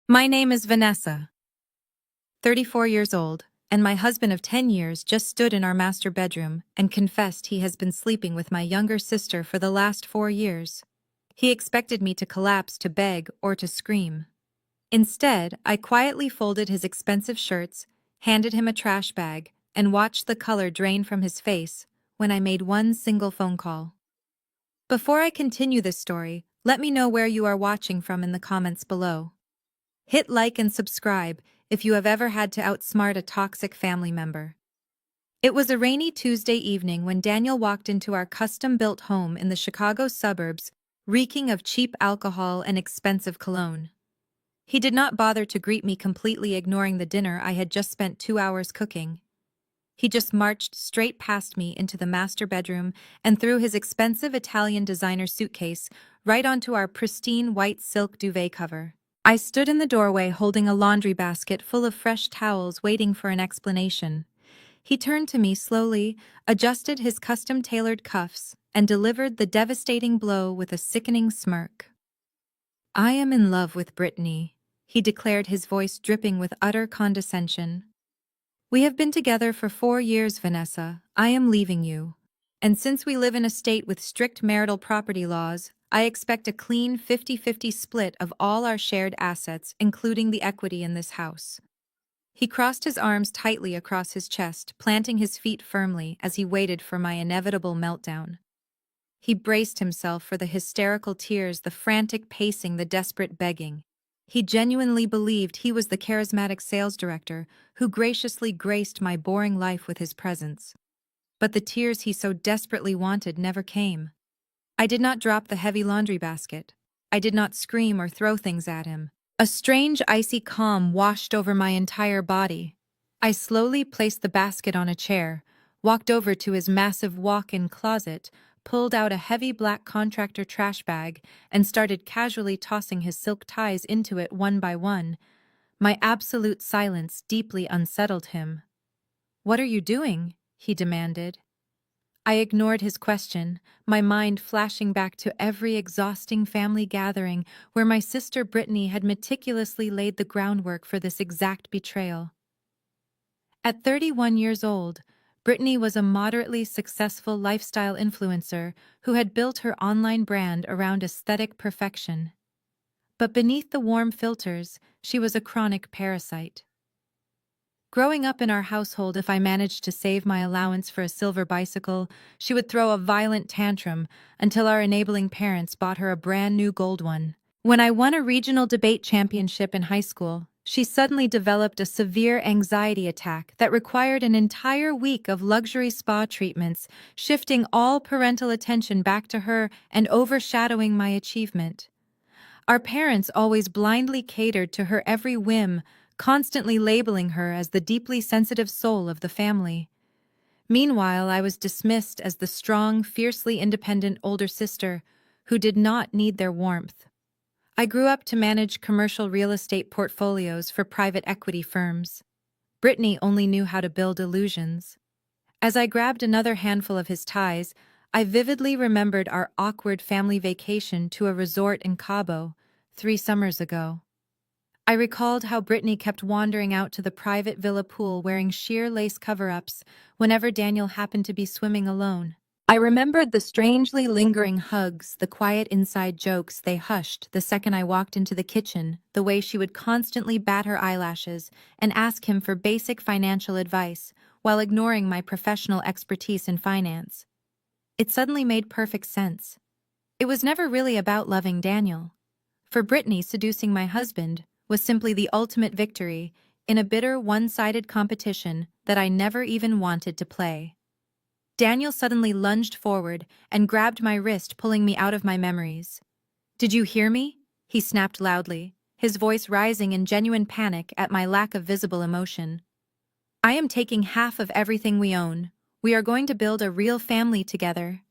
My name is Vanessa, 34 years old, and my husband of 10 years just stood in our master bedroom and confessed he has been sleeping with my younger sister for the last 4 years. He expected me to collapse to beg or to scream. Instead, I quietly folded his expensive shirts, handed him a trash bag, and watched the color drain from his face when I made one single phone call. Before I continue this story, let me know where you are watching from in the comments below. Hit like and subscribe if you have ever had to outsmart a toxic family member. It was a rainy Tuesday evening when Daniel walked into our custom-built home in the Chicago suburbs, reeking of cheap alcohol and expensive cologne. He did not bother to greet me, completely ignoring the dinner I had just spent 2 hours cooking. He just marched straight past me into the master bedroom and threw his expensive Italian designer suitcase right onto our pristine white silk duvet cover. I stood in the doorway holding a laundry basket full of fresh towels, waiting for an explanation. He turned to me slowly, adjusted his custom-tailored cuffs, and delivered the devastating blow with a sickening smirk. "I am in love with Brittany," he declared, his voice dripping with utter condescension. "We have been together for 4 years, Vanessa. I am leaving you. And since we live in a state with strict marital property laws, I expect a clean 50-50 split of all our shared assets, including the equity in this house." He crossed his arms tightly across his chest, planting his feet firmly as he waited for my inevitable meltdown. He braced himself for the hysterical tears, the frantic pacing, the desperate begging. He genuinely believed he was the charismatic sales director who graciously graced my boring life with his presence. But the tears he so desperately wanted never came. I did not drop the heavy laundry basket. I did not scream or throw things at him. A strange icy calm washed over my entire body. I slowly placed the basket on a chair, walked over to his massive walk-in closet, pulled out a heavy black contractor trash bag, and started casually tossing his silk ties into it one by one. My absolute silence deeply unsettled him. "What are you doing?" he demanded. I ignored his question, my mind flashing back to every exhausting family gathering where my sister Brittany had meticulously laid the groundwork for this exact betrayal. At 31 years old, Brittany was a moderately successful lifestyle influencer who had built her online brand around aesthetic perfection. But beneath the warm filters, she was a chronic parasite. Growing up in our household, if I managed to save my allowance for a silver bicycle, she would throw a violent tantrum until our enabling parents bought her a brand new gold one. When I won a regional debate championship in high school, she suddenly developed a severe anxiety attack that required an entire week of luxury spa treatments, shifting all parental attention back to her and overshadowing my achievement. Our parents always blindly catered to her every whim, constantly labeling her as the deeply sensitive soul of the family. Meanwhile, I was dismissed as the strong, fiercely independent older sister who did not need their warmth. I grew up to manage commercial real estate portfolios for private equity firms. Brittany only knew how to build illusions. As I grabbed another handful of his ties, I vividly remembered our awkward family vacation to a resort in Cabo 3 summers ago. I recalled how Brittany kept wandering out to the private villa pool wearing sheer lace cover-ups whenever Daniel happened to be swimming alone. I remembered the strangely lingering hugs, the quiet inside jokes they hushed the second I walked into the kitchen, the way she would constantly bat her eyelashes and ask him for basic financial advice while ignoring my professional expertise in finance. It suddenly made perfect sense. It was never really about loving Daniel. For Brittany, seducing my husband was simply the ultimate victory in a bitter, one-sided competition that I never even wanted to play. Daniel suddenly lunged forward and grabbed my wrist, pulling me out of my memories. "Did you hear me?" he snapped loudly, his voice rising in genuine panic at my lack of visible emotion. "I am taking half of everything we own. We are going to build a real family together."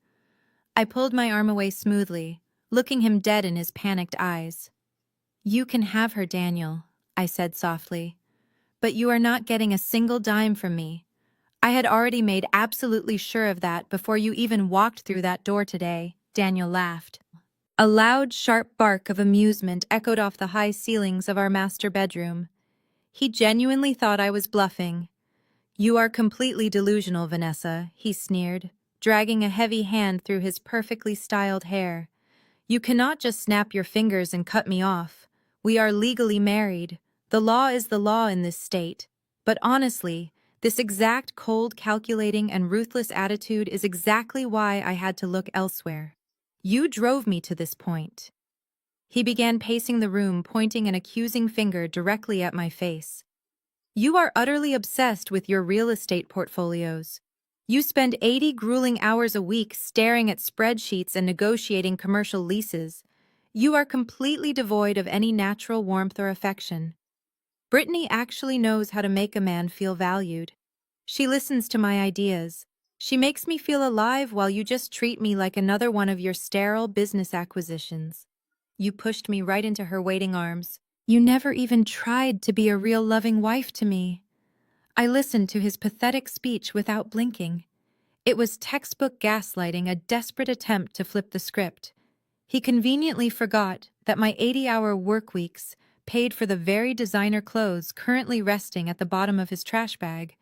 I pulled my arm away smoothly, looking him dead in his panicked eyes. "You can have her, Daniel," I said softly. "But you are not getting a single dime from me. I had already made absolutely sure of that before you even walked through that door today." Daniel laughed. A loud, sharp bark of amusement echoed off the high ceilings of our master bedroom. He genuinely thought I was bluffing. "You are completely delusional, Vanessa," he sneered, dragging a heavy hand through his perfectly styled hair. "You cannot just snap your fingers and cut me off. We are legally married. The law is the law in this state. But honestly, this exact cold, calculating, and ruthless attitude is exactly why I had to look elsewhere. You drove me to this point." He began pacing the room, pointing an accusing finger directly at my face. "You are utterly obsessed with your real estate portfolios. You spend 80 grueling hours a week staring at spreadsheets and negotiating commercial leases. You are completely devoid of any natural warmth or affection. Brittany actually knows how to make a man feel valued. She listens to my ideas. She makes me feel alive while you just treat me like another one of your sterile business acquisitions." You pushed me right into her waiting arms. "You never even tried to be a real loving wife to me." I listened to his pathetic speech without blinking. It was textbook gaslighting, a desperate attempt to flip the script. He conveniently forgot that my 80-hour work weeks paid for the very designer clothes currently resting at the bottom of his trash bag.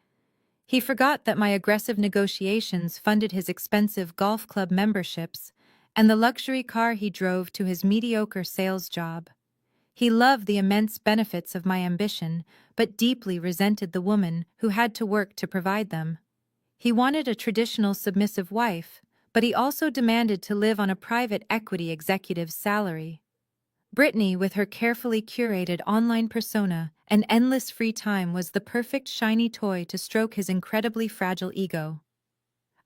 He forgot that my aggressive negotiations funded his expensive golf club memberships and the luxury car he drove to his mediocre sales job. He loved the immense benefits of my ambition, but deeply resented the woman who had to work to provide them. He wanted a traditional submissive wife, but he also demanded to live on a private equity executive's salary. Brittany, with her carefully curated online persona and endless free time, was the perfect shiny toy to stroke his incredibly fragile ego.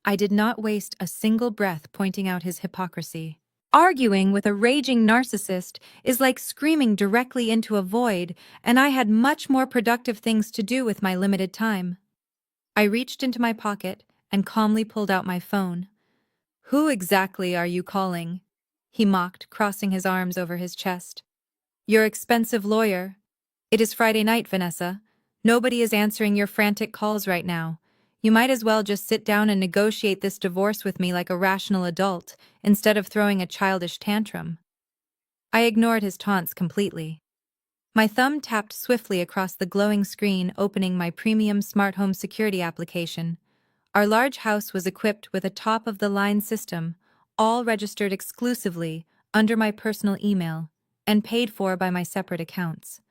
I did not waste a single breath pointing out his hypocrisy. Arguing with a raging narcissist is like screaming directly into a void, and I had much more productive things to do with my limited time. I reached into my pocket and calmly pulled out my phone. "Who exactly are you calling?" he mocked, crossing his arms over his chest. "Your expensive lawyer." "It is Friday night, Vanessa. Nobody is answering your frantic calls right now. You might as well just sit down and negotiate this divorce with me like a rational adult, instead of throwing a childish tantrum." I ignored his taunts completely. My thumb tapped swiftly across the glowing screen, opening my premium smart home security application. Our large house was equipped with a top-of-the-line system, all registered exclusively under my personal email and paid for by my separate accounts.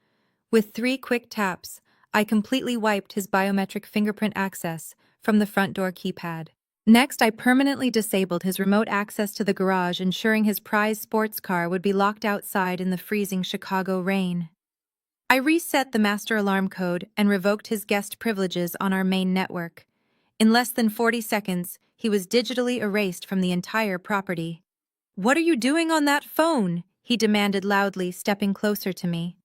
With 3 quick taps, I completely wiped his biometric fingerprint access from the front door keypad. Next, I permanently disabled his remote access to the garage, ensuring his prized sports car would be locked outside in the freezing Chicago rain. I reset the master alarm code and revoked his guest privileges on our main network. In less than 40 seconds, he was digitally erased from the entire property. "What are you doing on that phone?" he demanded loudly, stepping closer to me.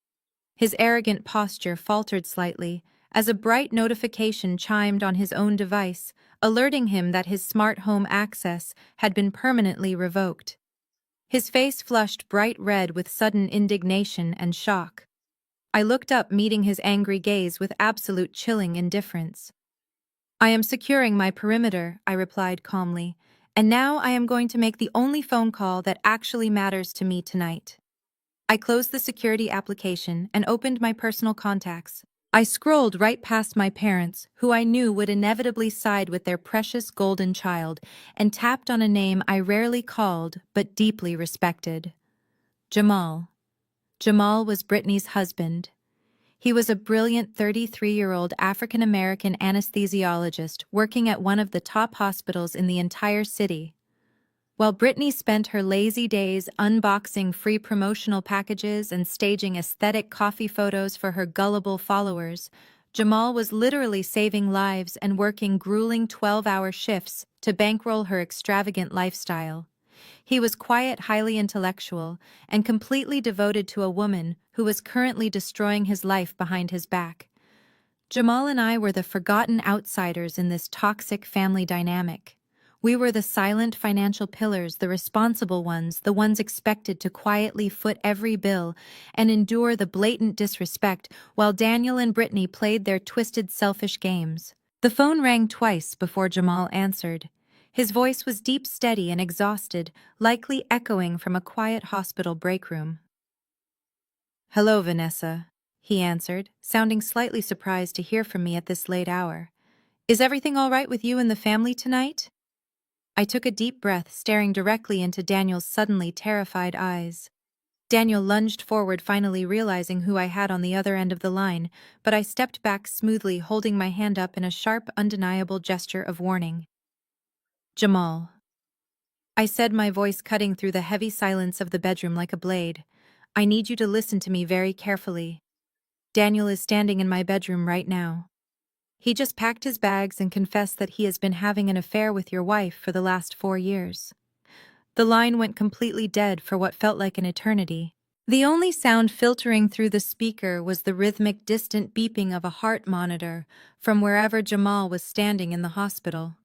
His arrogant posture faltered slightly as a bright notification chimed on his own device, alerting him that his smart home access had been permanently revoked. His face flushed bright red with sudden indignation and shock. I looked up, meeting his angry gaze with absolute chilling indifference. "I am securing my perimeter," I replied calmly, "and now I am going to make the only phone call that actually matters to me tonight." I closed the security application and opened my personal contacts. I scrolled right past my parents, who I knew would inevitably side with their precious golden child, and tapped on a name I rarely called but deeply respected. Jamal. Jamal was Brittany's husband. He was a brilliant 33-year-old African-American anesthesiologist working at one of the top hospitals in the entire city. While Brittany spent her lazy days unboxing free promotional packages and staging aesthetic coffee photos for her gullible followers, Jamal was literally saving lives and working grueling 12-hour shifts to bankroll her extravagant lifestyle. He was quiet, highly intellectual, and completely devoted to a woman who was currently destroying his life behind his back. Jamal and I were the forgotten outsiders in this toxic family dynamic. We were the silent financial pillars, the responsible ones, the ones expected to quietly foot every bill and endure the blatant disrespect, while Daniel and Brittany played their twisted, selfish games. The phone rang twice before Jamal answered. His voice was deep, steady, and exhausted, likely echoing from a quiet hospital break room. "Hello, Vanessa," he answered, sounding slightly surprised to hear from me at this late hour. "Is everything all right with you and the family tonight?" I took a deep breath, staring directly into Daniel's suddenly terrified eyes. Daniel lunged forward, finally realizing who I had on the other end of the line, but I stepped back smoothly, holding my hand up in a sharp, undeniable gesture of warning. "Jamal," I said, my voice cutting through the heavy silence of the bedroom like a blade. "I need you to listen to me very carefully. Daniel is standing in my bedroom right now. He just packed his bags and confessed that he has been having an affair with your wife for the last 4 years." The line went completely dead for what felt like an eternity. The only sound filtering through the speaker was the rhythmic, distant beeping of a heart monitor from wherever Jamal was standing in the hospital.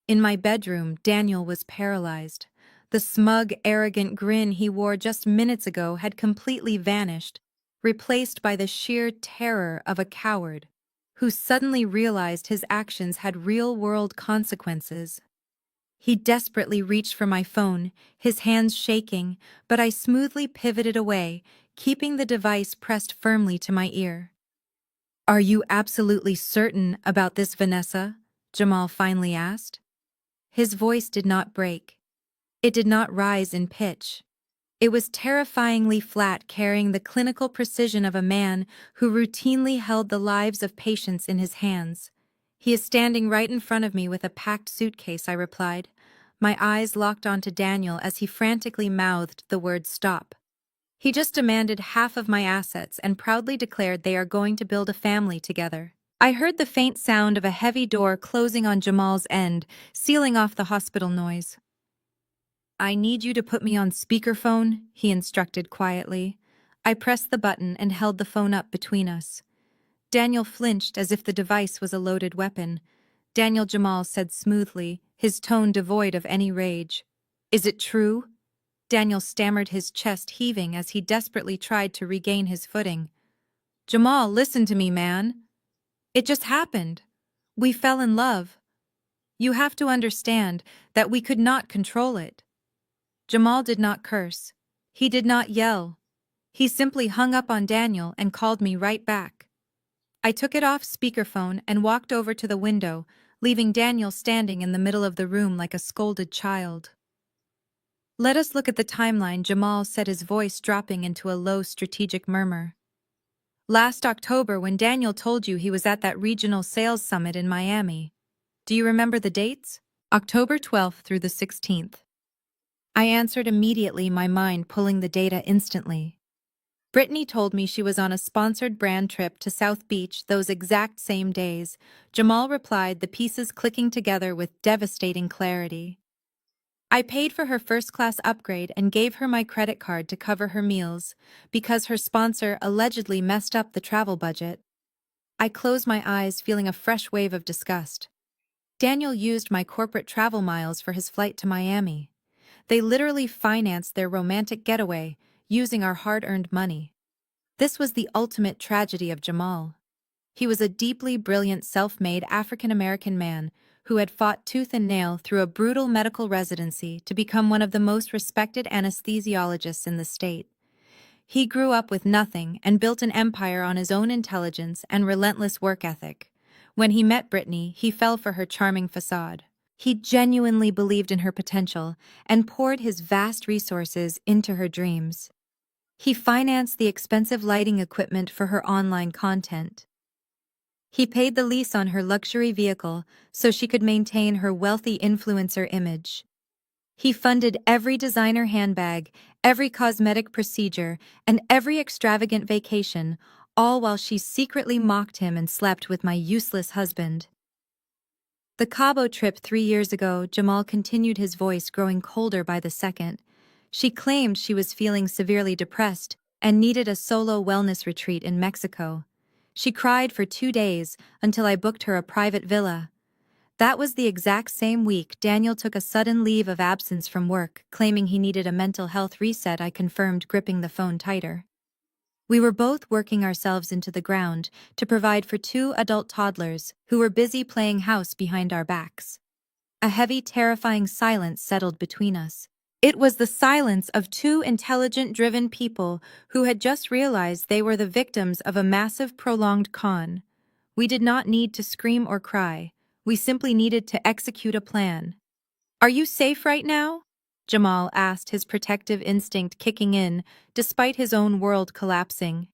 In my bedroom, Daniel was paralyzed. The smug, arrogant grin he wore just minutes ago had completely vanished, replaced by the sheer terror of a coward who suddenly realized his actions had real-world consequences. He desperately reached for my phone, his hands shaking, but I smoothly pivoted away, keeping the device pressed firmly to my ear. "Are you absolutely certain about this, Vanessa?" Jamal finally asked. His voice did not break. It did not rise in pitch. It was terrifyingly flat, carrying the clinical precision of a man who routinely held the lives of patients in his hands. "He is standing right in front of me with a packed suitcase," I replied. My eyes locked onto Daniel as he frantically mouthed the word "stop." "He just demanded half of my assets and proudly declared they are going to build a family together." I heard the faint sound of a heavy door closing on Jamal's end, sealing off the hospital noise. "I need you to put me on speakerphone," he instructed quietly. I pressed the button and held the phone up between us. Daniel flinched as if the device was a loaded weapon. "Daniel," Jamal said smoothly, his tone devoid of any rage. "Is it true?" Daniel stammered, his chest heaving as he desperately tried to regain his footing. "Jamal, listen to me, man. It just happened. We fell in love. You have to understand that we could not control it." Jamal did not curse. He did not yell. He simply hung up on Daniel and called me right back. I took it off speakerphone and walked over to the window, leaving Daniel standing in the middle of the room like a scolded child. "Let us look at the timeline," Jamal said, his voice dropping into a low, strategic murmur. "Last October, when Daniel told you he was at that regional sales summit in Miami. Do you remember the dates? October 12th through the 16th. I answered immediately, my mind pulling the data instantly. Brittany told me she was on a sponsored brand trip to South Beach those exact same days. Jamal replied, the pieces clicking together with devastating clarity. "I paid for her first-class upgrade and gave her my credit card to cover her meals, because her sponsor allegedly messed up the travel budget." I closed my eyes, feeling a fresh wave of disgust. Daniel used my corporate travel miles for his flight to Miami. They literally financed their romantic getaway, using our hard-earned money. This was the ultimate tragedy of Jamal. He was a deeply brilliant, self-made African-American man who had fought tooth and nail through a brutal medical residency to become one of the most respected anesthesiologists in the state. He grew up with nothing and built an empire on his own intelligence and relentless work ethic. When he met Brittany, he fell for her charming facade. He genuinely believed in her potential and poured his vast resources into her dreams. He financed the expensive lighting equipment for her online content. He paid the lease on her luxury vehicle so she could maintain her wealthy influencer image. He funded every designer handbag, every cosmetic procedure, and every extravagant vacation, all while she secretly mocked him and slept with my useless husband. The Cabo trip 3 years ago, Jamal continued, his voice growing colder by the second. She claimed she was feeling severely depressed and needed a solo wellness retreat in Mexico. She cried for 2 days until I booked her a private villa. That was the exact same week Daniel took a sudden leave of absence from work, claiming he needed a mental health reset, I confirmed, gripping the phone tighter. We were both working ourselves into the ground to provide for 2 adult toddlers who were busy playing house behind our backs. A heavy, terrifying silence settled between us. It was the silence of two intelligent, driven people who had just realized they were the victims of a massive, prolonged con. We did not need to scream or cry. We simply needed to execute a plan. "Are you safe right now?" Jamal asked, his protective instinct kicking in, despite his own world collapsing.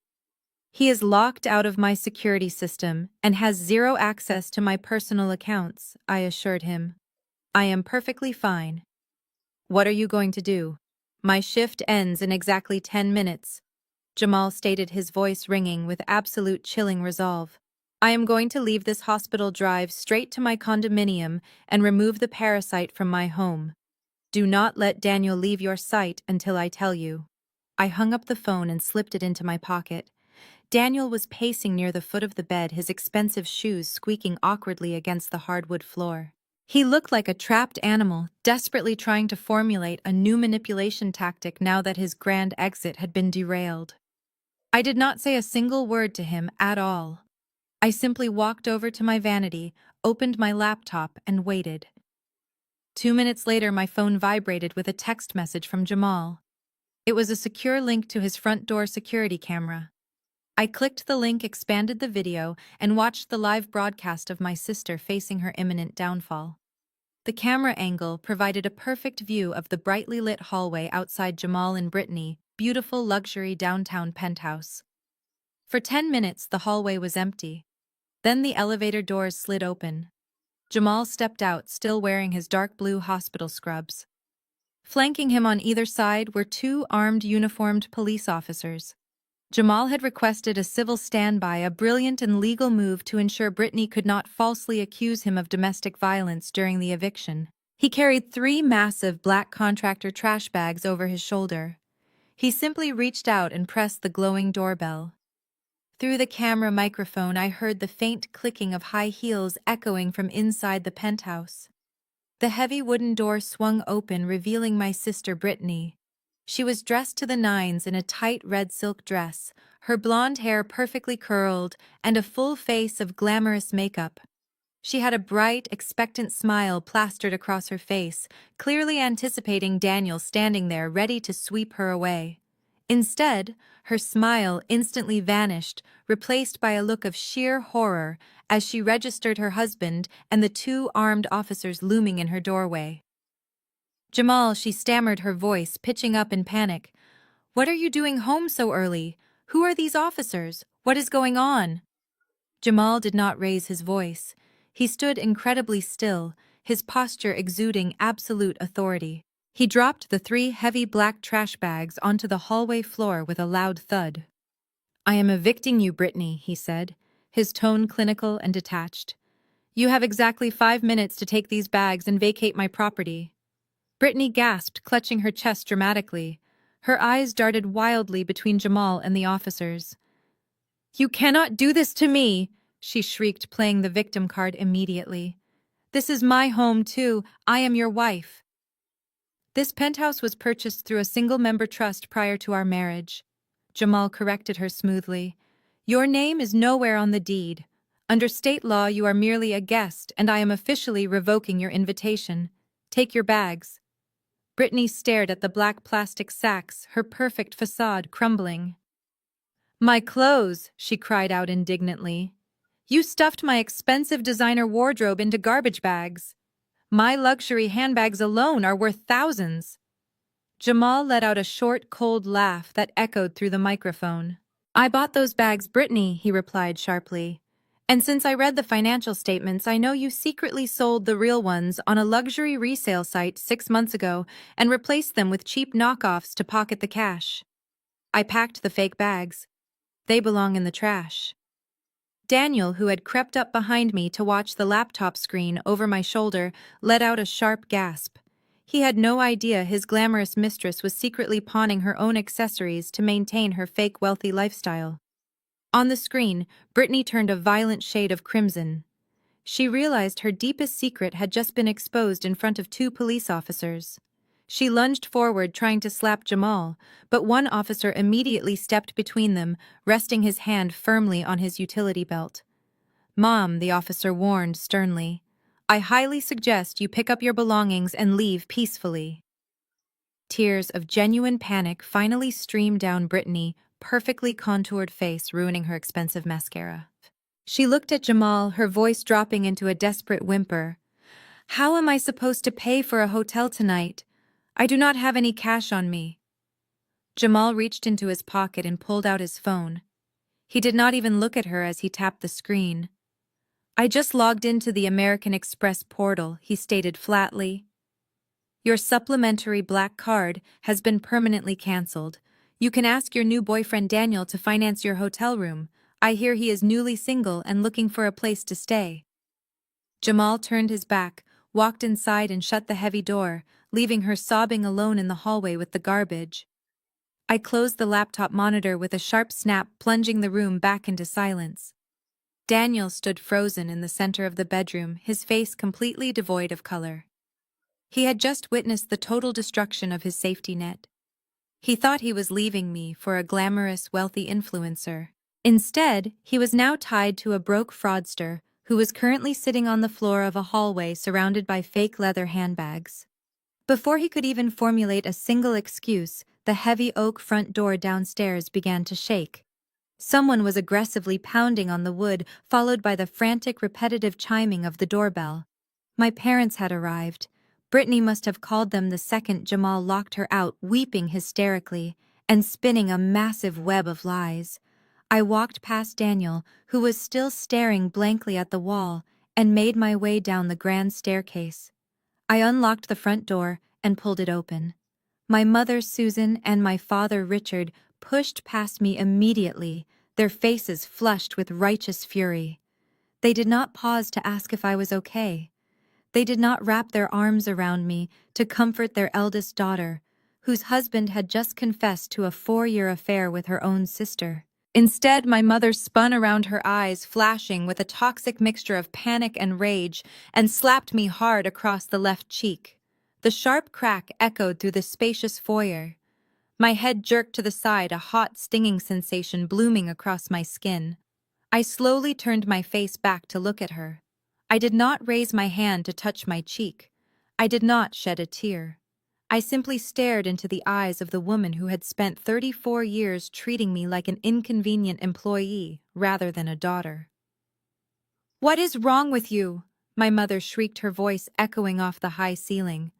"He is locked out of my security system and has zero access to my personal accounts," I assured him. "I am perfectly fine." "What are you going to do?" "My shift ends in exactly 10 minutes," Jamal stated, his voice ringing with absolute chilling resolve. "I am going to leave this hospital, drive straight to my condominium, and remove the parasite from my home. Do not let Daniel leave your sight until I tell you." I hung up the phone and slipped it into my pocket. Daniel was pacing near the foot of the bed, his expensive shoes squeaking awkwardly against the hardwood floor. He looked like a trapped animal, desperately trying to formulate a new manipulation tactic now that his grand exit had been derailed. I did not say a single word to him at all. I simply walked over to my vanity, opened my laptop, and waited. 2 minutes later, my phone vibrated with a text message from Jamal. It was a secure link to his front door security camera. I clicked the link, expanded the video, and watched the live broadcast of my sister facing her imminent downfall. The camera angle provided a perfect view of the brightly lit hallway outside Jamal and Brittany's beautiful luxury downtown penthouse. For 10 minutes, the hallway was empty. Then the elevator doors slid open. Jamal stepped out, still wearing his dark blue hospital scrubs. Flanking him on either side were two armed, uniformed police officers. Jamal had requested a civil standby, a brilliant and legal move to ensure Brittany could not falsely accuse him of domestic violence during the eviction. He carried 3 massive black contractor trash bags over his shoulder. He simply reached out and pressed the glowing doorbell. Through the camera microphone, I heard the faint clicking of high heels echoing from inside the penthouse. The heavy wooden door swung open, revealing my sister Brittany. She was dressed to the nines in a tight red silk dress, her blonde hair perfectly curled, and a full face of glamorous makeup. She had a bright, expectant smile plastered across her face, clearly anticipating Daniel standing there ready to sweep her away. Instead, her smile instantly vanished, replaced by a look of sheer horror as she registered her husband and the 2 armed officers looming in her doorway. "Jamal," she stammered, her voice pitching up in panic. "What are you doing home so early? Who are these officers? What is going on?" Jamal did not raise his voice. He stood incredibly still, his posture exuding absolute authority. He dropped the 3 heavy black trash bags onto the hallway floor with a loud thud. "I am evicting you, Brittany," he said, his tone clinical and detached. "You have exactly 5 minutes to take these bags and vacate my property." Brittany gasped, clutching her chest dramatically. Her eyes darted wildly between Jamal and the officers. "You cannot do this to me!" she shrieked, playing the victim card immediately. "This is my home, too. I am your wife." "This penthouse was purchased through a single-member trust prior to our marriage," Jamal corrected her smoothly. "Your name is nowhere on the deed. Under state law, you are merely a guest, and I am officially revoking your invitation. Take your bags." Brittany stared at the black plastic sacks, her perfect facade crumbling. "My clothes," she cried out indignantly. "You stuffed my expensive designer wardrobe into garbage bags. My luxury handbags alone are worth thousands." Jamal let out a short, cold laugh that echoed through the microphone. "I bought those bags, Brittany," he replied sharply. "And since I read the financial statements, I know you secretly sold the real ones on a luxury resale site 6 months ago and replaced them with cheap knockoffs to pocket the cash. I packed the fake bags. They belong in the trash." Daniel, who had crept up behind me to watch the laptop screen over my shoulder, let out a sharp gasp. He had no idea his glamorous mistress was secretly pawning her own accessories to maintain her fake wealthy lifestyle. On the screen, Brittany turned a violent shade of crimson. She realized her deepest secret had just been exposed in front of 2 police officers. She lunged forward, trying to slap Jamal, but one officer immediately stepped between them, resting his hand firmly on his utility belt. "Mom," the officer warned sternly, I highly suggest you pick up your belongings and leave peacefully." Tears of genuine panic finally streamed down Brittany's perfectly contoured face, ruining her expensive mascara. She looked at Jamal, her voice dropping into a desperate whimper. "How am I supposed to pay for a hotel tonight? I do not have any cash on me." Jamal reached into his pocket and pulled out his phone. He did not even look at her as he tapped the screen. "I just logged into the American Express portal," he stated flatly. "Your supplementary black card has been permanently canceled. You can ask your new boyfriend Daniel to finance your hotel room. I hear he is newly single and looking for a place to stay." Jamal turned his back, walked inside and shut the heavy door, leaving her sobbing alone in the hallway with the garbage. I closed the laptop monitor with a sharp snap, plunging the room back into silence. Daniel stood frozen in the center of the bedroom, his face completely devoid of color. He had just witnessed the total destruction of his safety net. He thought he was leaving me for a glamorous, wealthy influencer. Instead, he was now tied to a broke fraudster who was currently sitting on the floor of a hallway surrounded by fake leather handbags. Before he could even formulate a single excuse, the heavy oak front door downstairs began to shake. Someone was aggressively pounding on the wood, followed by the frantic, repetitive chiming of the doorbell. My parents had arrived. Brittany must have called them the second Jamal locked her out, weeping hysterically and spinning a massive web of lies. I walked past Daniel, who was still staring blankly at the wall, and made my way down the grand staircase. I unlocked the front door and pulled it open. My mother, Susan, and my father, Richard, pushed past me immediately, their faces flushed with righteous fury. They did not pause to ask if I was okay. They did not wrap their arms around me to comfort their eldest daughter, whose husband had just confessed to a 4-year affair with her own sister. Instead, my mother spun around, her eyes flashing with a toxic mixture of panic and rage, and slapped me hard across the left cheek. The sharp crack echoed through the spacious foyer. My head jerked to the side, a hot, stinging sensation blooming across my skin. I slowly turned my face back to look at her. I did not raise my hand to touch my cheek. I did not shed a tear. I simply stared into the eyes of the woman who had spent 34 years treating me like an inconvenient employee rather than a daughter. "What is wrong with you?" my mother shrieked, her voice echoing off the high ceiling.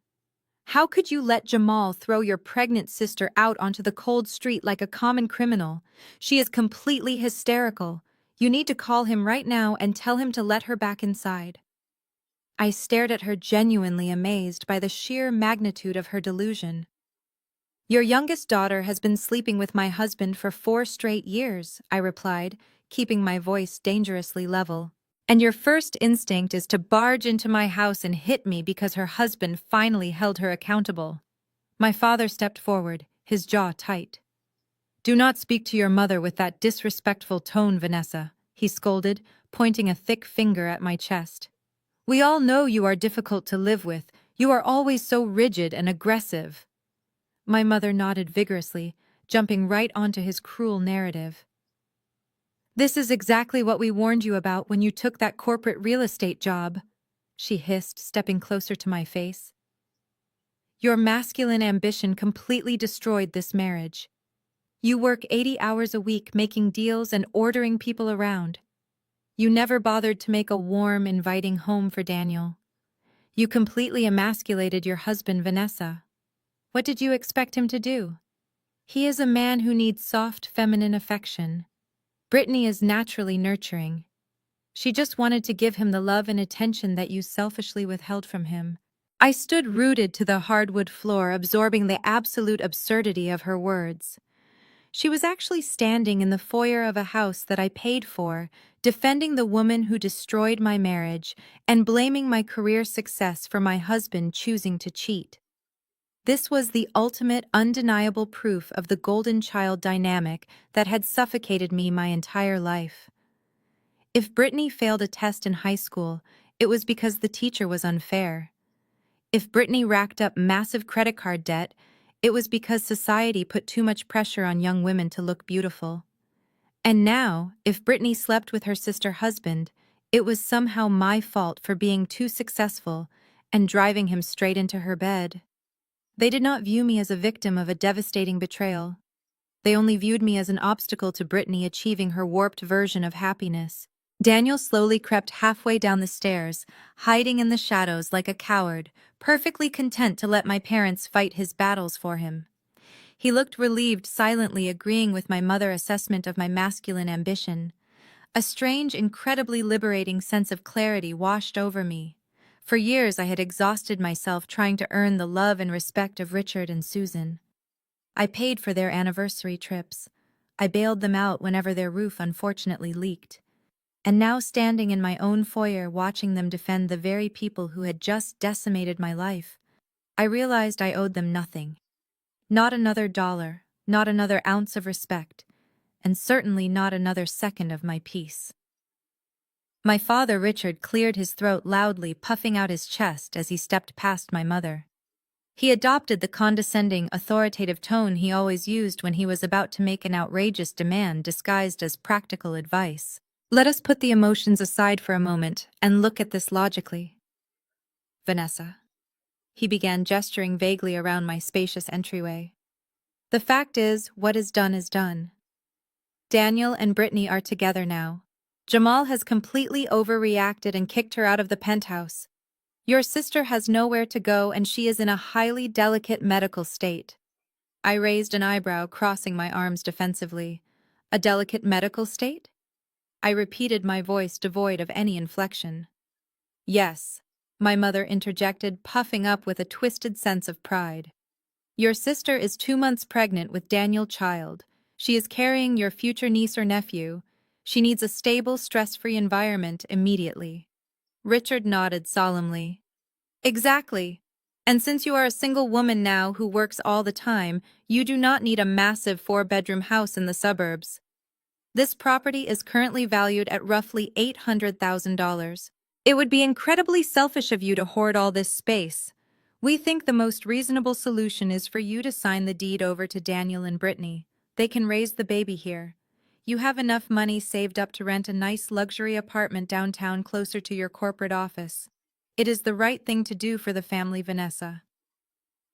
"How could you let Jamal throw your pregnant sister out onto the cold street like a common criminal? She is completely hysterical. You need to call him right now and tell him to let her back inside." I stared at her, genuinely amazed by the sheer magnitude of her delusion. "Your youngest daughter has been sleeping with my husband for 4 straight years," I replied, keeping my voice dangerously level. "And your first instinct is to barge into my house and hit me because her husband finally held her accountable." My father stepped forward, his jaw tight. "Do not speak to your mother with that disrespectful tone, Vanessa," he scolded, pointing a thick finger at my chest. "We all know you are difficult to live with. You are always so rigid and aggressive." My mother nodded vigorously, jumping right onto his cruel narrative. "This is exactly what we warned you about when you took that corporate real estate job," she hissed, stepping closer to my face. "Your masculine ambition completely destroyed this marriage. You work 80 hours a week making deals and ordering people around. You never bothered to make a warm, inviting home for Daniel. You completely emasculated your husband, Vanessa. What did you expect him to do? He is a man who needs soft, feminine affection. Brittany is naturally nurturing. She just wanted to give him the love and attention that you selfishly withheld from him." I stood rooted to the hardwood floor, absorbing the absolute absurdity of her words. She was actually standing in the foyer of a house that I paid for, defending the woman who destroyed my marriage and blaming my career success for my husband choosing to cheat. This was the ultimate, undeniable proof of the golden child dynamic that had suffocated me my entire life. If Brittany failed a test in high school, it was because the teacher was unfair. If Brittany racked up massive credit card debt, it was because society put too much pressure on young women to look beautiful. And now, if Brittany slept with her sister's husband, It was somehow my fault for being too successful and driving him straight into her bed. They did not view me as a victim of a devastating betrayal. They only viewed me as an obstacle to Brittany achieving her warped version of happiness. Daniel slowly crept halfway down the stairs, hiding in the shadows like a coward, perfectly content to let my parents fight his battles for him. He looked relieved, silently agreeing with my mother's assessment of my masculine ambition. A strange, incredibly liberating sense of clarity washed over me. For years I had exhausted myself trying to earn the love and respect of Richard and Susan. I paid for their anniversary trips. I bailed them out whenever their roof unfortunately leaked. And now standing in my own foyer watching them defend the very people who had just decimated my life, I realized I owed them nothing. Not another dollar, not another ounce of respect, and certainly not another second of my peace. My father, Richard, cleared his throat loudly, puffing out his chest as he stepped past my mother. He adopted the condescending, authoritative tone he always used when he was about to make an outrageous demand disguised as practical advice. Let us put the emotions aside for a moment and look at this logically. Vanessa. He began gesturing vaguely around my spacious entryway. The fact is, what is done is done. Daniel and Brittany are together now. Jamal has completely overreacted and kicked her out of the penthouse. Your sister has nowhere to go and she is in a highly delicate medical state. I raised an eyebrow, crossing my arms defensively. A delicate medical state? I repeated, my voice devoid of any inflection. Yes, my mother interjected, puffing up with a twisted sense of pride. Your sister is 2 months pregnant with Daniel Child. She is carrying your future niece or nephew. She needs a stable, stress-free environment immediately. Richard nodded solemnly. Exactly. And since you are a single woman now who works all the time, you do not need a massive 4-bedroom house in the suburbs. This property is currently valued at roughly $800,000. It would be incredibly selfish of you to hoard all this space. We think the most reasonable solution is for you to sign the deed over to Daniel and Brittany. They can raise the baby here. You have enough money saved up to rent a nice luxury apartment downtown closer to your corporate office. It is the right thing to do for the family, Vanessa.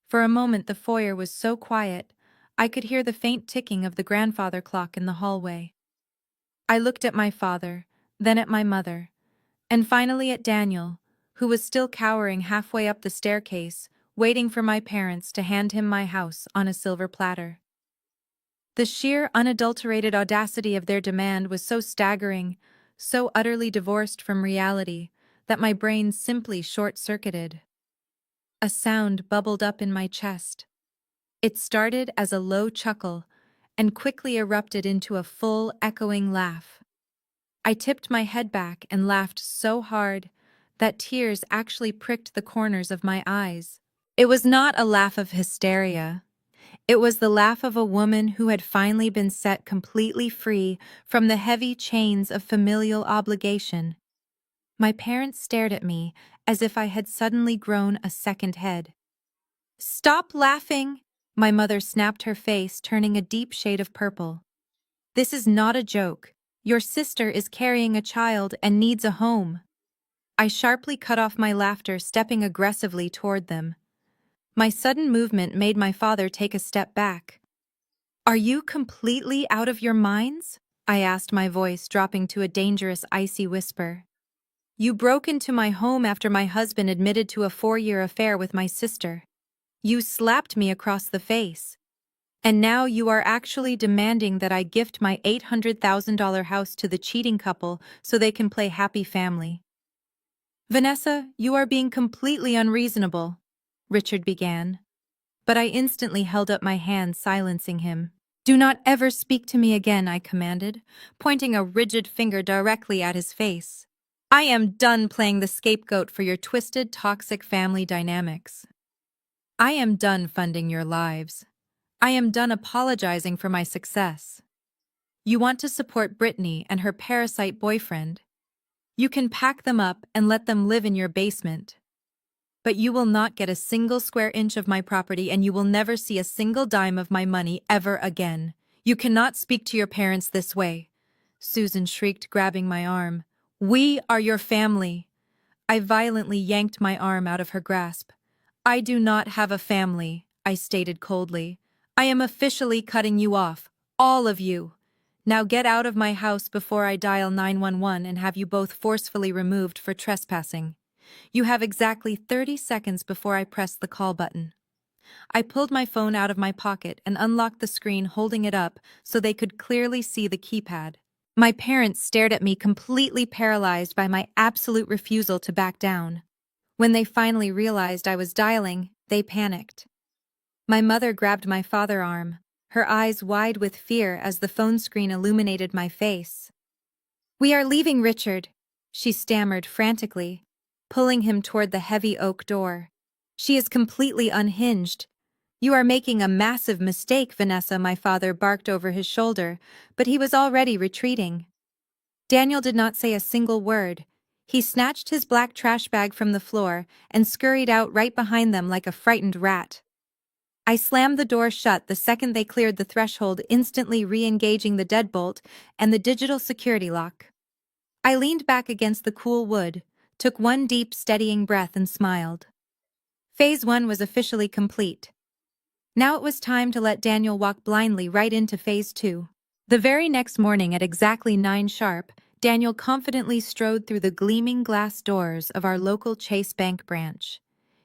For a moment the foyer was so quiet, I could hear the faint ticking of the grandfather clock in the hallway. I looked at my father, then at my mother, and finally at Daniel, who was still cowering halfway up the staircase, waiting for my parents to hand him my house on a silver platter. The sheer, unadulterated audacity of their demand was so staggering, so utterly divorced from reality, that my brain simply short-circuited. A sound bubbled up in my chest. It started as a low chuckle and quickly erupted into a full, echoing laugh. I tipped my head back and laughed so hard that tears actually pricked the corners of my eyes. It was not a laugh of hysteria. It was the laugh of a woman who had finally been set completely free from the heavy chains of familial obligation. My parents stared at me as if I had suddenly grown a second head. "Stop laughing!" My mother snapped, her face turning a deep shade of purple. "This is not a joke. Your sister is carrying a child and needs a home." I sharply cut off my laughter, stepping aggressively toward them. My sudden movement made my father take a step back. "Are you completely out of your minds?" I asked, my voice dropping to a dangerous, icy whisper. "You broke into my home after my husband admitted to a 4-year affair with my sister. You slapped me across the face. And now you are actually demanding that I gift my $800,000 house to the cheating couple so they can play happy family." "Vanessa, you are being completely unreasonable," Richard began. But I instantly held up my hand, silencing him. "Do not ever speak to me again," I commanded, pointing a rigid finger directly at his face. "I am done playing the scapegoat for your twisted, toxic family dynamics. I am done funding your lives. I am done apologizing for my success. You want to support Brittany and her parasite boyfriend? You can pack them up and let them live in your basement. But you will not get a single square inch of my property and you will never see a single dime of my money ever again. You cannot speak to your parents this way," Susan shrieked, grabbing my arm. We are your family. I violently yanked my arm out of her grasp. I do not have a family, I stated coldly. I am officially cutting you off, all of you. Now get out of my house before I dial 911 and have you both forcefully removed for trespassing. You have exactly 30 seconds before I press the call button. I pulled my phone out of my pocket and unlocked the screen, holding it up so they could clearly see the keypad. My parents stared at me, completely paralyzed by my absolute refusal to back down. When they finally realized I was dialing, they panicked. My mother grabbed my father's arm, her eyes wide with fear as the phone screen illuminated my face. "We are leaving, Richard," she stammered frantically, pulling him toward the heavy oak door. "She is completely unhinged." "You are making a massive mistake, Vanessa," my father barked over his shoulder, but he was already retreating. Daniel did not say a single word. He snatched his black trash bag from the floor and scurried out right behind them like a frightened rat. I slammed the door shut the second they cleared the threshold, instantly re-engaging the deadbolt and the digital security lock. I leaned back against the cool wood, took one deep, steadying breath and smiled. Phase 1 was officially complete. Now it was time to let Daniel walk blindly right into Phase 2. The very next morning at exactly 9 sharp, Daniel confidently strode through the gleaming glass doors of our local Chase Bank branch.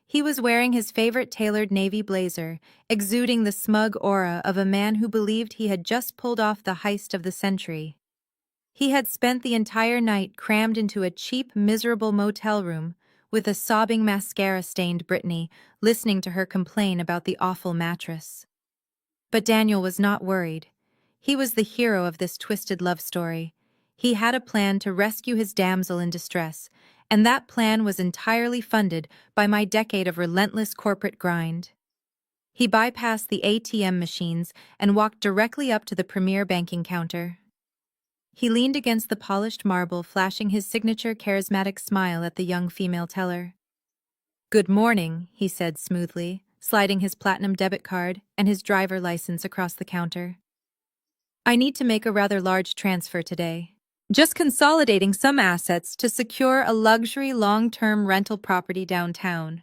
He was wearing his favorite tailored navy blazer, exuding the smug aura of a man who believed he had just pulled off the heist of the century. He had spent the entire night crammed into a cheap, miserable motel room with a sobbing, mascara-stained Brittany listening to her complain about the awful mattress. But Daniel was not worried. He was the hero of this twisted love story. He had a plan to rescue his damsel in distress, and that plan was entirely funded by my decade of relentless corporate grind. He bypassed the ATM machines and walked directly up to the premier banking counter. He leaned against the polished marble, flashing his signature charismatic smile at the young female teller. "Good morning," he said smoothly, sliding his platinum debit card and his driver license across the counter. "I need to make a rather large transfer today. Just consolidating some assets to secure a luxury long-term rental property downtown.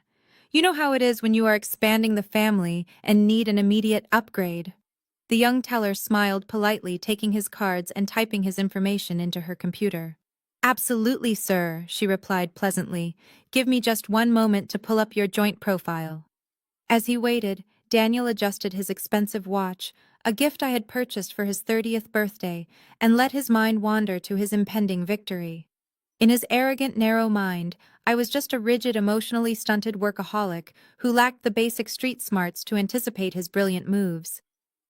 You know how it is when you are expanding the family and need an immediate upgrade." The young teller smiled politely, taking his cards and typing his information into her computer. "Absolutely, sir," she replied pleasantly. "Give me just one moment to pull up your joint profile." As he waited, Daniel adjusted his expensive watch, a gift I had purchased for his 30th birthday, and let his mind wander to his impending victory. In his arrogant, narrow mind, I was just a rigid, emotionally stunted workaholic who lacked the basic street smarts to anticipate his brilliant moves.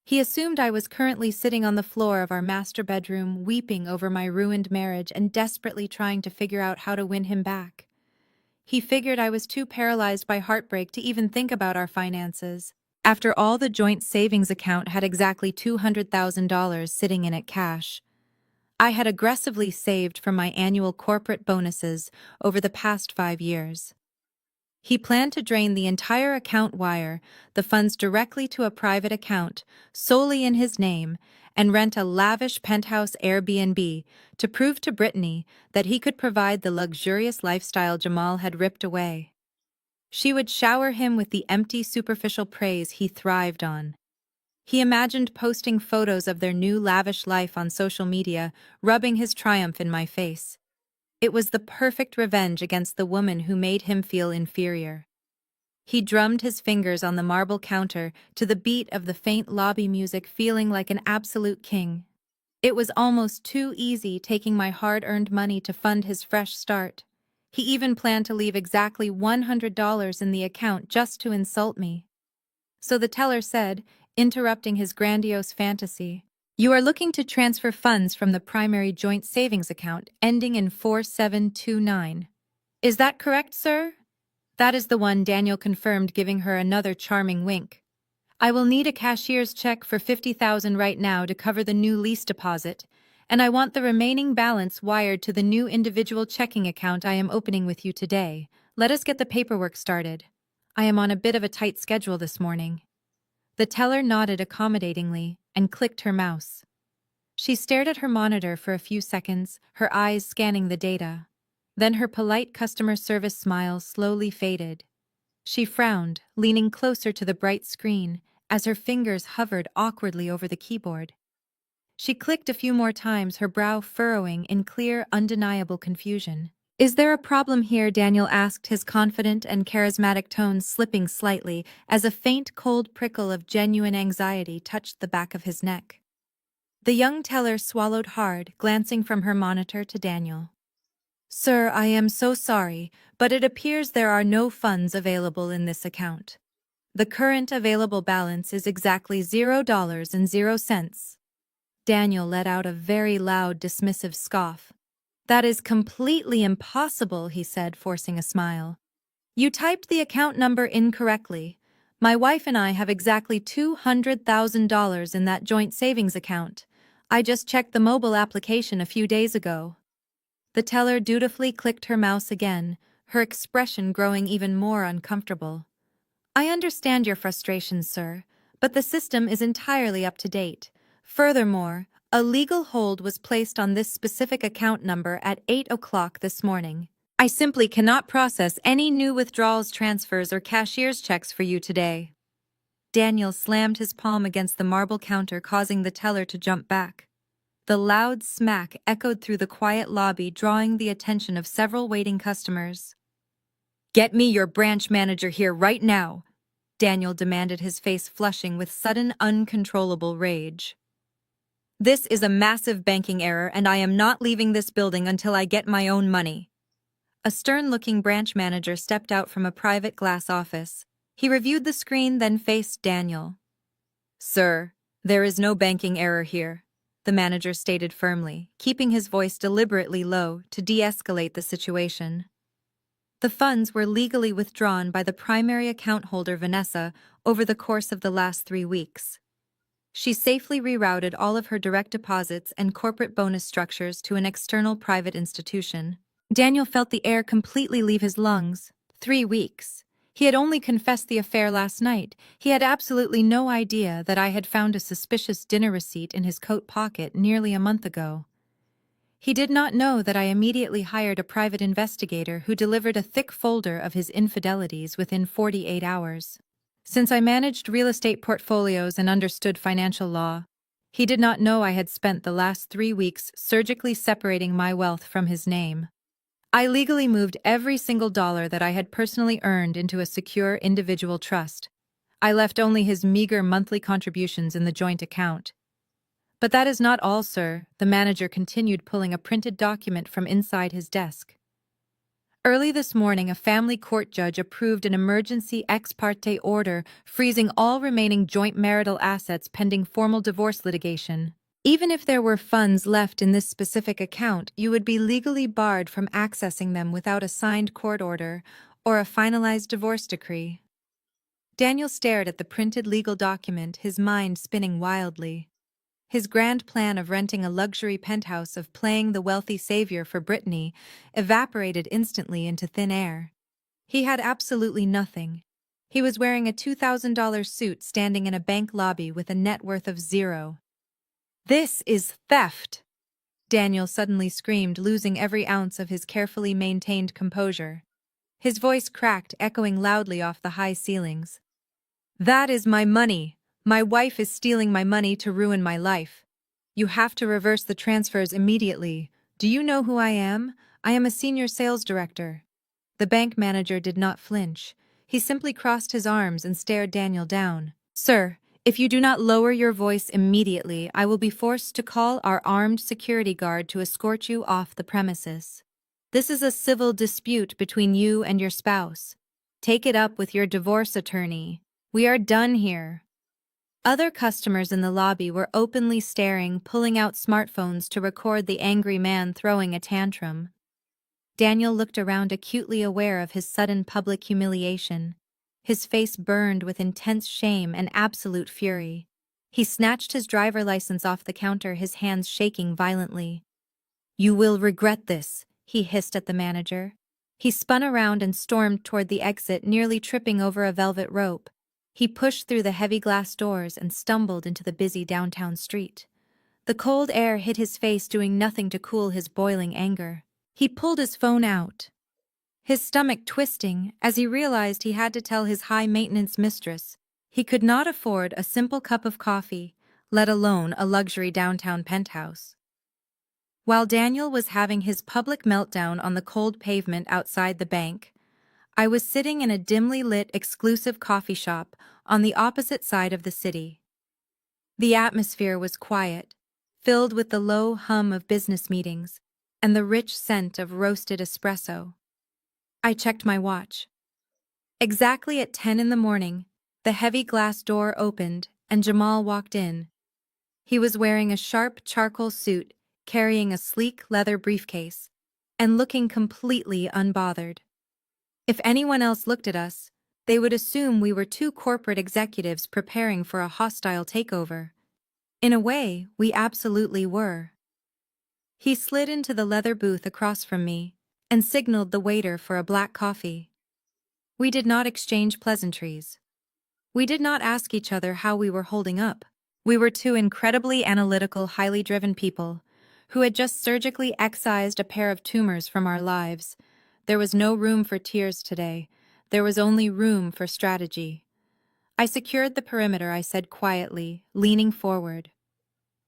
He assumed I was currently sitting on the floor of our master bedroom, weeping over my ruined marriage and desperately trying to figure out how to win him back. He figured I was too paralyzed by heartbreak to even think about our finances. After all, the joint savings account had exactly $200,000 sitting in it cash. I had aggressively saved from my annual corporate bonuses over the past 5 years. He planned to drain the entire account, wire the funds directly to a private account solely in his name, and rent a lavish penthouse Airbnb to prove to Brittany that he could provide the luxurious lifestyle Jamal had ripped away. She would shower him with the empty, superficial praise he thrived on. He imagined posting photos of their new lavish life on social media, rubbing his triumph in my face. It was the perfect revenge against the woman who made him feel inferior. He drummed his fingers on the marble counter to the beat of the faint lobby music, feeling like an absolute king. It was almost too easy, taking my hard-earned money to fund his fresh start. He even planned to leave exactly $100 in the account just to insult me. So the teller said, interrupting his grandiose fantasy, "You are looking to transfer funds from the primary joint savings account ending in 4729. Is that correct, sir?" "That is the one," Daniel confirmed, giving her another charming wink. "I will need a cashier's check for $50,000 right now to cover the new lease deposit, and I want the remaining balance wired to the new individual checking account I am opening with you today. Let us get the paperwork started. I am on a bit of a tight schedule this morning." The teller nodded accommodatingly and clicked her mouse. She stared at her monitor for a few seconds, her eyes scanning the data. Then her polite customer service smile slowly faded. She frowned, leaning closer to the bright screen, as her fingers hovered awkwardly over the keyboard. She clicked a few more times, her brow furrowing in clear, undeniable confusion. "Is there a problem here?" Daniel asked, his confident and charismatic tone slipping slightly as a faint, cold prickle of genuine anxiety touched the back of his neck. The young teller swallowed hard, glancing from her monitor to Daniel. "Sir, I am so sorry, but it appears there are no funds available in this account. The current available balance is exactly $0.00." Daniel let out a very loud, dismissive scoff. "That is completely impossible," he said, forcing a smile. "You typed the account number incorrectly. My wife and I have exactly $200,000 in that joint savings account. I just checked the mobile application a few days ago." The teller dutifully clicked her mouse again, her expression growing even more uncomfortable. "I understand your frustration, sir, but the system is entirely up to date. Furthermore, a legal hold was placed on this specific account number at 8 o'clock this morning. I simply cannot process any new withdrawals, transfers, or cashier's checks for you today." Daniel slammed his palm against the marble counter, causing the teller to jump back. The loud smack echoed through the quiet lobby, drawing the attention of several waiting customers. "Get me your branch manager here right now," Daniel demanded, his face flushing with sudden, uncontrollable rage. "This is a massive banking error, and I am not leaving this building until I get my own money." A stern-looking branch manager stepped out from a private glass office. He reviewed the screen, then faced Daniel. "Sir, there is no banking error here," the manager stated firmly, keeping his voice deliberately low to de-escalate the situation. The funds were legally withdrawn by the primary account holder, Vanessa, over the course of the last 3 weeks. She safely rerouted all of her direct deposits and corporate bonus structures to an external private institution. Daniel felt the air completely leave his lungs. 3 weeks. He had only confessed the affair last night. He had absolutely no idea that I had found a suspicious dinner receipt in his coat pocket nearly a month ago. He did not know that I immediately hired a private investigator who delivered a thick folder of his infidelities within 48 hours. Since I managed real estate portfolios and understood financial law, he did not know I had spent the last 3 weeks surgically separating my wealth from his name. I legally moved every single dollar that I had personally earned into a secure individual trust. I left only his meager monthly contributions in the joint account. "But that is not all, sir," the manager continued, pulling a printed document from inside his desk. "Early this morning, a family court judge approved an emergency ex parte order freezing all remaining joint marital assets pending formal divorce litigation. Even if there were funds left in this specific account, you would be legally barred from accessing them without a signed court order or a finalized divorce decree." Daniel stared at the printed legal document, his mind spinning wildly. His grand plan of renting a luxury penthouse, of playing the wealthy savior for Brittany, evaporated instantly into thin air. He had absolutely nothing. He was wearing a $2,000 suit, standing in a bank lobby with a net worth of 0. "This is theft!" Daniel suddenly screamed, losing every ounce of his carefully maintained composure. His voice cracked, echoing loudly off the high ceilings. "That is my money! My wife is stealing my money to ruin my life. You have to reverse the transfers immediately. Do you know who I am? I am a senior sales director." The bank manager did not flinch. He simply crossed his arms and stared Daniel down. "Sir, if you do not lower your voice immediately, I will be forced to call our armed security guard to escort you off the premises. This is a civil dispute between you and your spouse. Take it up with your divorce attorney. We are done here." Other customers in the lobby were openly staring, pulling out smartphones to record the angry man throwing a tantrum. Daniel looked around, acutely aware of his sudden public humiliation. His face burned with intense shame and absolute fury. He snatched his driver license off the counter, his hands shaking violently. "You will regret this," he hissed at the manager. He spun around and stormed toward the exit, nearly tripping over a velvet rope. He pushed through the heavy glass doors and stumbled into the busy downtown street. The cold air hit his face, doing nothing to cool his boiling anger. He pulled his phone out, his stomach twisting as he realized he had to tell his high-maintenance mistress he could not afford a simple cup of coffee, let alone a luxury downtown penthouse. While Daniel was having his public meltdown on the cold pavement outside the bank, I was sitting in a dimly lit exclusive coffee shop on the opposite side of the city. The atmosphere was quiet, filled with the low hum of business meetings and the rich scent of roasted espresso. I checked my watch. Exactly at 10 in the morning, the heavy glass door opened and Jamal walked in. He was wearing a sharp charcoal suit, carrying a sleek leather briefcase, and looking completely unbothered. If anyone else looked at us, they would assume we were two corporate executives preparing for a hostile takeover. In a way, we absolutely were. He slid into the leather booth across from me and signaled the waiter for a black coffee. We did not exchange pleasantries. We did not ask each other how we were holding up. We were two incredibly analytical, highly driven people who had just surgically excised a pair of tumors from our lives. There was no room for tears today. There was only room for strategy. I secured the perimeter, I said quietly, leaning forward.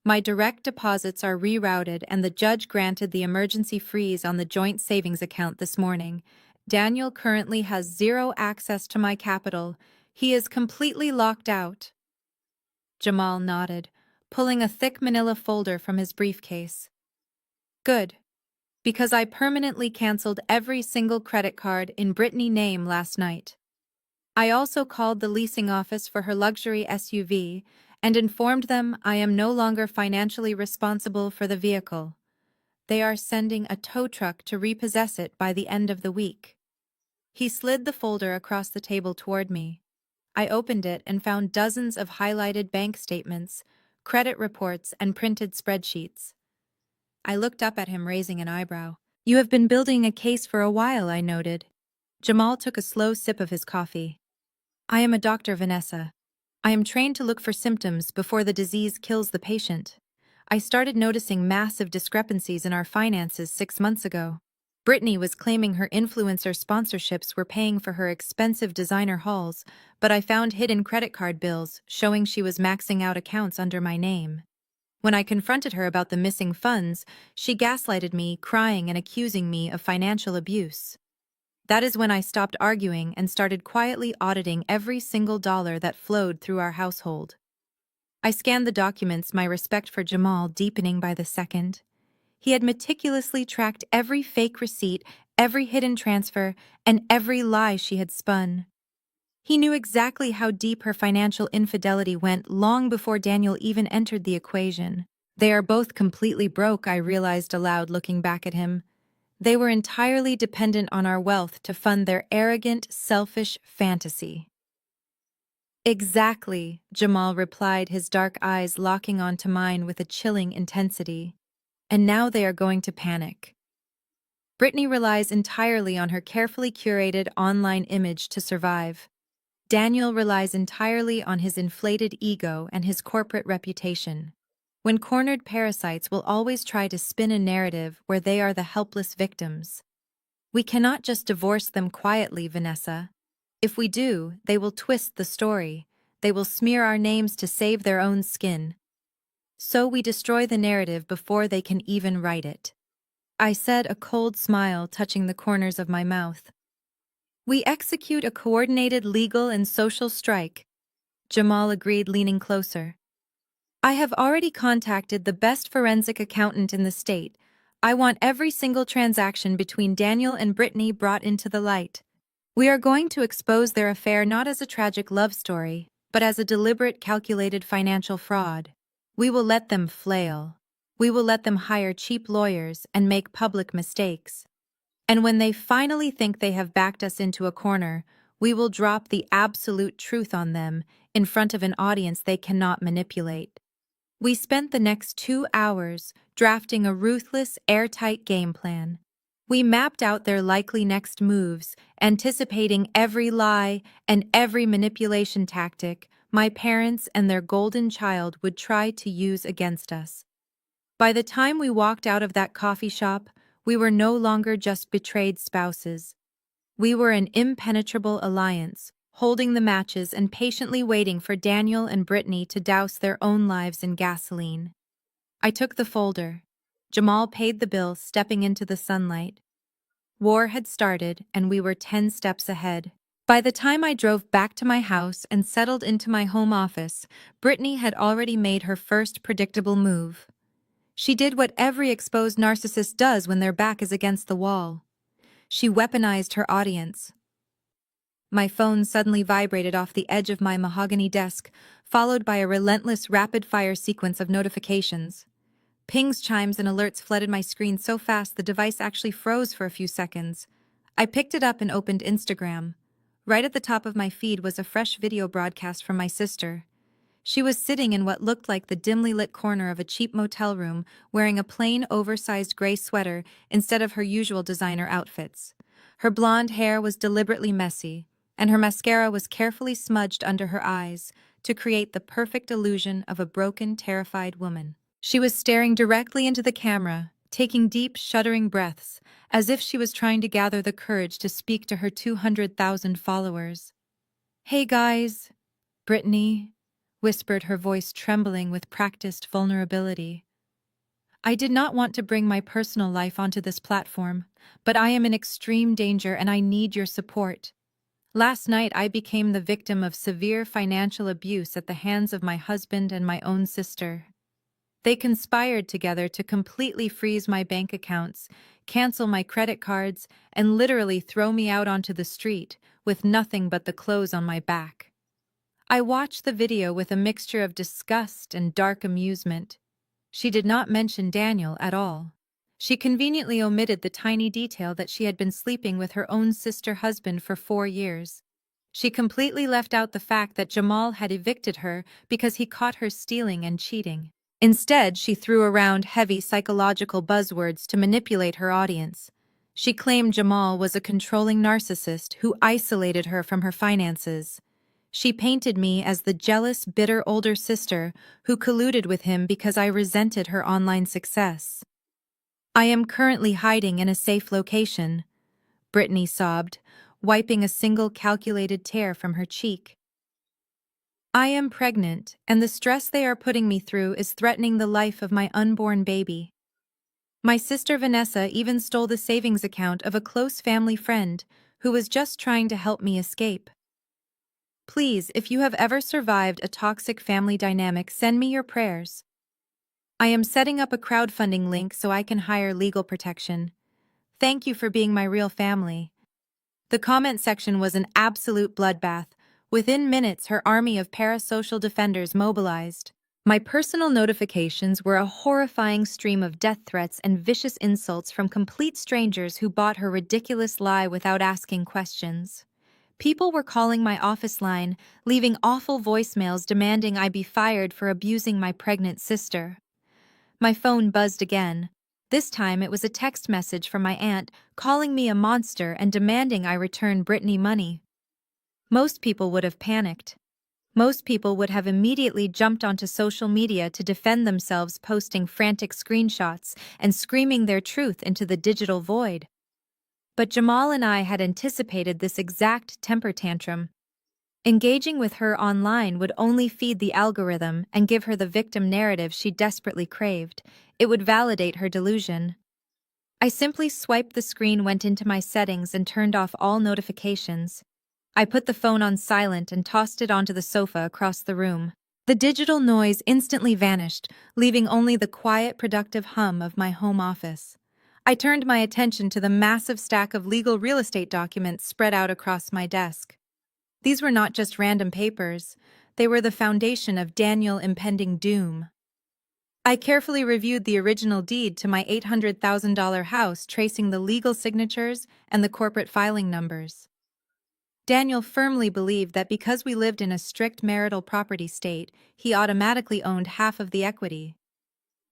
My direct deposits are rerouted and the judge granted the emergency freeze on the joint savings account this morning. Daniel currently has zero access to my capital. He is completely locked out. Jamal nodded, pulling a thick manila folder from his briefcase. Good, because I permanently canceled every single credit card in Brittany's name last night. I also called the leasing office for her luxury SUV and informed them I am no longer financially responsible for the vehicle. They are sending a tow truck to repossess it by the end of the week. He slid the folder across the table toward me. I opened it and found dozens of highlighted bank statements, credit reports, and printed spreadsheets. I looked up at him, raising an eyebrow. You have been building a case for a while, I noted. Jamal took a slow sip of his coffee. I am a doctor, Vanessa. I am trained to look for symptoms before the disease kills the patient. I started noticing massive discrepancies in our finances 6 months ago. Brittany was claiming her influencer sponsorships were paying for her expensive designer hauls, but I found hidden credit card bills showing she was maxing out accounts under my name. When I confronted her about the missing funds, she gaslighted me, crying and accusing me of financial abuse. That is when I stopped arguing and started quietly auditing every single dollar that flowed through our household. I scanned the documents, my respect for Jamal deepening by the second. He had meticulously tracked every fake receipt, every hidden transfer, and every lie she had spun. He knew exactly how deep her financial infidelity went long before Daniel even entered the equation. They are both completely broke, I realized aloud, looking back at him. They were entirely dependent on our wealth to fund their arrogant, selfish fantasy. Exactly, Jamal replied, his dark eyes locking onto mine with a chilling intensity. And now they are going to panic. Brittany relies entirely on her carefully curated online image to survive. Daniel relies entirely on his inflated ego and his corporate reputation. When cornered, parasites will always try to spin a narrative where they are the helpless victims. We cannot just divorce them quietly, Vanessa. If we do, they will twist the story. They will smear our names to save their own skin. So we destroy the narrative before they can even write it. I said, a cold smile touching the corners of my mouth. We execute a coordinated legal and social strike, Jamal agreed, leaning closer. I have already contacted the best forensic accountant in the state. I want every single transaction between Daniel and Brittany brought into the light. We are going to expose their affair not as a tragic love story, but as a deliberate, calculated financial fraud. We will let them flail. We will let them hire cheap lawyers and make public mistakes. And when they finally think they have backed us into a corner, we will drop the absolute truth on them in front of an audience they cannot manipulate. We spent the next 2 hours drafting a ruthless, airtight game plan. We mapped out their likely next moves, anticipating every lie and every manipulation tactic my parents and their golden child would try to use against us. By the time we walked out of that coffee shop, we were no longer just betrayed spouses. We were an impenetrable alliance, holding the matches and patiently waiting for Daniel and Brittany to douse their own lives in gasoline. I took the folder. Jamal paid the bill, stepping into the sunlight. War had started, and we were 10 steps ahead. By the time I drove back to my house and settled into my home office, Brittany had already made her first predictable move. She did what every exposed narcissist does when their back is against the wall. She weaponized her audience. My phone suddenly vibrated off the edge of my mahogany desk, followed by a relentless rapid-fire sequence of notifications. Pings, chimes, and alerts flooded my screen so fast the device actually froze for a few seconds. I picked it up and opened Instagram. Right at the top of my feed was a fresh video broadcast from my sister. She was sitting in what looked like the dimly lit corner of a cheap motel room, wearing a plain, oversized gray sweater instead of her usual designer outfits. Her blonde hair was deliberately messy, and her mascara was carefully smudged under her eyes to create the perfect illusion of a broken, terrified woman. She was staring directly into the camera, taking deep, shuddering breaths, as if she was trying to gather the courage to speak to her 200,000 followers. "Hey guys," Brittany whispered, her voice trembling with practiced vulnerability. "I did not want to bring my personal life onto this platform, but I am in extreme danger and I need your support. Last night I became the victim of severe financial abuse at the hands of my husband and my own sister. They conspired together to completely freeze my bank accounts, cancel my credit cards, and literally throw me out onto the street with nothing but the clothes on my back." I watched the video with a mixture of disgust and dark amusement. She did not mention Daniel at all. She conveniently omitted the tiny detail that she had been sleeping with her own sister husband for 4 years. She completely left out the fact that Jamal had evicted her because he caught her stealing and cheating. Instead, she threw around heavy psychological buzzwords to manipulate her audience. She claimed Jamal was a controlling narcissist who isolated her from her finances. She painted me as the jealous, bitter older sister who colluded with him because I resented her online success. "I am currently hiding in a safe location," Brittany sobbed, wiping a single calculated tear from her cheek. "I am pregnant, and the stress they are putting me through is threatening the life of my unborn baby. My sister Vanessa even stole the savings account of a close family friend who was just trying to help me escape. Please, if you have ever survived a toxic family dynamic, send me your prayers. I am setting up a crowdfunding link so I can hire legal protection. Thank you for being my real family." The comment section was an absolute bloodbath. Within minutes, her army of parasocial defenders mobilized. My personal notifications were a horrifying stream of death threats and vicious insults from complete strangers who bought her ridiculous lie without asking questions. People were calling my office line, leaving awful voicemails demanding I be fired for abusing my pregnant sister. My phone buzzed again. This time it was a text message from my aunt calling me a monster and demanding I return Brittany money. Most people would have panicked. Most people would have immediately jumped onto social media to defend themselves, posting frantic screenshots and screaming their truth into the digital void. But Jamal and I had anticipated this exact temper tantrum. Engaging with her online would only feed the algorithm and give her the victim narrative she desperately craved. It would validate her delusion. I simply swiped the screen, went into my settings, and turned off all notifications. I put the phone on silent and tossed it onto the sofa across the room. The digital noise instantly vanished, leaving only the quiet, productive hum of my home office. I turned my attention to the massive stack of legal real estate documents spread out across my desk. These were not just random papers. They were the foundation of Daniel's impending doom. I carefully reviewed the original deed to my $800,000 house, tracing the legal signatures and the corporate filing numbers. Daniel firmly believed that because we lived in a strict marital property state, he automatically owned half of the equity.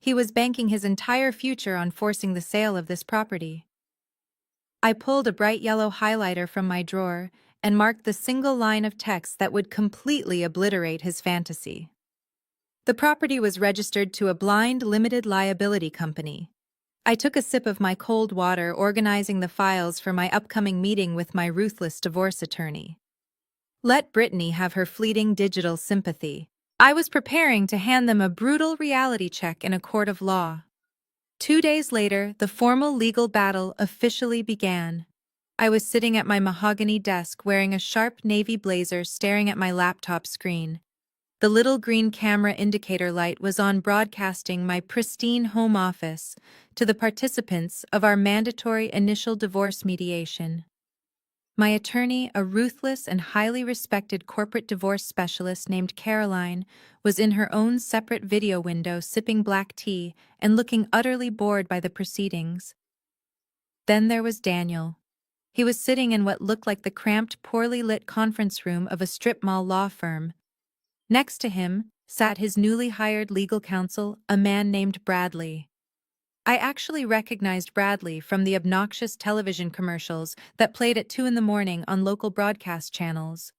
He was banking his entire future on forcing the sale of this property. I pulled a bright yellow highlighter from my drawer and marked the single line of text that would completely obliterate his fantasy. The property was registered to a blind limited liability company. I took a sip of my cold water, organizing the files for my upcoming meeting with my ruthless divorce attorney. Let Brittany have her fleeting digital sympathy. I was preparing to hand them a brutal reality check in a court of law. 2 days later, the formal legal battle officially began. I was sitting at my mahogany desk wearing a sharp navy blazer, staring at my laptop screen. The little green camera indicator light was on, broadcasting my pristine home office to the participants of our mandatory initial divorce mediation. My attorney, a ruthless and highly respected corporate divorce specialist named Caroline, was in her own separate video window, sipping black tea and looking utterly bored by the proceedings. Then there was Daniel. He was sitting in what looked like the cramped, poorly lit conference room of a strip mall law firm. Next to him sat his newly hired legal counsel, a man named Bradley. I actually recognized Bradley from the obnoxious television commercials that played at 2 in the morning on local broadcast channels.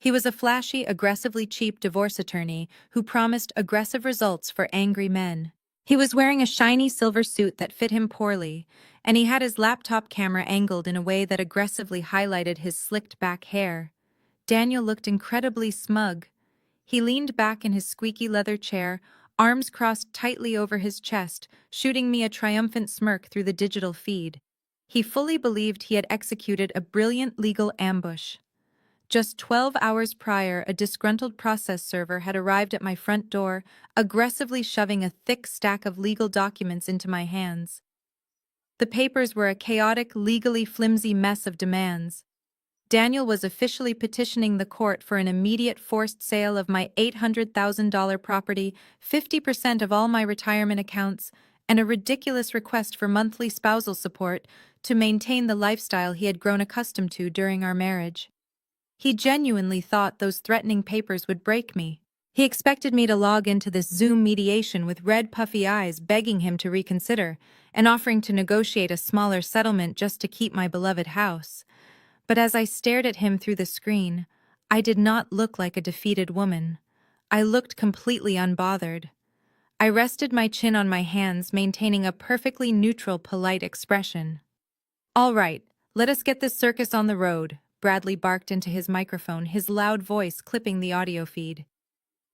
He was a flashy, aggressively cheap divorce attorney who promised aggressive results for angry men. He was wearing a shiny silver suit that fit him poorly, and he had his laptop camera angled in a way that aggressively highlighted his slicked back hair. Daniel looked incredibly smug. He leaned back in his squeaky leather chair, arms crossed tightly over his chest, shooting me a triumphant smirk through the digital feed. He fully believed he had executed a brilliant legal ambush. Just 12 hours prior, a disgruntled process server had arrived at my front door, aggressively shoving a thick stack of legal documents into my hands. The papers were a chaotic, legally flimsy mess of demands. Daniel was officially petitioning the court for an immediate forced sale of my $800,000 property, 50% of all my retirement accounts, and a ridiculous request for monthly spousal support to maintain the lifestyle he had grown accustomed to during our marriage. He genuinely thought those threatening papers would break me. He expected me to log into this Zoom mediation with red puffy eyes, begging him to reconsider and offering to negotiate a smaller settlement just to keep my beloved house. But as I stared at him through the screen, I did not look like a defeated woman. I looked completely unbothered. I rested my chin on my hands, maintaining a perfectly neutral, polite expression. "All right, let us get this circus on the road," Bradley barked into his microphone, his loud voice clipping the audio feed.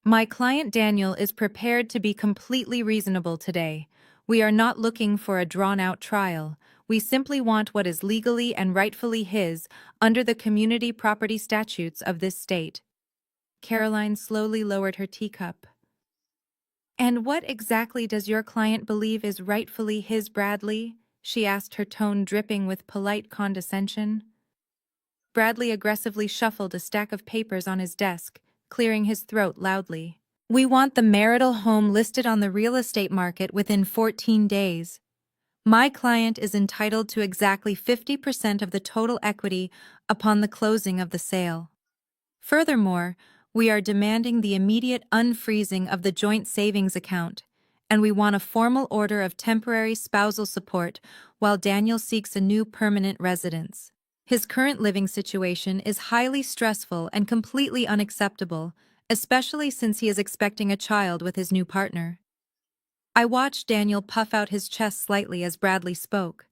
"My client Daniel is prepared to be completely reasonable today. We are not looking for a drawn-out trial. We simply want what is legally and rightfully his under the community property statutes of this state." Caroline slowly lowered her teacup. "And what exactly does your client believe is rightfully his, Bradley?" she asked, her tone dripping with polite condescension. Bradley aggressively shuffled a stack of papers on his desk, clearing his throat loudly. "We want the marital home listed on the real estate market within 14 days. My client is entitled to exactly 50% of the total equity upon the closing of the sale. Furthermore, we are demanding the immediate unfreezing of the joint savings account, and we want a formal order of temporary spousal support while Daniel seeks a new permanent residence. His current living situation is highly stressful and completely unacceptable, especially since he is expecting a child with his new partner." I watched Daniel puff out his chest slightly as Bradley spoke.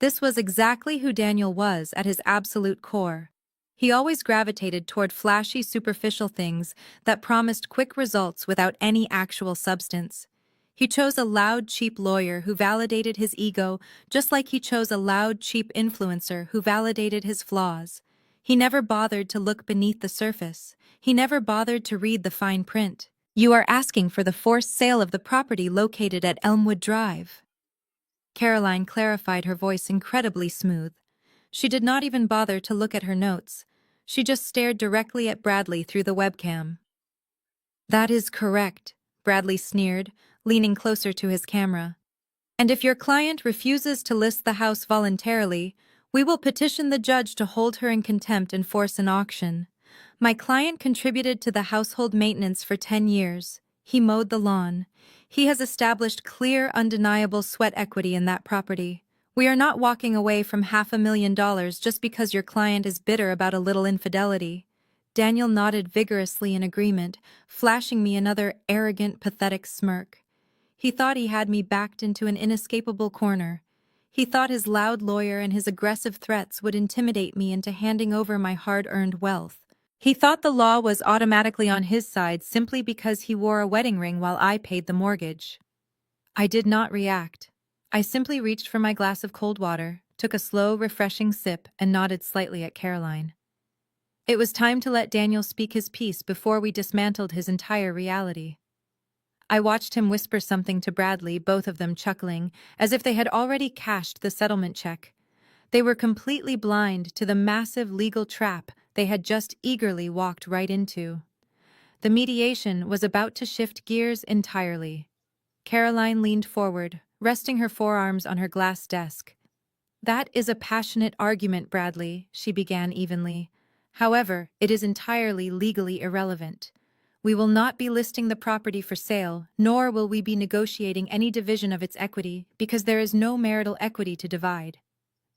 This was exactly who Daniel was at his absolute core. He always gravitated toward flashy, superficial things that promised quick results without any actual substance. He chose a loud, cheap lawyer who validated his ego, just like he chose a loud, cheap influencer who validated his flaws. He never bothered to look beneath the surface. He never bothered to read the fine print. "You are asking for the forced sale of the property located at Elmwood Drive." Caroline clarified, her voice incredibly smooth. She did not even bother to look at her notes. She just stared directly at Bradley through the webcam. "That is correct," Bradley sneered, leaning closer to his camera. "And if your client refuses to list the house voluntarily, we will petition the judge to hold her in contempt and force an auction. My client contributed to the household maintenance for 10 years. He mowed the lawn. He has established clear, undeniable sweat equity in that property. We are not walking away from $500,000 just because your client is bitter about a little infidelity." Daniel nodded vigorously in agreement, flashing me another arrogant, pathetic smirk. He thought he had me backed into an inescapable corner. He thought his loud lawyer and his aggressive threats would intimidate me into handing over my hard-earned wealth. He thought the law was automatically on his side simply because he wore a wedding ring while I paid the mortgage. I did not react. I simply reached for my glass of cold water, took a slow, refreshing sip, and nodded slightly at Caroline. It was time to let Daniel speak his piece before we dismantled his entire reality. I watched him whisper something to Bradley, both of them chuckling, as if they had already cashed the settlement check. They were completely blind to the massive legal trap they had just eagerly walked right into. The mediation was about to shift gears entirely. Caroline leaned forward, resting her forearms on her glass desk. "That is a passionate argument, Bradley," she began evenly. "However, it is entirely legally irrelevant. We will not be listing the property for sale, nor will we be negotiating any division of its equity, because there is no marital equity to divide."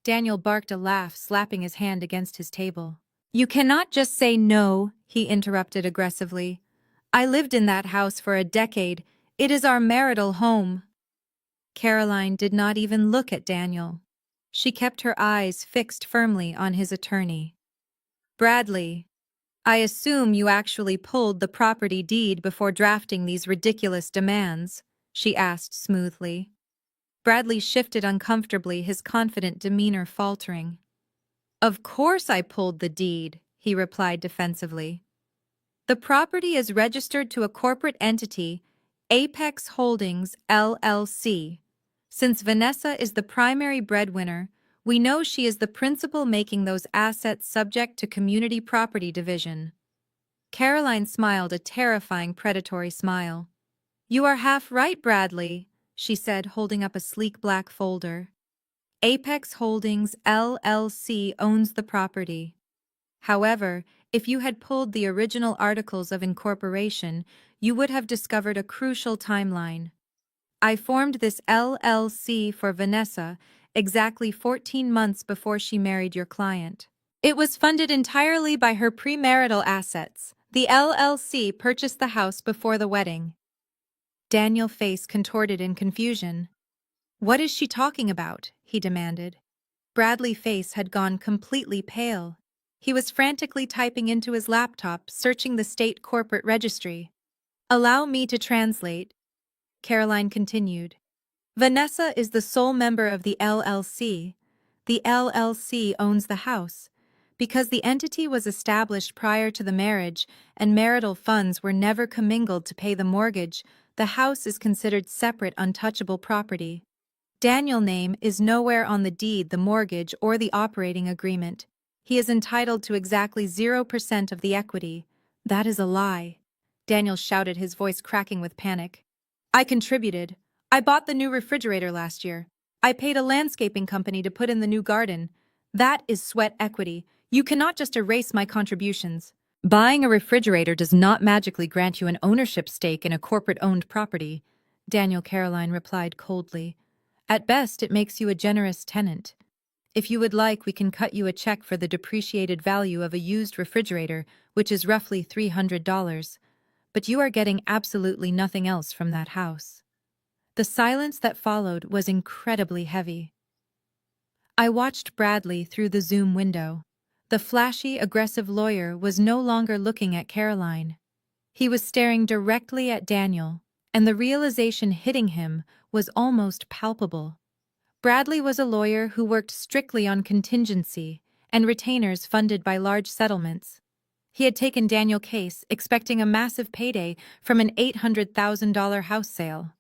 Daniel barked a laugh, slapping his hand against his table. "You cannot just say no," he interrupted aggressively. "I lived in that house for a decade. It is our marital home." Caroline did not even look at Daniel. She kept her eyes fixed firmly on his attorney. "Bradley, I assume you actually pulled the property deed before drafting these ridiculous demands," she asked smoothly. Bradley shifted uncomfortably, his confident demeanor faltering. "Of course I pulled the deed," he replied defensively. "The property is registered to a corporate entity, Apex Holdings, LLC. Since Vanessa is the primary breadwinner, we know she is the principal, making those assets subject to community property division." Caroline smiled a terrifying predatory smile. "You are half right, Bradley," she said, holding up a sleek black folder. "Apex Holdings, LLC owns the property. However, if you had pulled the original articles of incorporation, you would have discovered a crucial timeline. I formed this LLC for Vanessa exactly 14 months before she married your client. It was funded entirely by her premarital assets. The LLC purchased the house before the wedding." Daniel's face contorted in confusion. "What is she talking about?" he demanded. Bradley's face had gone completely pale. He was frantically typing into his laptop, searching the state corporate registry. "Allow me to translate," Caroline continued. "Vanessa is the sole member of the LLC. The LLC owns the house. Because the entity was established prior to the marriage and marital funds were never commingled to pay the mortgage, the house is considered separate, untouchable property. Daniel's name is nowhere on the deed, the mortgage, or the operating agreement. He is entitled to exactly 0% of the equity." "That is a lie," Daniel shouted, his voice cracking with panic. "I contributed. I bought the new refrigerator last year. I paid a landscaping company to put in the new garden. That is sweat equity. You cannot just erase my contributions." "Buying a refrigerator does not magically grant you an ownership stake in a corporate-owned property," Caroline replied coldly. "At best, it makes you a generous tenant. If you would like, we can cut you a check for the depreciated value of a used refrigerator, which is roughly $300. But you are getting absolutely nothing else from that house." The silence that followed was incredibly heavy. I watched Bradley through the Zoom window. The flashy, aggressive lawyer was no longer looking at Caroline. He was staring directly at Daniel, and the realization hitting him was almost palpable. Bradley was a lawyer who worked strictly on contingency and retainers funded by large settlements. He had taken Daniel's case, expecting a massive payday from an $800,000 house sale.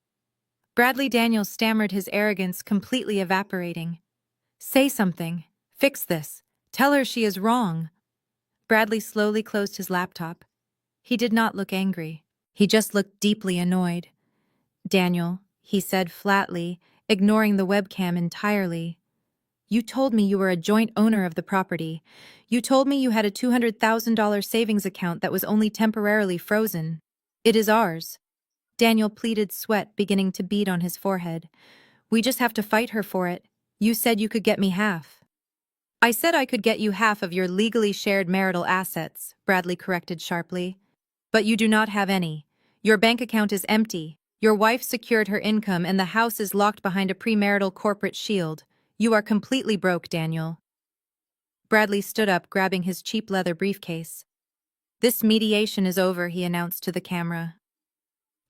Daniel stammered, his arrogance completely evaporating. "Say something. Fix this. Tell her she is wrong." Bradley slowly closed his laptop. He did not look angry. He just looked deeply annoyed. "Daniel," he said flatly, ignoring the webcam entirely, "you told me you were a joint owner of the property. You told me you had a $200,000 savings account that was only temporarily frozen. It is ours." Daniel pleaded, sweat beginning to bead on his forehead. "We just have to fight her for it. You said you could get me half." I said I could get you half of your legally shared marital assets, Bradley corrected sharply. But you do not have any. Your bank account is empty. Your wife secured her income and the house is locked behind a premarital corporate shield. You are completely broke, Daniel. Bradley stood up, grabbing his cheap leather briefcase. This mediation is over, he announced to the camera.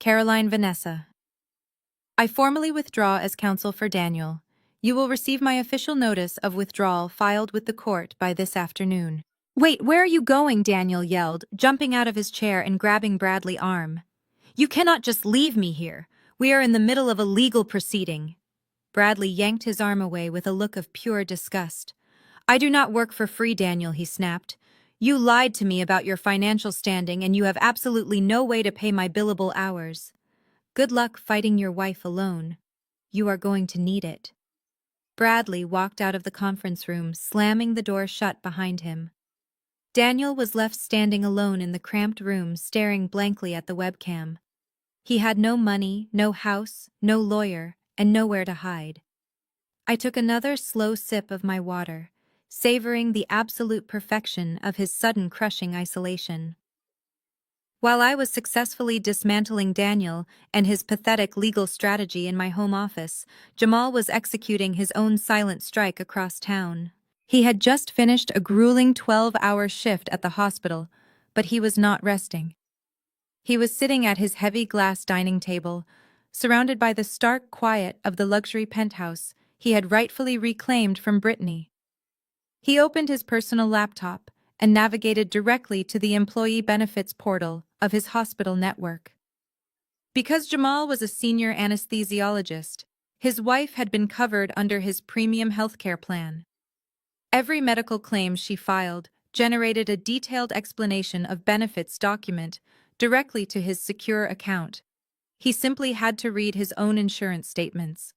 Caroline Vanessa. I formally withdraw as counsel for Daniel. You will receive my official notice of withdrawal filed with the court by this afternoon. Wait, where are you going? Daniel yelled, jumping out of his chair and grabbing Bradley's arm. You cannot just leave me here. We are in the middle of a legal proceeding. Bradley yanked his arm away with a look of pure disgust. I do not work for free, Daniel, he snapped. You lied to me about your financial standing and you have absolutely no way to pay my billable hours. Good luck fighting your wife alone. You are going to need it. Bradley walked out of the conference room, slamming the door shut behind him. Daniel was left standing alone in the cramped room, staring blankly at the webcam. He had no money, no house, no lawyer, and nowhere to hide. I took another slow sip of my water, savoring the absolute perfection of his sudden crushing isolation. While I was successfully dismantling Daniel and his pathetic legal strategy in my home office, Jamal was executing his own silent strike across town. He had just finished a grueling 12-hour shift at the hospital, but he was not resting. He was sitting at his heavy glass dining table, surrounded by the stark quiet of the luxury penthouse he had rightfully reclaimed from Brittany. He opened his personal laptop and navigated directly to the employee benefits portal of his hospital network. Because Jamal was a senior anesthesiologist, his wife had been covered under his premium healthcare plan. Every medical claim she filed generated a detailed explanation of benefits document directly to his secure account. He simply had to read his own insurance statements.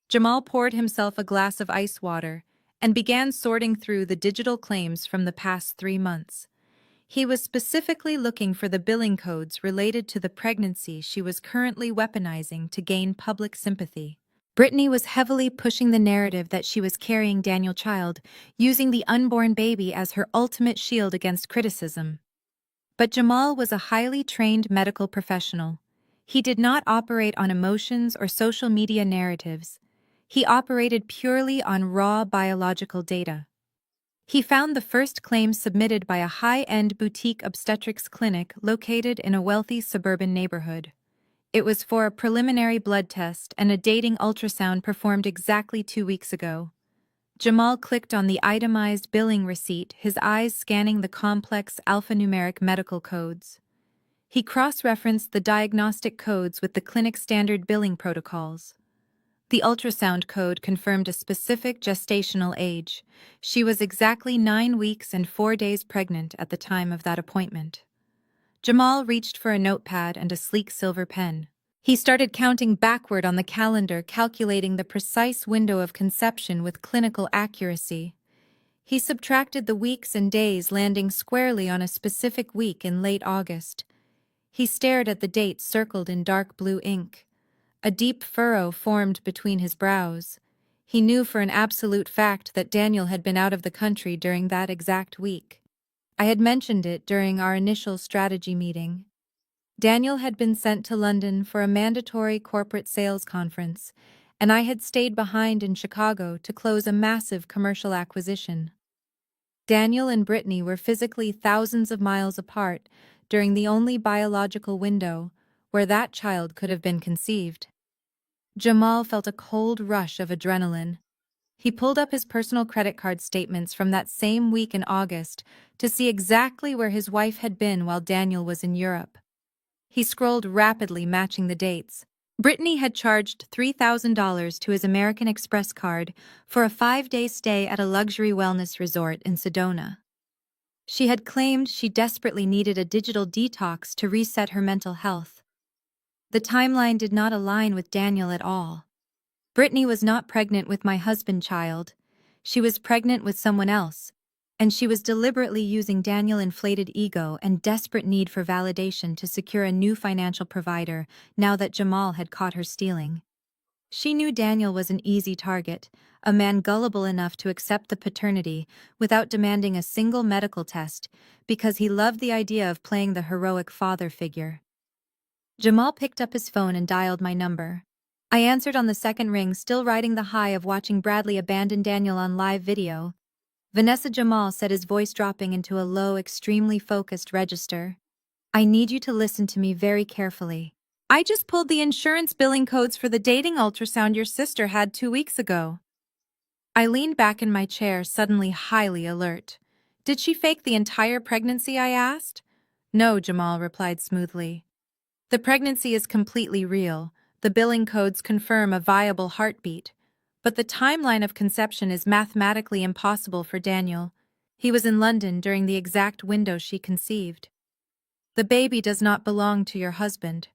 Jamal poured himself a glass of ice water and began sorting through the digital claims from the past 3 months. He was specifically looking for the billing codes related to the pregnancy she was currently weaponizing to gain public sympathy. Brittany was heavily pushing the narrative that she was carrying Daniel's child, using the unborn baby as her ultimate shield against criticism. But Jamal was a highly trained medical professional. He did not operate on emotions or social media narratives. He operated purely on raw biological data. He found the first claim submitted by a high-end boutique obstetrics clinic located in a wealthy suburban neighborhood. It was for a preliminary blood test and a dating ultrasound performed exactly 2 weeks ago. Jamal clicked on the itemized billing receipt, his eyes scanning the complex alphanumeric medical codes. He cross-referenced the diagnostic codes with the clinic's standard billing protocols. The ultrasound code confirmed a specific gestational age. She was exactly 9 weeks and 4 days pregnant at the time of that appointment. Jamal reached for a notepad and a sleek silver pen. He started counting backward on the calendar, calculating the precise window of conception with clinical accuracy. He subtracted the weeks and days, landing squarely on a specific week in late August. He stared at the date circled in dark blue ink. A deep furrow formed between his brows. He knew for an absolute fact that Daniel had been out of the country during that exact week. I had mentioned it during our initial strategy meeting. Daniel had been sent to London for a mandatory corporate sales conference, and I had stayed behind in Chicago to close a massive commercial acquisition. Daniel and Brittany were physically thousands of miles apart during the only biological window where that child could have been conceived. Jamal felt a cold rush of adrenaline. He pulled up his personal credit card statements from that same week in August to see exactly where his wife had been while Daniel was in Europe. He scrolled rapidly, matching the dates. Brittany had charged $3,000 to his American Express card for a 5-day stay at a luxury wellness resort in Sedona. She had claimed she desperately needed a digital detox to reset her mental health. The timeline did not align with Daniel at all. Brittany was not pregnant with my husband's child. She was pregnant with someone else, and she was deliberately using Daniel's inflated ego and desperate need for validation to secure a new financial provider now that Jamal had caught her stealing. She knew Daniel was an easy target, a man gullible enough to accept the paternity without demanding a single medical test because he loved the idea of playing the heroic father figure. Jamal picked up his phone and dialed my number. I answered on the second ring, still riding the high of watching Bradley abandon Daniel on live video. Vanessa, Jamal said, his voice dropping into a low, extremely focused register. I need you to listen to me very carefully. I just pulled the insurance billing codes for the dating ultrasound your sister had 2 weeks ago. I leaned back in my chair, suddenly highly alert. Did she fake the entire pregnancy, I asked? No, Jamal replied smoothly. The pregnancy is completely real. The billing codes confirm a viable heartbeat. But the timeline of conception is mathematically impossible for Daniel. He was in London during the exact window she conceived. The baby does not belong to your husband.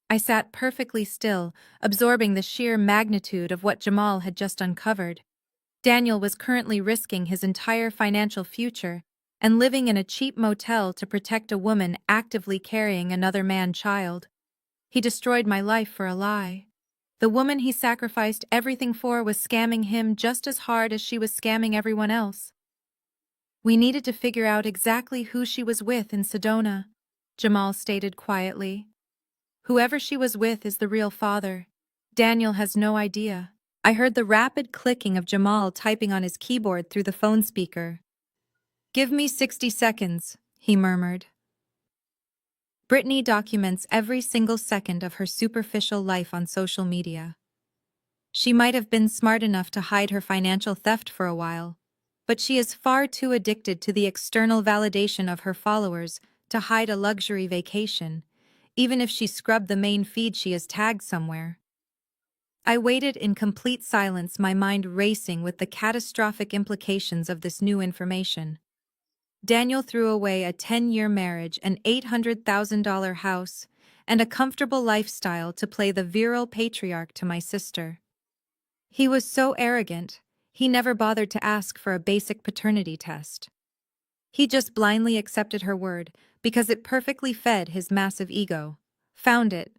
I sat perfectly still, absorbing the sheer magnitude of what Jamal had just uncovered. Daniel was currently risking his entire financial future and living in a cheap motel to protect a woman actively carrying another man's child. He destroyed my life for a lie. The woman he sacrificed everything for was scamming him just as hard as she was scamming everyone else. We needed to figure out exactly who she was with in Sedona, Jamal stated quietly. Whoever she was with is the real father. Daniel has no idea. I heard the rapid clicking of Jamal typing on his keyboard through the phone speaker. Give me 60 seconds, he murmured. Brittany documents every single second of her superficial life on social media. She might have been smart enough to hide her financial theft for a while, but she is far too addicted to the external validation of her followers to hide a luxury vacation, even if she scrubbed the main feed she is tagged somewhere. I waited in complete silence, my mind racing with the catastrophic implications of this new information. Daniel threw away a 10-year marriage, an $800,000 house, and a comfortable lifestyle to play the virile patriarch to my sister. He was so arrogant, he never bothered to ask for a basic paternity test. He just blindly accepted her word because it perfectly fed his massive ego. Found it.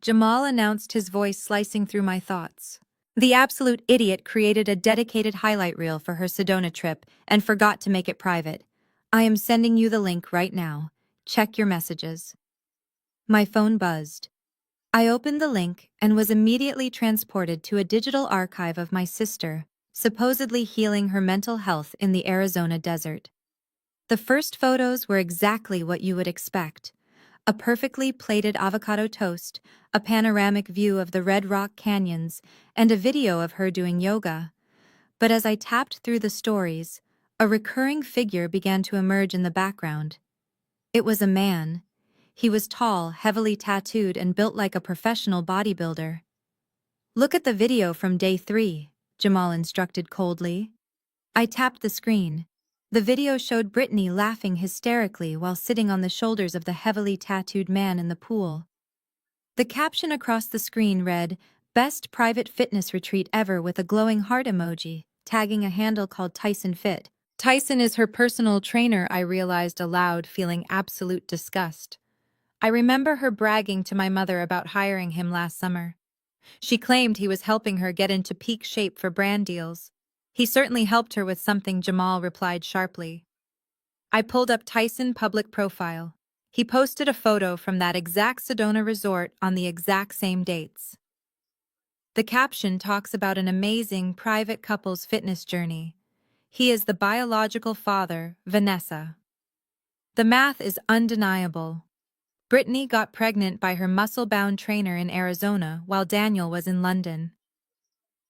Jamal announced, his voice slicing through my thoughts. The absolute idiot created a dedicated highlight reel for her Sedona trip and forgot to make it private. I am sending you the link right now. Check your messages. My phone buzzed. I opened the link and was immediately transported to a digital archive of my sister, supposedly healing her mental health in the Arizona desert. The first photos were exactly what you would expect. A perfectly plated avocado toast, a panoramic view of the Red Rock Canyons, and a video of her doing yoga. But as I tapped through the stories, a recurring figure began to emerge in the background. It was a man. He was tall, heavily tattooed, and built like a professional bodybuilder. Look at the video from day 3, Jamal instructed coldly. I tapped the screen. The video showed Brittany laughing hysterically while sitting on the shoulders of the heavily tattooed man in the pool. The caption across the screen read, "Best private fitness retreat ever," with a glowing heart emoji, tagging a handle called Tyson Fit. Tyson is her personal trainer, I realized aloud, feeling absolute disgust. I remember her bragging to my mother about hiring him last summer. She claimed he was helping her get into peak shape for brand deals. He certainly helped her with something, Jamal replied sharply. I pulled up Tyson's public profile. He posted a photo from that exact Sedona resort on the exact same dates. The caption talks about an amazing private couple's fitness journey. He is the biological father, Vanessa. The math is undeniable. Brittany got pregnant by her muscle-bound trainer in Arizona while Daniel was in London.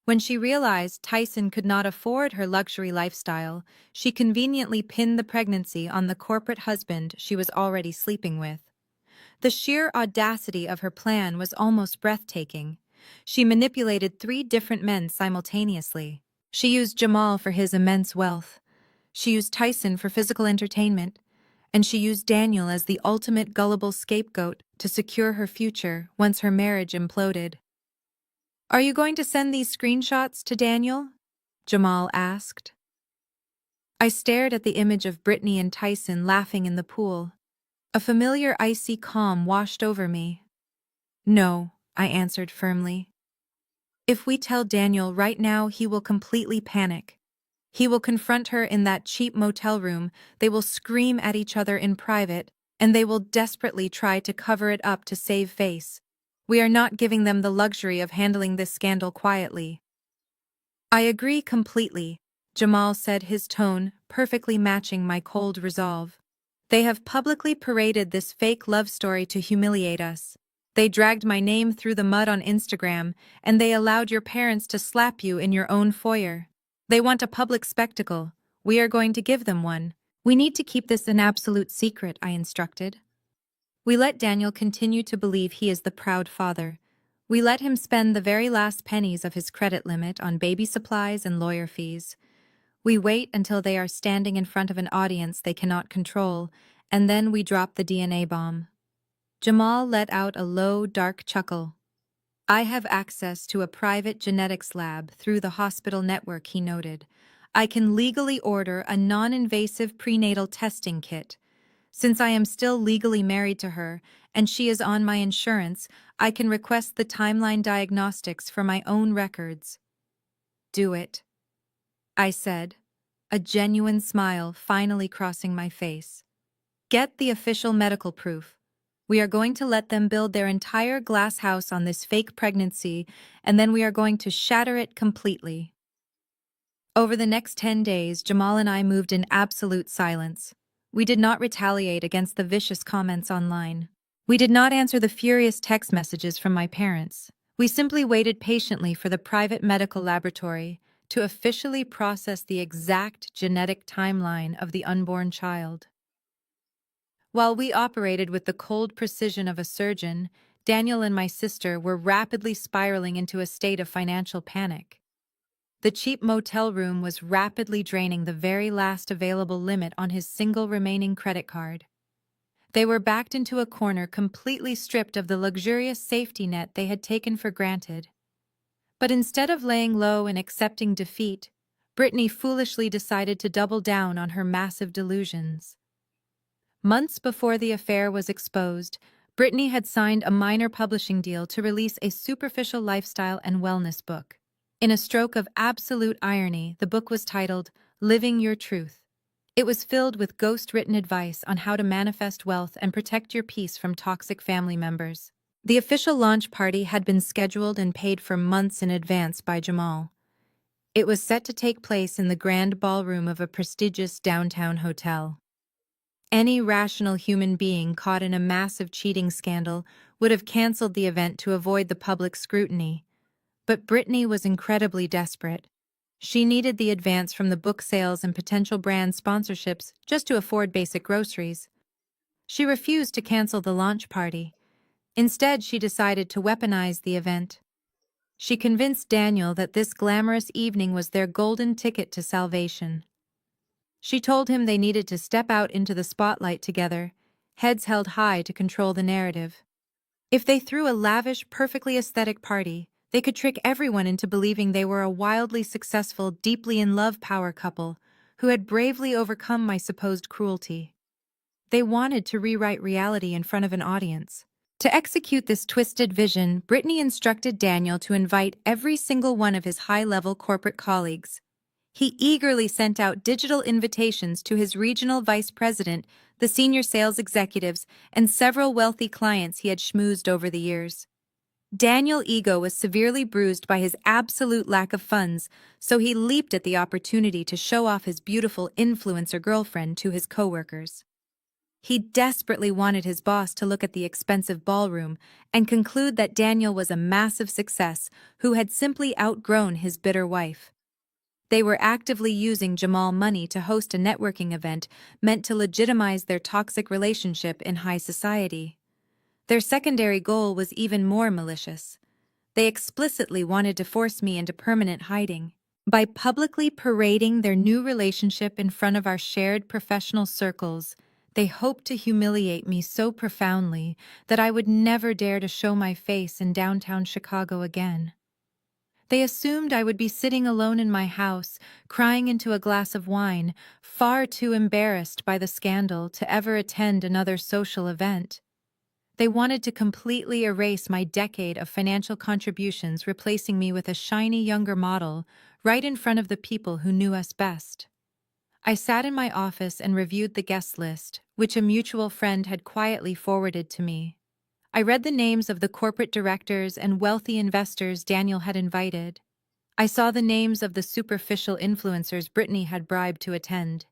When she realized Tyson could not afford her luxury lifestyle, she conveniently pinned the pregnancy on the corporate husband she was already sleeping with. The sheer audacity of her plan was almost breathtaking. She manipulated 3 different men simultaneously. She used Jamal for his immense wealth. She used Tyson for physical entertainment. And she used Daniel as the ultimate gullible scapegoat to secure her future once her marriage imploded. Are you going to send these screenshots to Daniel? Jamal asked. I stared at the image of Brittany and Tyson laughing in the pool. A familiar icy calm washed over me. No, I answered firmly. If we tell Daniel right now, he will completely panic. He will confront her in that cheap motel room, they will scream at each other in private, and they will desperately try to cover it up to save face. We are not giving them the luxury of handling this scandal quietly. I agree completely, Jamal said, his tone perfectly matching my cold resolve. They have publicly paraded this fake love story to humiliate us. They dragged my name through the mud on Instagram, and they allowed your parents to slap you in your own foyer. They want a public spectacle. We are going to give them one. We need to keep this an absolute secret, I instructed. We let Daniel continue to believe he is the proud father. We let him spend the very last pennies of his credit limit on baby supplies and lawyer fees. We wait until they are standing in front of an audience they cannot control, and then we drop the DNA bomb. Jamal let out a low, dark chuckle. I have access to a private genetics lab through the hospital network, he noted. I can legally order a non-invasive prenatal testing kit. Since I am still legally married to her, and she is on my insurance, I can request the timeline diagnostics for my own records. Do it, I said, a genuine smile finally crossing my face. Get the official medical proof. We are going to let them build their entire glass house on this fake pregnancy, and then we are going to shatter it completely. Over the next 10 days, Jamal and I moved in absolute silence. We did not retaliate against the vicious comments online. We did not answer the furious text messages from my parents. We simply waited patiently for the private medical laboratory to officially process the exact genetic timeline of the unborn child. While we operated with the cold precision of a surgeon, Daniel and my sister were rapidly spiraling into a state of financial panic. The cheap motel room was rapidly draining the very last available limit on his single remaining credit card. They were backed into a corner, completely stripped of the luxurious safety net they had taken for granted. But instead of laying low and accepting defeat, Brittany foolishly decided to double down on her massive delusions. Months before the affair was exposed, Brittany had signed a minor publishing deal to release a superficial lifestyle and wellness book. In a stroke of absolute irony, the book was titled Living Your Truth. It was filled with ghost-written advice on how to manifest wealth and protect your peace from toxic family members. The official launch party had been scheduled and paid for months in advance by Jamal. It was set to take place in the grand ballroom of a prestigious downtown hotel. Any rational human being caught in a massive cheating scandal would have canceled the event to avoid the public scrutiny. But Brittany was incredibly desperate. She needed the advance from the book sales and potential brand sponsorships just to afford basic groceries. She refused to cancel the launch party. Instead, she decided to weaponize the event. She convinced Daniel that this glamorous evening was their golden ticket to salvation. She told him they needed to step out into the spotlight together, heads held high to control the narrative. If they threw a lavish, perfectly aesthetic party, they could trick everyone into believing they were a wildly successful, deeply in love power couple who had bravely overcome my supposed cruelty. They wanted to rewrite reality in front of an audience. To execute this twisted vision, Brittany instructed Daniel to invite every single one of his high-level corporate colleagues. He eagerly sent out digital invitations to his regional vice president, the senior sales executives, and several wealthy clients he had schmoozed over the years. Daniel's ego was severely bruised by his absolute lack of funds, so he leaped at the opportunity to show off his beautiful influencer girlfriend to his coworkers. He desperately wanted his boss to look at the expensive ballroom and conclude that Daniel was a massive success who had simply outgrown his bitter wife. They were actively using Jamal money to host a networking event meant to legitimize their toxic relationship in high society. Their secondary goal was even more malicious. They explicitly wanted to force me into permanent hiding. By publicly parading their new relationship in front of our shared professional circles, they hoped to humiliate me so profoundly that I would never dare to show my face in downtown Chicago again. They assumed I would be sitting alone in my house, crying into a glass of wine, far too embarrassed by the scandal to ever attend another social event. They wanted to completely erase my decade of financial contributions, replacing me with a shiny younger model right in front of the people who knew us best. I sat in my office and reviewed the guest list, which a mutual friend had quietly forwarded to me. I read the names of the corporate directors and wealthy investors Daniel had invited. I saw the names of the superficial influencers Brittany had bribed to attend.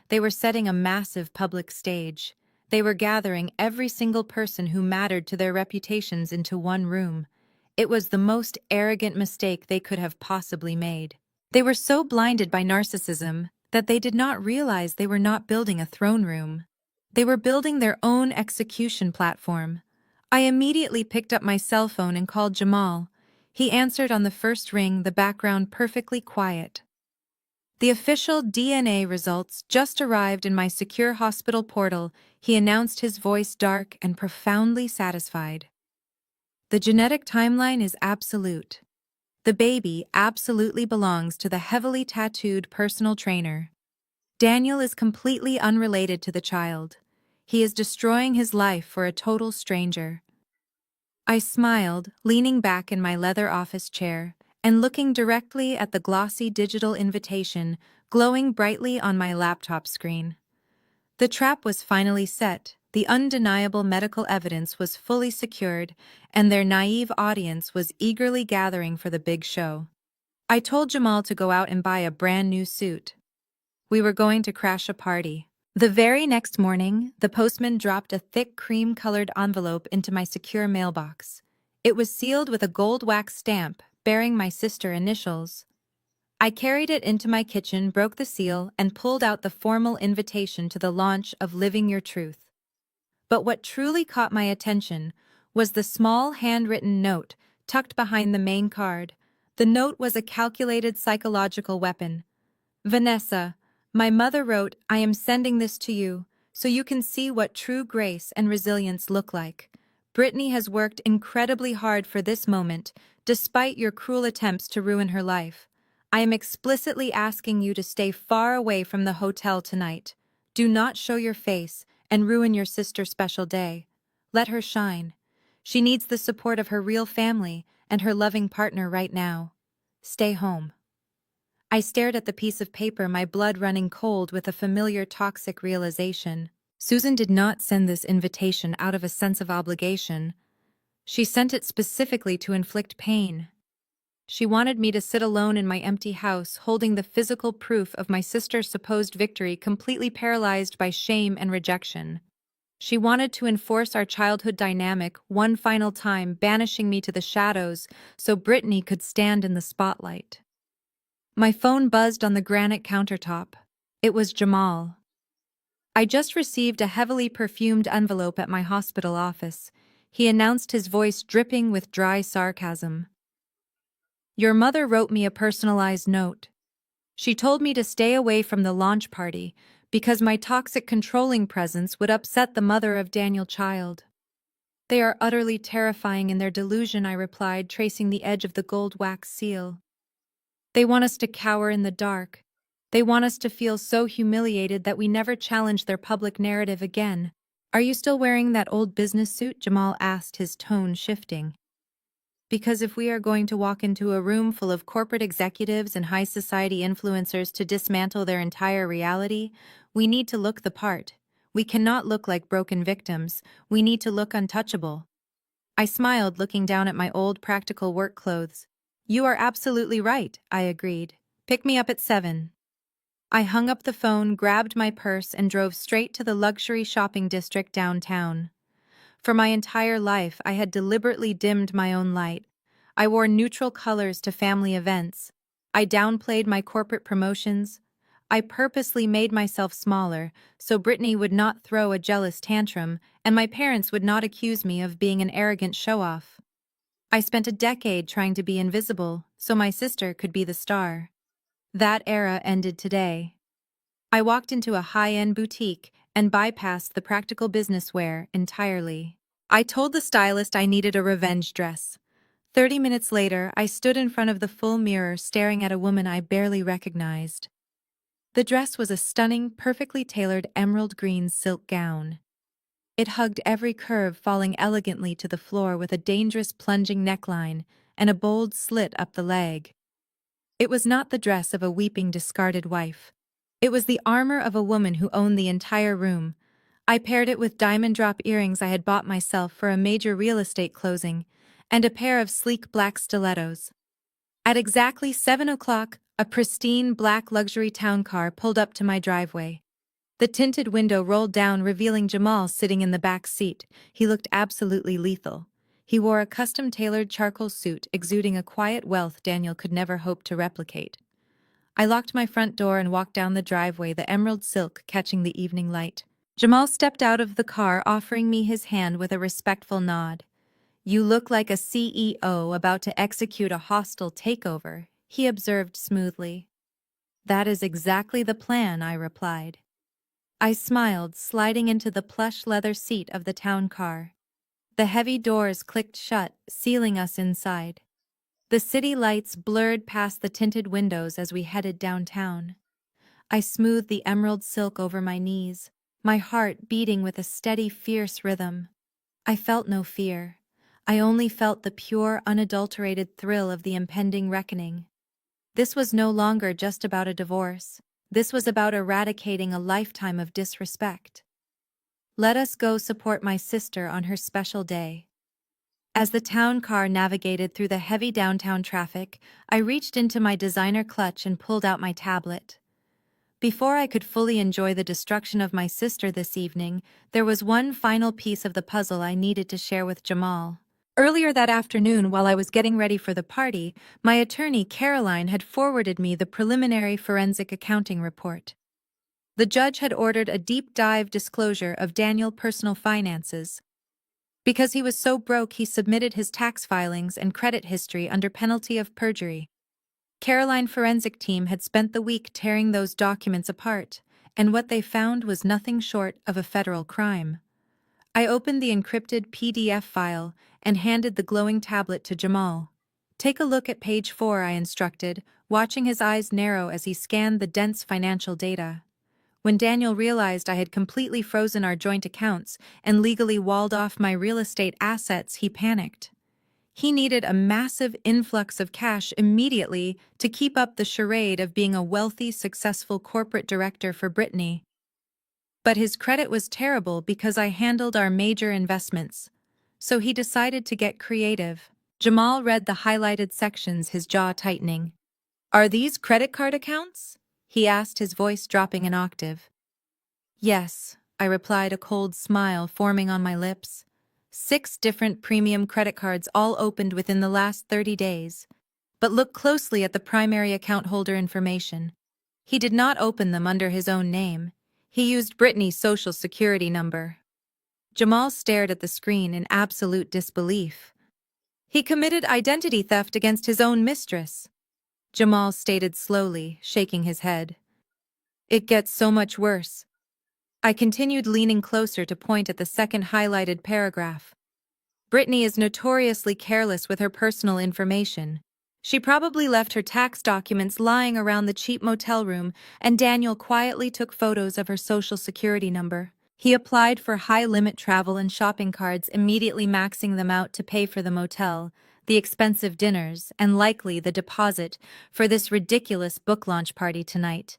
They were setting a massive public stage. They were gathering every single person who mattered to their reputations into one room. It was the most arrogant mistake they could have possibly made. They were so blinded by narcissism that they did not realize they were not building a throne room. They were building their own execution platform. I immediately picked up my cell phone and called Jamal. He answered on the first ring, the background perfectly quiet. The official DNA results just arrived in my secure hospital portal, he announced, his voice dark and profoundly satisfied. The genetic timeline is absolute. The baby absolutely belongs to the heavily tattooed personal trainer. Daniel is completely unrelated to the child. He is destroying his life for a total stranger. I smiled, leaning back in my leather office chair and looking directly at the glossy digital invitation glowing brightly on my laptop screen. The trap was finally set, the undeniable medical evidence was fully secured, and their naive audience was eagerly gathering for the big show. I told Jamal to go out and buy a brand new suit. We were going to crash a party. The very next morning, the postman dropped a thick cream-colored envelope into my secure mailbox. It was sealed with a gold wax stamp bearing my sister's initials. I carried it into my kitchen, broke the seal, and pulled out the formal invitation to the launch of Living Your Truth. But what truly caught my attention was the small handwritten note tucked behind the main card. The note was a calculated psychological weapon. Vanessa, my mother wrote, I am sending this to you, so you can see what true grace and resilience look like. Brittany has worked incredibly hard for this moment, despite your cruel attempts to ruin her life. I am explicitly asking you to stay far away from the hotel tonight. Do not show your face and ruin your sister's special day. Let her shine. She needs the support of her real family and her loving partner right now. Stay home. I stared at the piece of paper, my blood running cold with a familiar toxic realization. Susan did not send this invitation out of a sense of obligation. She sent it specifically to inflict pain. She wanted me to sit alone in my empty house, holding the physical proof of my sister's supposed victory, completely paralyzed by shame and rejection. She wanted to enforce our childhood dynamic one final time, banishing me to the shadows so Brittany could stand in the spotlight. My phone buzzed on the granite countertop. It was Jamal. I just received a heavily perfumed envelope at my hospital office. He announced, his voice dripping with dry sarcasm. Your mother wrote me a personalized note. She told me to stay away from the launch party because my toxic controlling presence would upset the mother of Daniel's child. They are utterly terrifying in their delusion, I replied, tracing the edge of the gold wax seal. They want us to cower in the dark. They want us to feel so humiliated that we never challenge their public narrative again. Are you still wearing that old business suit? Jamal asked, his tone shifting. Because if we are going to walk into a room full of corporate executives and high society influencers to dismantle their entire reality, we need to look the part. We cannot look like broken victims. We need to look untouchable. I smiled, looking down at my old practical work clothes. You are absolutely right, I agreed. Pick me up at 7. I hung up the phone, grabbed my purse, and drove straight to the luxury shopping district downtown. For my entire life, I had deliberately dimmed my own light. I wore neutral colors to family events. I downplayed my corporate promotions. I purposely made myself smaller so Brittany would not throw a jealous tantrum and my parents would not accuse me of being an arrogant show-off. I spent a decade trying to be invisible so my sister could be the star. That era ended today. I walked into a high-end boutique and bypassed the practical business wear entirely. I told the stylist I needed a revenge dress. 30 minutes later, I stood in front of the full mirror staring at a woman I barely recognized. The dress was a stunning, perfectly tailored emerald green silk gown. It hugged every curve, falling elegantly to the floor with a dangerous plunging neckline and a bold slit up the leg. It was not the dress of a weeping, discarded wife. It was the armor of a woman who owned the entire room. I paired it with diamond drop earrings I had bought myself for a major real estate closing, and a pair of sleek black stilettos. At exactly 7 o'clock, a pristine black luxury town car pulled up to my driveway. The tinted window rolled down, revealing Jamal sitting in the back seat. He looked absolutely lethal. He wore a custom-tailored charcoal suit, exuding a quiet wealth Daniel could never hope to replicate. I locked my front door and walked down the driveway, the emerald silk catching the evening light. Jamal stepped out of the car, offering me his hand with a respectful nod. "You look like a CEO about to execute a hostile takeover," he observed smoothly. "That is exactly the plan," I replied. I smiled, sliding into the plush leather seat of the town car. The heavy doors clicked shut, sealing us inside. The city lights blurred past the tinted windows as we headed downtown. I smoothed the emerald silk over my knees, my heart beating with a steady, fierce rhythm. I felt no fear. I only felt the pure, unadulterated thrill of the impending reckoning. This was no longer just about a divorce. This was about eradicating a lifetime of disrespect. "Let us go support my sister on her special day." As the town car navigated through the heavy downtown traffic, I reached into my designer clutch and pulled out my tablet. Before I could fully enjoy the destruction of my sister this evening, there was one final piece of the puzzle I needed to share with Jamal. Earlier that afternoon, while I was getting ready for the party, my attorney, Caroline, had forwarded me the preliminary forensic accounting report. The judge had ordered a deep dive disclosure of Daniel's personal finances. Because he was so broke, he submitted his tax filings and credit history under penalty of perjury. Caroline's forensic team had spent the week tearing those documents apart, and what they found was nothing short of a federal crime. I opened the encrypted PDF file and handed the glowing tablet to Jamal. "Take a look at page 4, I instructed, watching his eyes narrow as he scanned the dense financial data. When Daniel realized I had completely frozen our joint accounts and legally walled off my real estate assets, he panicked. He needed a massive influx of cash immediately to keep up the charade of being a wealthy, successful corporate director for Brittany. But his credit was terrible because I handled our major investments. So he decided to get creative." Jamal read the highlighted sections, his jaw tightening. "Are these credit card accounts?" he asked, his voice dropping an octave. "Yes," I replied, a cold smile forming on my lips. 6 different premium credit cards, all opened within the last 30 days. But look closely at the primary account holder information. He did not open them under his own name. He used Brittany's social security number. Jamal stared at the screen in absolute disbelief. "He committed identity theft against his own mistress," Jamal stated slowly, shaking his head. "It gets so much worse." I continued, leaning closer to point at the second highlighted paragraph. "Brittany is notoriously careless with her personal information. She probably left her tax documents lying around the cheap motel room, and Daniel quietly took photos of her social security number. He applied for high-limit travel and shopping cards, immediately maxing them out to pay for the motel, the expensive dinners, and likely the deposit for this ridiculous book launch party tonight.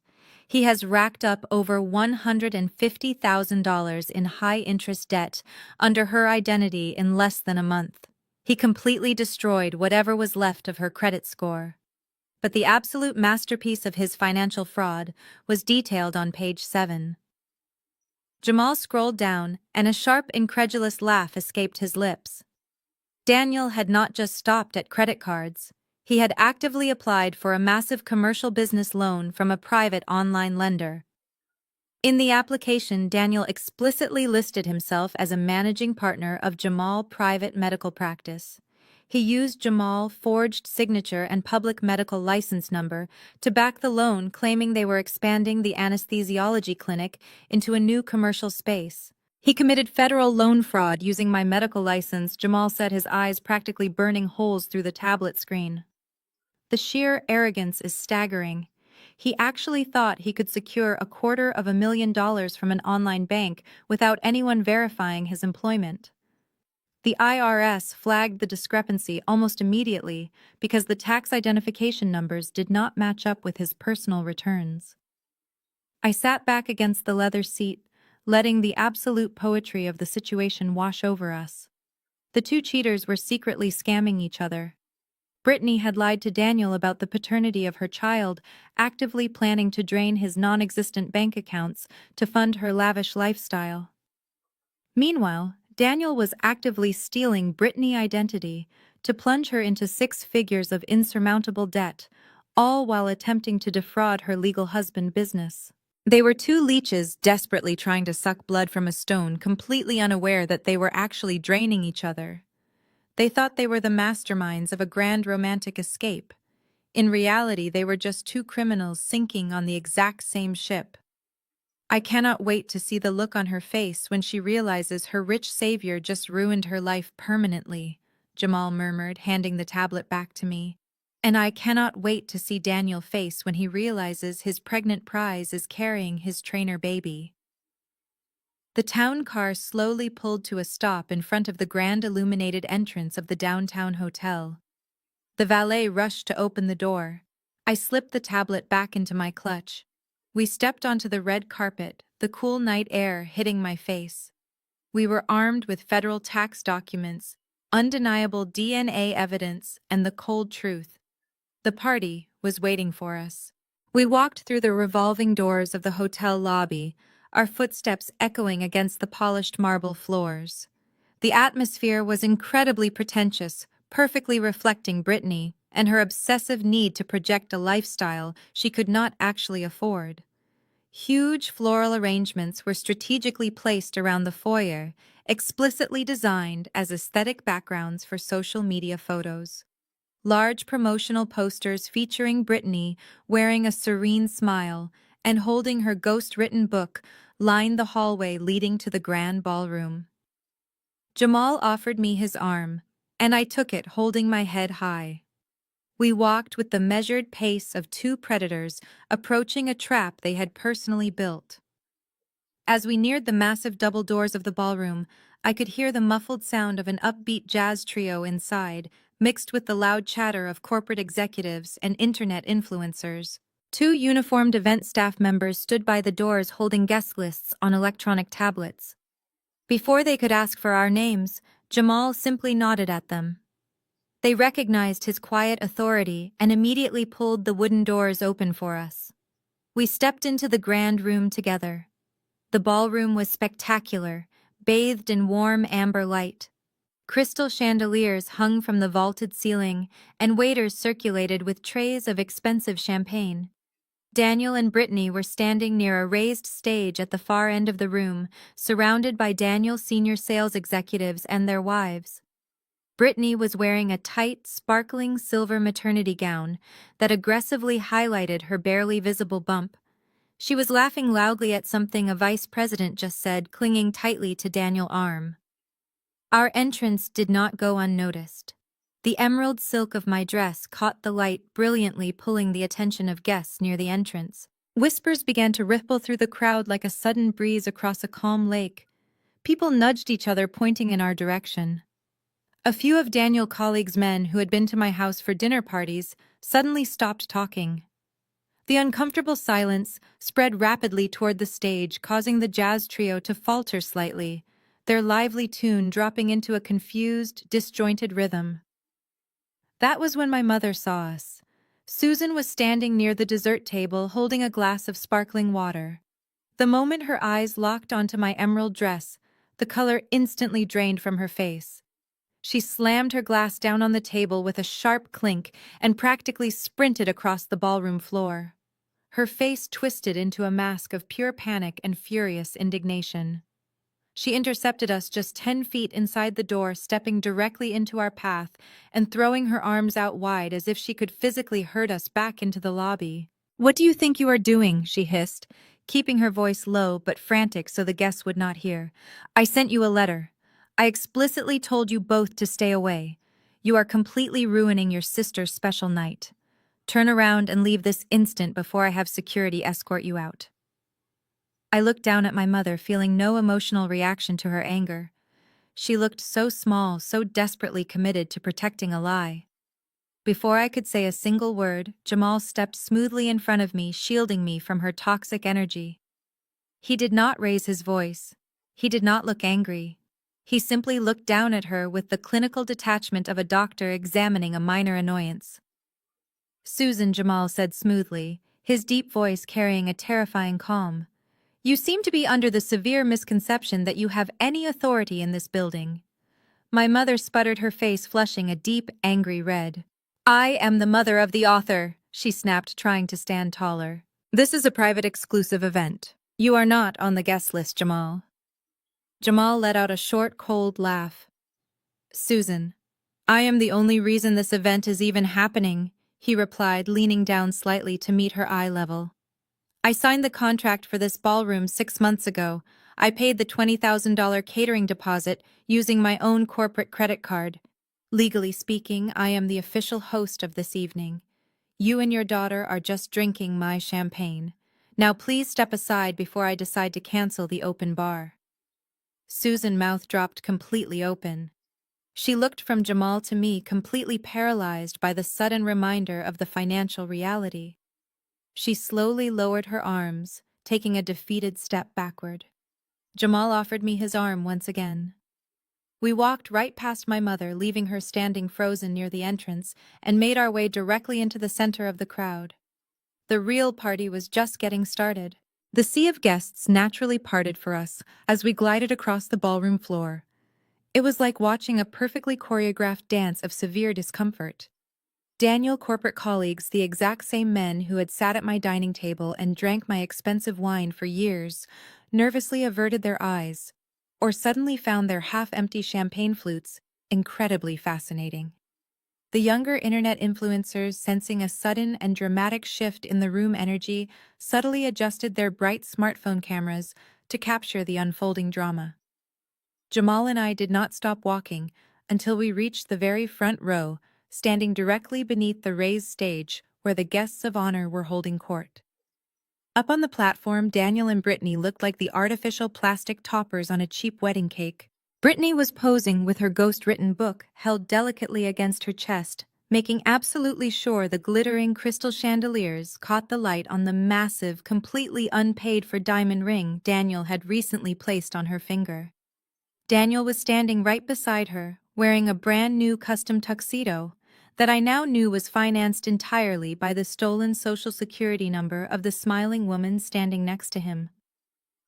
He has racked up over $150,000 in high-interest debt under her identity in less than a month. He completely destroyed whatever was left of her credit score. But the absolute masterpiece of his financial fraud was detailed on page 7. Jamal scrolled down, and a sharp, incredulous laugh escaped his lips. Daniel had not just stopped at credit cards. He had actively applied for a massive commercial business loan from a private online lender. In the application, Daniel explicitly listed himself as a managing partner of Jamal Private Medical Practice. He used Jamal's forged signature and public medical license number to back the loan, claiming they were expanding the anesthesiology clinic into a new commercial space. "He committed federal loan fraud using my medical license," Jamal said, his eyes practically burning holes through the tablet screen. "The sheer arrogance is staggering. He actually thought he could secure $250,000 from an online bank without anyone verifying his employment. The IRS flagged the discrepancy almost immediately because the tax identification numbers did not match up with his personal returns. I sat back against the leather seat, letting the absolute poetry of the situation wash over us. The two cheaters were secretly scamming each other. Brittany had lied to Daniel about the paternity of her child, actively planning to drain his non-existent bank accounts to fund her lavish lifestyle. Meanwhile, Daniel was actively stealing Brittany's identity to plunge her into 6 figures of insurmountable debt, all while attempting to defraud her legal husband business. They were two leeches desperately trying to suck blood from a stone, completely unaware that they were actually draining each other. They thought they were the masterminds of a grand romantic escape. In reality, they were just two criminals sinking on the exact same ship. I cannot wait to see the look on her face when she realizes her rich savior just ruined her life permanently, Jamal murmured, handing the tablet back to me. And I cannot wait to see Daniel's face when he realizes his pregnant prize is carrying his trainer baby. The town car slowly pulled to a stop in front of the grand illuminated entrance of the downtown hotel. The valet rushed to open the door. I slipped the tablet back into my clutch. We stepped onto the red carpet, the cool night air hitting my face. We were armed with federal tax documents, undeniable DNA evidence, and the cold truth. The party was waiting for us. We walked through the revolving doors of the hotel lobby, our footsteps echoing against the polished marble floors. The atmosphere was incredibly pretentious, perfectly reflecting Brittany and her obsessive need to project a lifestyle she could not actually afford. Huge floral arrangements were strategically placed around the foyer, explicitly designed as aesthetic backgrounds for social media photos. Large promotional posters featuring Brittany wearing a serene smile and holding her ghost-written book lined the hallway leading to the grand ballroom. Jamal offered me his arm, and I took it holding my head high. We walked with the measured pace of two predators approaching a trap they had personally built. As we neared the massive double doors of the ballroom, I could hear the muffled sound of an upbeat jazz trio inside, mixed with the loud chatter of corporate executives and internet influencers. Two uniformed event staff members stood by the doors holding guest lists on electronic tablets. Before they could ask for our names, Jamal simply nodded at them. They recognized his quiet authority and immediately pulled the wooden doors open for us. We stepped into the grand room together. The ballroom was spectacular, bathed in warm amber light. Crystal chandeliers hung from the vaulted ceiling, and waiters circulated with trays of expensive champagne. Daniel and Brittany were standing near a raised stage at the far end of the room, surrounded by Daniel's senior sales executives and their wives. Brittany was wearing a tight, sparkling silver maternity gown that aggressively highlighted her barely visible bump. She was laughing loudly at something a vice president just said, clinging tightly to Daniel's arm. Our entrance did not go unnoticed. The emerald silk of my dress caught the light brilliantly, pulling the attention of guests near the entrance. Whispers began to ripple through the crowd like a sudden breeze across a calm lake. People nudged each other, pointing in our direction. A few of Daniel's colleagues' men who had been to my house for dinner parties suddenly stopped talking. The uncomfortable silence spread rapidly toward the stage, causing the jazz trio to falter slightly, their lively tune dropping into a confused, disjointed rhythm. That was when my mother saw us. Susan was standing near the dessert table holding a glass of sparkling water. The moment her eyes locked onto my emerald dress, the color instantly drained from her face. She slammed her glass down on the table with a sharp clink and practically sprinted across the ballroom floor. Her face twisted into a mask of pure panic and furious indignation. She intercepted us just 10 feet inside the door, stepping directly into our path and throwing her arms out wide as if she could physically hurt us back into the lobby. "What do you think you are doing?" she hissed, keeping her voice low but frantic so the guests would not hear. "I sent you a letter. I explicitly told you both to stay away. You are completely ruining your sister's special night." Turn around and leave this instant before I have security escort you out. I looked down at my mother, feeling no emotional reaction to her anger. She looked so small, so desperately committed to protecting a lie. Before I could say a single word, Jamal stepped smoothly in front of me, shielding me from her toxic energy. He did not raise his voice. He did not look angry. He simply looked down at her with the clinical detachment of a doctor examining a minor annoyance. "Susan," Jamal said smoothly, his deep voice carrying a terrifying calm. "You seem to be under the severe misconception that you have any authority in this building." My mother sputtered, her face flushing a deep, angry red. "I am the mother of the author," she snapped, trying to stand taller. "This is a private, exclusive event. You are not on the guest list, Jamal." Jamal let out a short, cold laugh. "Susan, I am the only reason this event is even happening," he replied, leaning down slightly to meet her eye level. "I signed the contract for this ballroom 6 months ago. I paid the $20,000 catering deposit using my own corporate credit card. Legally speaking, I am the official host of this evening. You and your daughter are just drinking my champagne. Now please step aside before I decide to cancel the open bar." Susan's mouth dropped completely open. She looked from Jamal to me, completely paralyzed by the sudden reminder of the financial reality. She slowly lowered her arms, taking a defeated step backward. Jamal offered me his arm once again. We walked right past my mother, leaving her standing frozen near the entrance, and made our way directly into the center of the crowd. The real party was just getting started. The sea of guests naturally parted for us as we glided across the ballroom floor. It was like watching a perfectly choreographed dance of severe discomfort. Daniel corporate colleagues, the exact same men who had sat at my dining table and drank my expensive wine for years, nervously averted their eyes, or suddenly found their half-empty champagne flutes incredibly fascinating. The younger internet influencers, sensing a sudden and dramatic shift in the room energy, subtly adjusted their bright smartphone cameras to capture the unfolding drama. Jamal and I did not stop walking until we reached the very front row, standing directly beneath the raised stage where the guests of honor were holding court. Up on the platform, Daniel and Brittany looked like the artificial plastic toppers on a cheap wedding cake. Brittany was posing with her ghost-written book held delicately against her chest, making absolutely sure the glittering crystal chandeliers caught the light on the massive, completely unpaid-for diamond ring Daniel had recently placed on her finger. Daniel was standing right beside her, wearing a brand-new custom tuxedo that I now knew was financed entirely by the stolen Social Security number of the smiling woman standing next to him.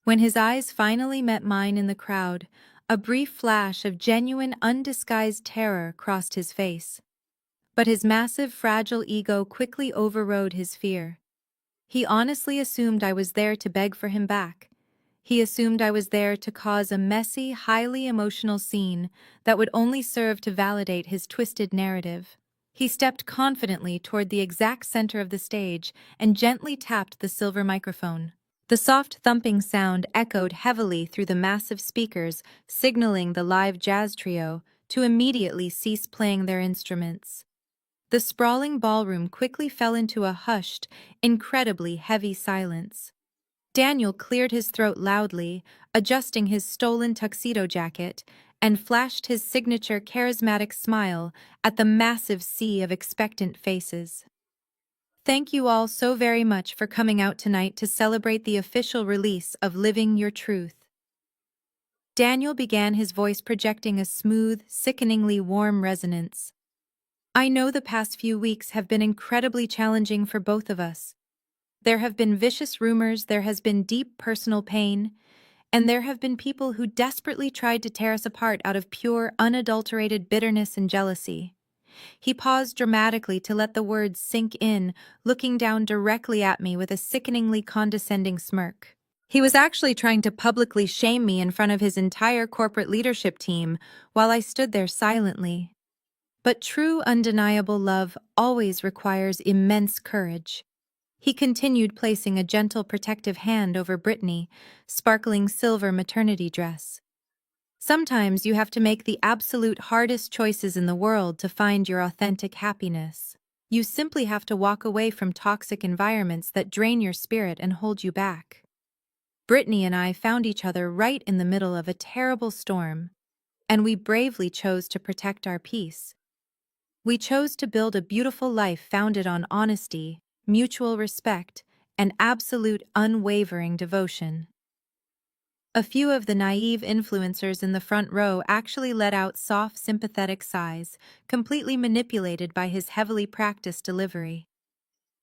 When his eyes finally met mine in the crowd, a brief flash of genuine, undisguised terror crossed his face. But his massive, fragile ego quickly overrode his fear. He honestly assumed I was there to beg for him back. He assumed I was there to cause a messy, highly emotional scene that would only serve to validate his twisted narrative. He stepped confidently toward the exact center of the stage and gently tapped the silver microphone. The soft thumping sound echoed heavily through the massive speakers, signaling the live jazz trio to immediately cease playing their instruments. The sprawling ballroom quickly fell into a hushed, incredibly heavy silence. Daniel cleared his throat loudly, adjusting his stolen tuxedo jacket, and flashed his signature charismatic smile at the massive sea of expectant faces. "Thank you all so very much for coming out tonight to celebrate the official release of Living Your Truth." Daniel began, his voice projecting a smooth, sickeningly warm resonance. "I know the past few weeks have been incredibly challenging for both of us. There have been vicious rumors, there has been deep personal pain, and there have been people who desperately tried to tear us apart out of pure, unadulterated bitterness and jealousy." He paused dramatically to let the words sink in, looking down directly at me with a sickeningly condescending smirk. He was actually trying to publicly shame me in front of his entire corporate leadership team while I stood there silently. But true, undeniable love always requires immense courage. He continued, placing a gentle, protective hand over Brittany's sparkling silver maternity dress. "Sometimes you have to make the absolute hardest choices in the world to find your authentic happiness. You simply have to walk away from toxic environments that drain your spirit and hold you back. Brittany and I found each other right in the middle of a terrible storm, and we bravely chose to protect our peace. We chose to build a beautiful life founded on honesty, mutual respect, and absolute unwavering devotion. A few of the naive influencers in the front row actually let out soft, sympathetic sighs, completely manipulated by his heavily practiced delivery.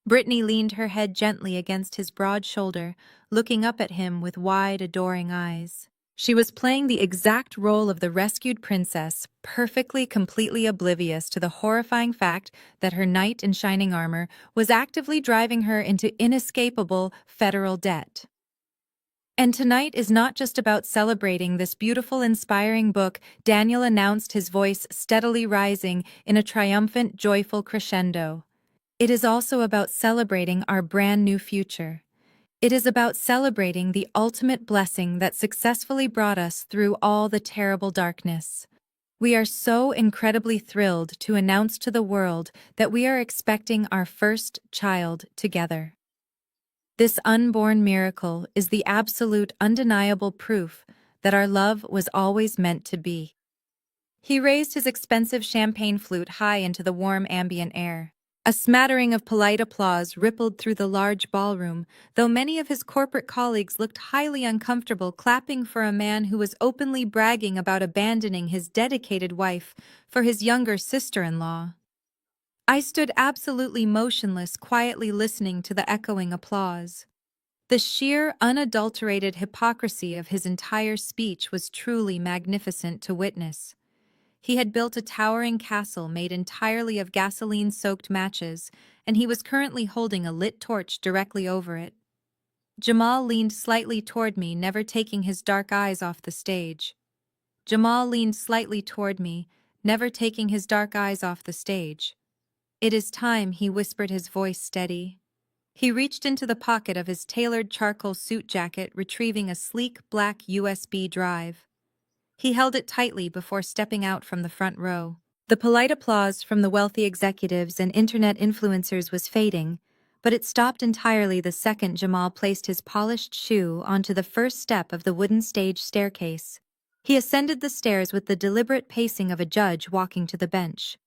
Brittany leaned her head gently against his broad shoulder, looking up at him with wide, adoring eyes. She was playing the exact role of the rescued princess, perfectly, completely oblivious to the horrifying fact that her knight in shining armor was actively driving her into inescapable federal debt. And tonight is not just about celebrating this beautiful, inspiring book. Daniel announced, his voice steadily rising in a triumphant, joyful crescendo. It is also about celebrating our brand new future. It is about celebrating the ultimate blessing that successfully brought us through all the terrible darkness. We are so incredibly thrilled to announce to the world that we are expecting our first child together. This unborn miracle is the absolute, undeniable proof that our love was always meant to be. He raised his expensive champagne flute high into the warm ambient air. A smattering of polite applause rippled through the large ballroom, though many of his corporate colleagues looked highly uncomfortable clapping for a man who was openly bragging about abandoning his dedicated wife for his younger sister-in-law. I stood absolutely motionless, quietly listening to the echoing applause. The sheer, unadulterated hypocrisy of his entire speech was truly magnificent to witness. He had built a towering castle made entirely of gasoline-soaked matches, and he was currently holding a lit torch directly over it. Jamal leaned slightly toward me, never taking his dark eyes off the stage. Jamal leaned slightly toward me, never taking his dark eyes off the stage. "It is time," he whispered, his voice steady. He reached into the pocket of his tailored charcoal suit jacket, retrieving a sleek black USB drive. He held it tightly before stepping out from the front row. The polite applause from the wealthy executives and internet influencers was fading, but it stopped entirely the second Jamal placed his polished shoe onto the first step of the wooden stage staircase. He ascended the stairs with the deliberate pacing of a judge walking to the bench.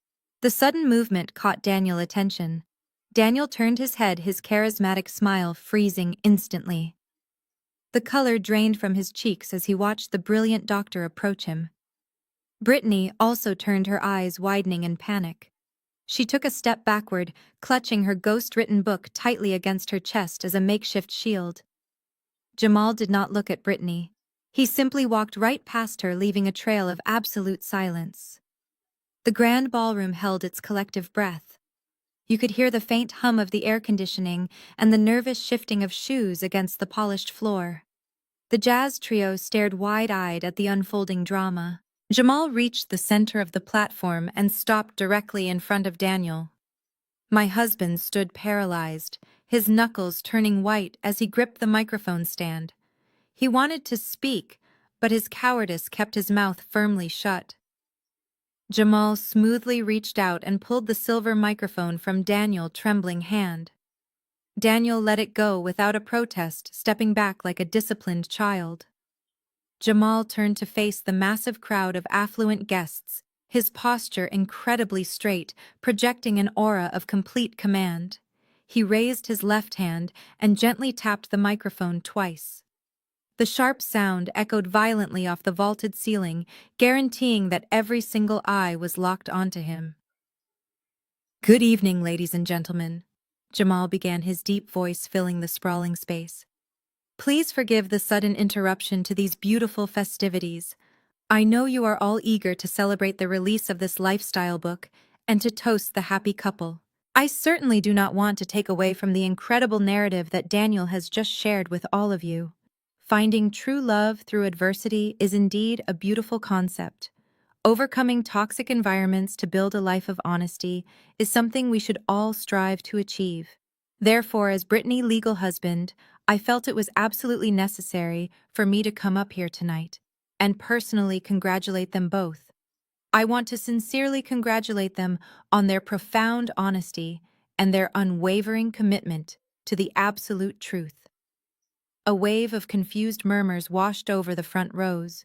The sudden movement caught Daniel's attention. Daniel turned his head, his charismatic smile freezing instantly. The color drained from his cheeks as he watched the brilliant doctor approach him. Brittany also turned, her eyes widening in panic. She took a step backward, clutching her ghost-written book tightly against her chest as a makeshift shield. Jamal did not look at Brittany. He simply walked right past her, leaving a trail of absolute silence. The grand ballroom held its collective breath. You could hear the faint hum of the air conditioning and the nervous shifting of shoes against the polished floor. The jazz trio stared wide-eyed at the unfolding drama. Jamal reached the center of the platform and stopped directly in front of Daniel. My husband stood paralyzed, his knuckles turning white as he gripped the microphone stand. He wanted to speak, but his cowardice kept his mouth firmly shut. Jamal smoothly reached out and pulled the silver microphone from Daniel's trembling hand. Daniel let it go without a protest, stepping back like a disciplined child. Jamal turned to face the massive crowd of affluent guests, his posture incredibly straight, projecting an aura of complete command. He raised his left hand and gently tapped the microphone twice. The sharp sound echoed violently off the vaulted ceiling, guaranteeing that every single eye was locked onto him. "Good evening, ladies and gentlemen," Jamal began, his deep voice filling the sprawling space. "Please forgive the sudden interruption to these beautiful festivities. I know you are all eager to celebrate the release of this lifestyle book and to toast the happy couple. I certainly do not want to take away from the incredible narrative that Daniel has just shared with all of you. Finding true love through adversity is indeed a beautiful concept. Overcoming toxic environments to build a life of honesty is something we should all strive to achieve. Therefore, as Brittany's legal husband, I felt it was absolutely necessary for me to come up here tonight and personally congratulate them both. I want to sincerely congratulate them on their profound honesty and their unwavering commitment to the absolute truth. A wave of confused murmurs washed over the front rows.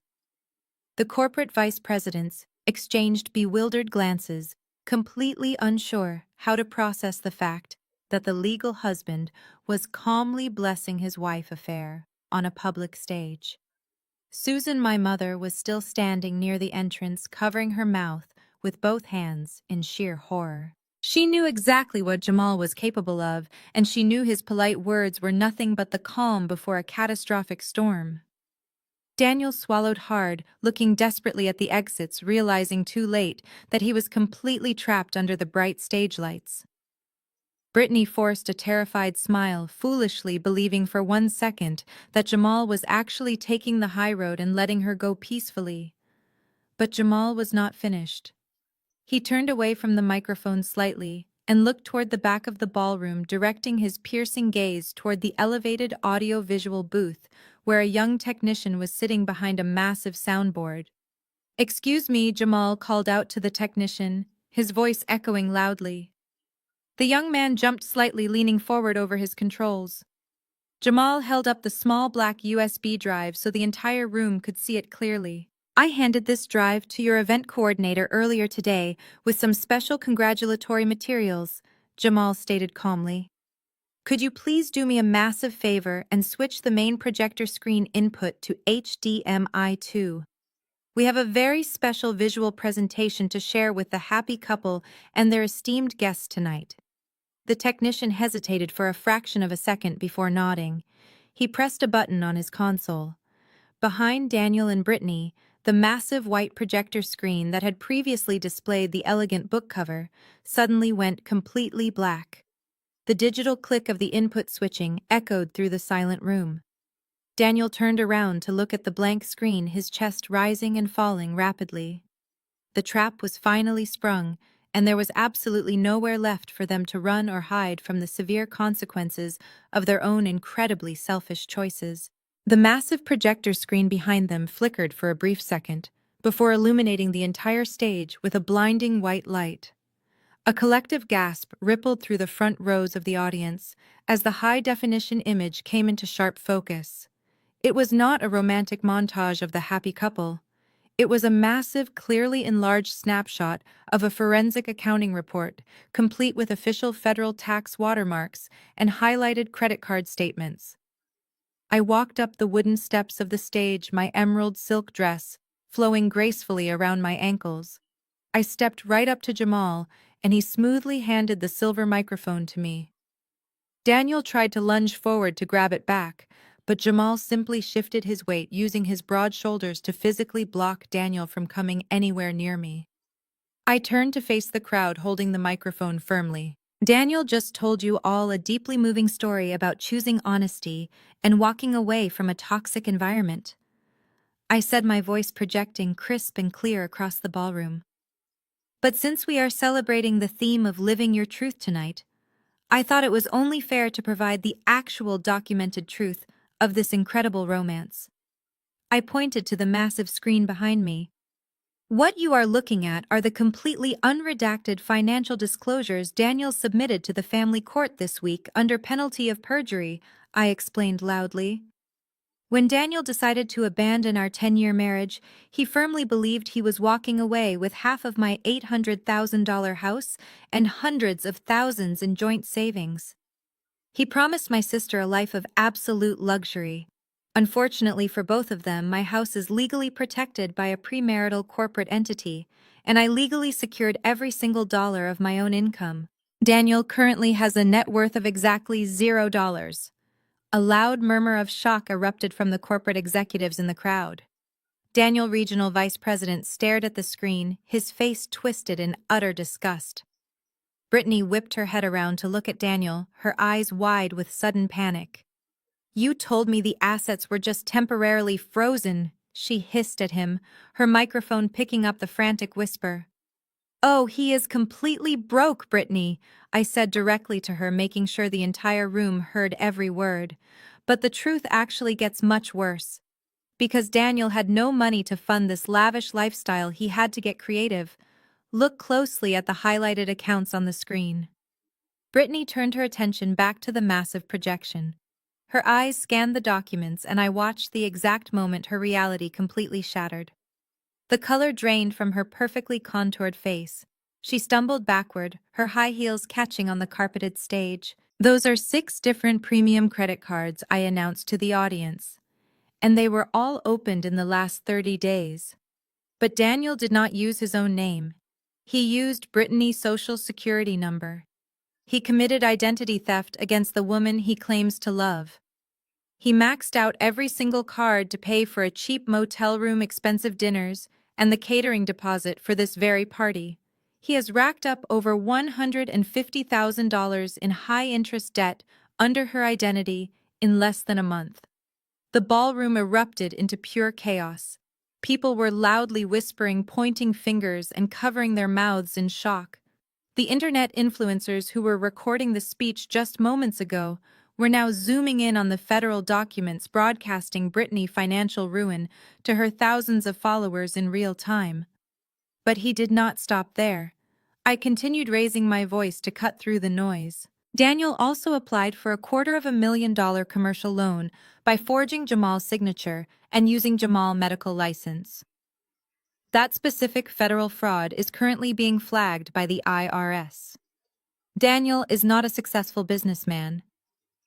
The corporate vice presidents exchanged bewildered glances, completely unsure how to process the fact that the legal husband was calmly blessing his wife affair on a public stage. Susan, my mother, was still standing near the entrance, covering her mouth with both hands in sheer horror. She knew exactly what Jamal was capable of, and she knew his polite words were nothing but the calm before a catastrophic storm. Daniel swallowed hard, looking desperately at the exits, realizing too late that he was completely trapped under the bright stage lights. Brittany forced a terrified smile, foolishly believing for 1 second that Jamal was actually taking the high road and letting her go peacefully. But Jamal was not finished. He turned away from the microphone slightly and looked toward the back of the ballroom, directing his piercing gaze toward the elevated audio-visual booth where a young technician was sitting behind a massive soundboard. "Excuse me," Jamal called out to the technician, his voice echoing loudly. The young man jumped slightly, leaning forward over his controls. Jamal held up the small black USB drive so the entire room could see it clearly. "I handed this drive to your event coordinator earlier today with some special congratulatory materials," Jamal stated calmly. "Could you please do me a massive favor and switch the main projector screen input to HDMI 2? We have a very special visual presentation to share with the happy couple and their esteemed guests tonight." The technician hesitated for a fraction of a second before nodding. He pressed a button on his console. Behind Daniel and Brittany, the massive white projector screen that had previously displayed the elegant book cover suddenly went completely black. The digital click of the input switching echoed through the silent room. Daniel turned around to look at the blank screen, his chest rising and falling rapidly. The trap was finally sprung, and there was absolutely nowhere left for them to run or hide from the severe consequences of their own incredibly selfish choices. The massive projector screen behind them flickered for a brief second, before illuminating the entire stage with a blinding white light. A collective gasp rippled through the front rows of the audience as the high-definition image came into sharp focus. It was not a romantic montage of the happy couple. It was a massive, clearly enlarged snapshot of a forensic accounting report, complete with official federal tax watermarks and highlighted credit card statements. I walked up the wooden steps of the stage, my emerald silk dress flowing gracefully around my ankles. I stepped right up to Jamal, and he smoothly handed the silver microphone to me. Daniel tried to lunge forward to grab it back, but Jamal simply shifted his weight, using his broad shoulders to physically block Daniel from coming anywhere near me. I turned to face the crowd, holding the microphone firmly. "Daniel just told you all a deeply moving story about choosing honesty and walking away from a toxic environment," I said, my voice projecting crisp and clear across the ballroom. "But since we are celebrating the theme of living your truth tonight, I thought it was only fair to provide the actual documented truth of this incredible romance." I pointed to the massive screen behind me. "What you are looking at are the completely unredacted financial disclosures Daniel submitted to the family court this week under penalty of perjury," I explained loudly. "When Daniel decided to abandon our 10-year marriage, he firmly believed he was walking away with half of my $800,000 house and hundreds of thousands in joint savings. He promised my sister a life of absolute luxury. Unfortunately for both of them, my house is legally protected by a premarital corporate entity, and I legally secured every single dollar of my own income. Daniel currently has a net worth of exactly $0. A loud murmur of shock erupted from the corporate executives in the crowd. Daniel, regional vice president, stared at the screen, his face twisted in utter disgust. Brittany whipped her head around to look at Daniel, her eyes wide with sudden panic. "You told me the assets were just temporarily frozen," she hissed at him, her microphone picking up the frantic whisper. "Oh, he is completely broke, Brittany," I said directly to her, making sure the entire room heard every word. But the truth actually gets much worse. Because Daniel had no money to fund this lavish lifestyle, he had to get creative. Look closely at the highlighted accounts on the screen. Brittany turned her attention back to the massive projection. Her eyes scanned the documents, and I watched the exact moment her reality completely shattered. The color drained from her perfectly contoured face. She stumbled backward, her high heels catching on the carpeted stage. "Those are 6 different premium credit cards," I announced to the audience. "And they were all opened in the last 30 days. But Daniel did not use his own name. He used Brittany's social security number. He committed identity theft against the woman he claims to love. He maxed out every single card to pay for a cheap motel room, expensive dinners, and the catering deposit for this very party. He has racked up over $150,000 in high-interest debt under her identity in less than a month." The ballroom erupted into pure chaos. People were loudly whispering, pointing fingers, and covering their mouths in shock. The internet influencers who were recording the speech just moments ago were now zooming in on the federal documents, broadcasting Brittany's financial ruin to her thousands of followers in real time. But he did not stop there. I continued raising my voice to cut through the noise. Daniel also applied for a $250,000 commercial loan by forging Jamal's signature and using Jamal's medical license. That specific federal fraud is currently being flagged by the IRS. Daniel is not a successful businessman.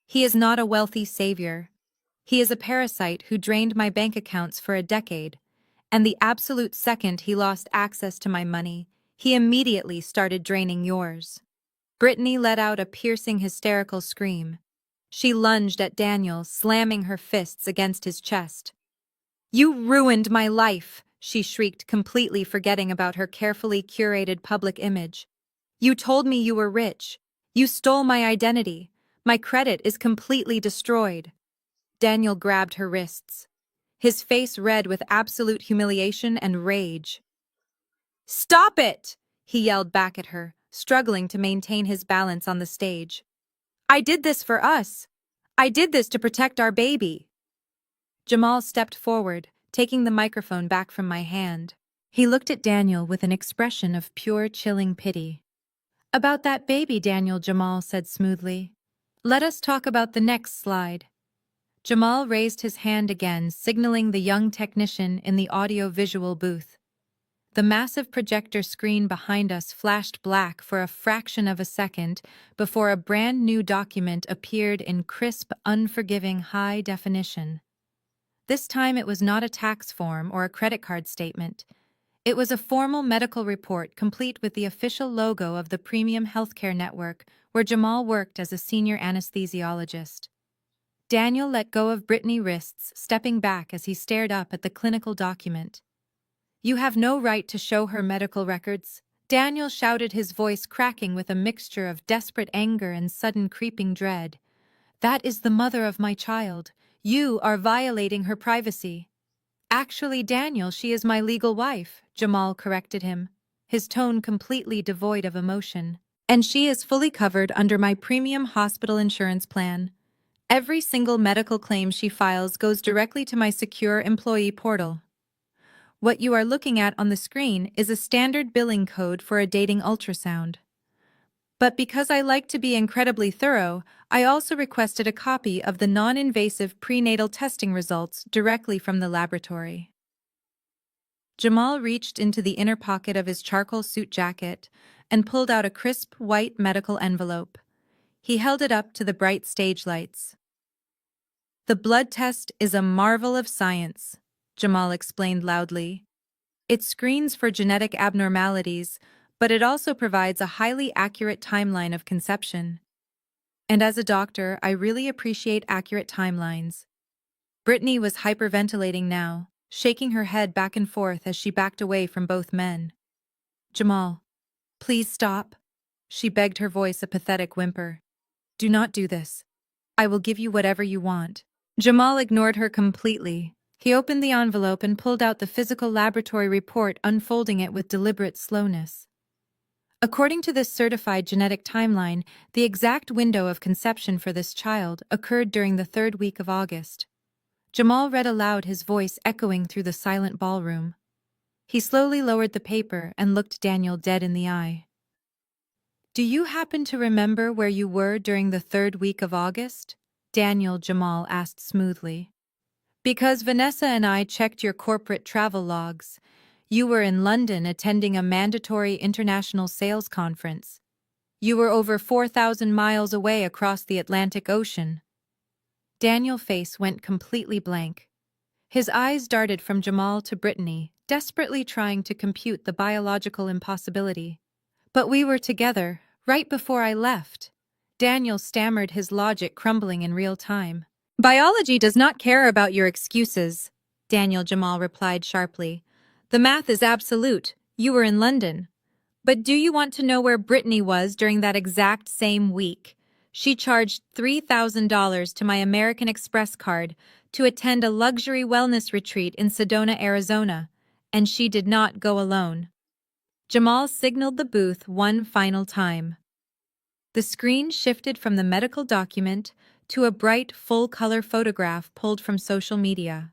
He is not a wealthy savior. He is a parasite who drained my bank accounts for a decade, and the absolute second he lost access to my money, he immediately started draining yours. Brittany let out a piercing, hysterical scream. She lunged at Daniel, slamming her fists against his chest. "You ruined my life," she shrieked, completely forgetting about her carefully curated public image. "You told me you were rich. You stole my identity. My credit is completely destroyed." Daniel grabbed her wrists, his face red with absolute humiliation and rage. "Stop it!" he yelled back at her, struggling to maintain his balance on the stage. "I did this for us. I did this to protect our baby." Jamal stepped forward, taking the microphone back from my hand. He looked at Daniel with an expression of pure, chilling pity. "About that baby, Daniel," Jamal said smoothly. "Let us talk about the next slide." Jamal raised his hand again, signaling the young technician in the audio-visual booth. The massive projector screen behind us flashed black for a fraction of a second before a brand new document appeared in crisp, unforgiving high definition. This time it was not a tax form or a credit card statement. It was a formal medical report complete with the official logo of the Premium Healthcare Network, where Jamal worked as a senior anesthesiologist. Daniel let go of Brittany's wrists, stepping back as he stared up at the clinical document. "You have no right to show her medical records," Daniel shouted, his voice cracking with a mixture of desperate anger and sudden creeping dread. "That is the mother of my child. You are violating her privacy." "Actually, Daniel, she is my legal wife," Jamal corrected him, his tone completely devoid of emotion. "And she is fully covered under my premium hospital insurance plan. Every single medical claim she files goes directly to my secure employee portal. What you are looking at on the screen is a standard billing code for a dating ultrasound. But because I like to be incredibly thorough, I also requested a copy of the non-invasive prenatal testing results directly from the laboratory." Jamal reached into the inner pocket of his charcoal suit jacket and pulled out a crisp, white medical envelope. He held it up to the bright stage lights. "The blood test is a marvel of science," Jamal explained loudly. "It screens for genetic abnormalities, but it also provides a highly accurate timeline of conception. And as a doctor, I really appreciate accurate timelines." Brittany was hyperventilating now, shaking her head back and forth as she backed away from both men. "Jamal, please stop," she begged, her voice a pathetic whimper. "Do not do this. I will give you whatever you want." Jamal ignored her completely. He opened the envelope and pulled out the physical laboratory report, unfolding it with deliberate slowness. According to this certified genetic timeline, the exact window of conception for this child occurred during the 3rd week of August. Jamal read aloud, his voice echoing through the silent ballroom. He slowly lowered the paper and looked Daniel dead in the eye. Do you happen to remember where you were during the third week of August? Daniel Jamal asked smoothly. Because Vanessa and I checked your corporate travel logs. You were in London attending a mandatory international sales conference. You were over 4,000 miles away across the Atlantic Ocean. Daniel's face went completely blank. His eyes darted from Jamal to Brittany, desperately trying to compute the biological impossibility. But we were together, right before I left. Daniel stammered, his logic crumbling in real time. Biology does not care about your excuses, Daniel Jamal replied sharply. The math is absolute. You were in London. But do you want to know where Brittany was during that exact same week? She charged $3,000 to my American Express card to attend a luxury wellness retreat in Sedona, Arizona, and she did not go alone. Jamal signaled the booth one final time. The screen shifted from the medical document to a bright, full-color photograph pulled from social media.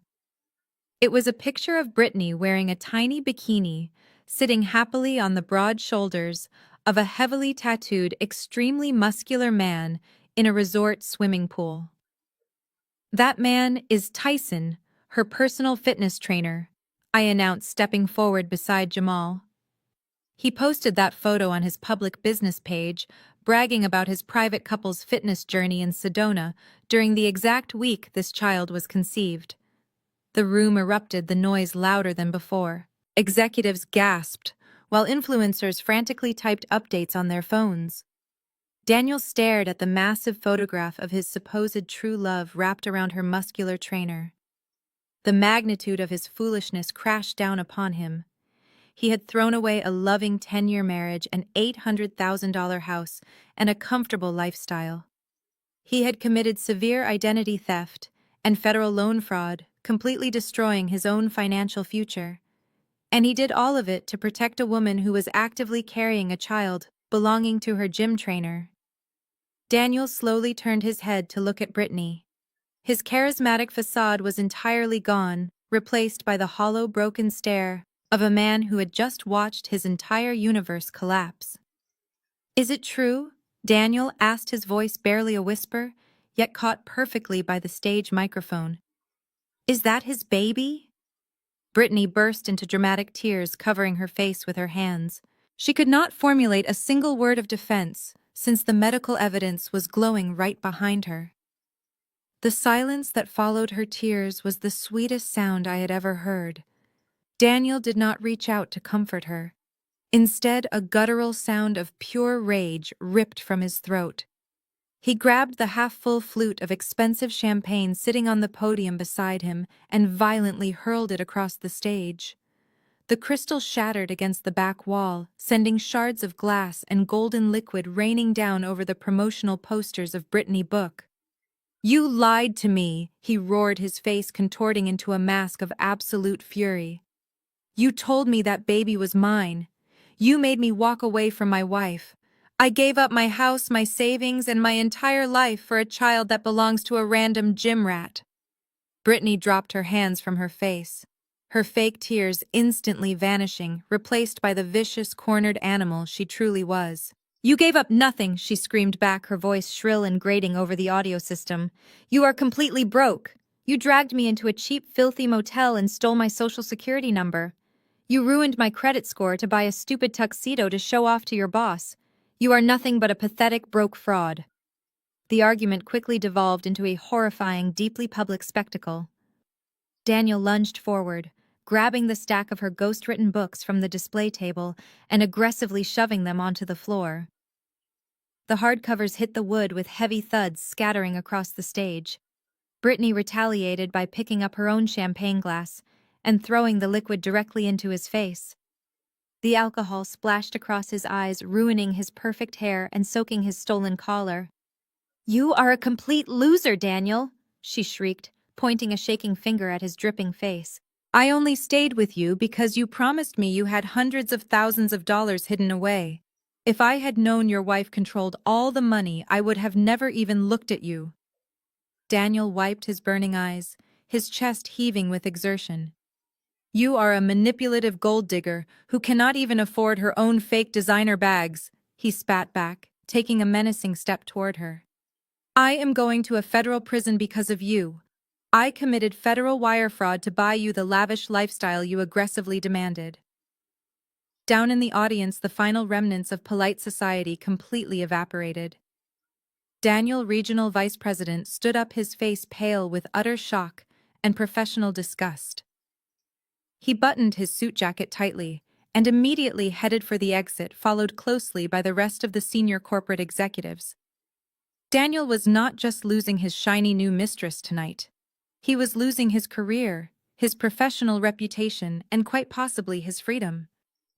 It was a picture of Brittany wearing a tiny bikini, sitting happily on the broad shoulders of a heavily tattooed, extremely muscular man in a resort swimming pool. That man is Tyson, her personal fitness trainer, I announced, stepping forward beside Jamal. He posted that photo on his public business page, bragging about his private couple's fitness journey in Sedona during the exact week this child was conceived. The room erupted, the noise louder than before. Executives gasped, while influencers frantically typed updates on their phones. Daniel stared at the massive photograph of his supposed true love wrapped around her muscular trainer. The magnitude of his foolishness crashed down upon him. He had thrown away a loving 10-year marriage, an $800,000 house, and a comfortable lifestyle. He had committed severe identity theft and federal loan fraud, completely destroying his own financial future. And he did all of it to protect a woman who was actively carrying a child belonging to her gym trainer. Daniel slowly turned his head to look at Brittany. His charismatic facade was entirely gone, replaced by the hollow, broken stare of a man who had just watched his entire universe collapse. Is it true? Daniel asked, his voice barely a whisper, yet caught perfectly by the stage microphone. Is that his baby? Brittany burst into dramatic tears, covering her face with her hands. She could not formulate a single word of defense, since the medical evidence was glowing right behind her. The silence that followed her tears was the sweetest sound I had ever heard. Daniel did not reach out to comfort her. Instead, a guttural sound of pure rage ripped from his throat. He grabbed the half-full flute of expensive champagne sitting on the podium beside him and violently hurled it across the stage. The crystal shattered against the back wall, sending shards of glass and golden liquid raining down over the promotional posters of Brittany's book. You lied to me, he roared, his face contorting into a mask of absolute fury. You told me that baby was mine. You made me walk away from my wife. I gave up my house, my savings, and my entire life for a child that belongs to a random gym rat. Brittany dropped her hands from her face, her fake tears instantly vanishing, replaced by the vicious, cornered animal she truly was. You gave up nothing, she screamed back, her voice shrill and grating over the audio system. You are completely broke. You dragged me into a cheap, filthy motel and stole my social security number. You ruined my credit score to buy a stupid tuxedo to show off to your boss. You are nothing but a pathetic, broke fraud. The argument quickly devolved into a horrifying, deeply public spectacle. Daniel lunged forward, grabbing the stack of her ghost-written books from the display table and aggressively shoving them onto the floor. The hardcovers hit the wood with heavy thuds scattering across the stage. Brittany retaliated by picking up her own champagne glass and throwing the liquid directly into his face. The alcohol splashed across his eyes, ruining his perfect hair and soaking his stolen collar. You are a complete loser, Daniel, she shrieked, pointing a shaking finger at his dripping face. I only stayed with you because you promised me you had hundreds of thousands of dollars hidden away. If I had known your wife controlled all the money, I would have never even looked at you. Daniel wiped his burning eyes, his chest heaving with exertion. You are a manipulative gold digger who cannot even afford her own fake designer bags, he spat back, taking a menacing step toward her. I am going to a federal prison because of you. I committed federal wire fraud to buy you the lavish lifestyle you aggressively demanded. Down in the audience, the final remnants of polite society completely evaporated. Daniel, regional vice president, stood up, his face pale with utter shock and professional disgust. He buttoned his suit jacket tightly and immediately headed for the exit, followed closely by the rest of the senior corporate executives. Daniel was not just losing his shiny new mistress tonight. He was losing his career, his professional reputation, and quite possibly his freedom.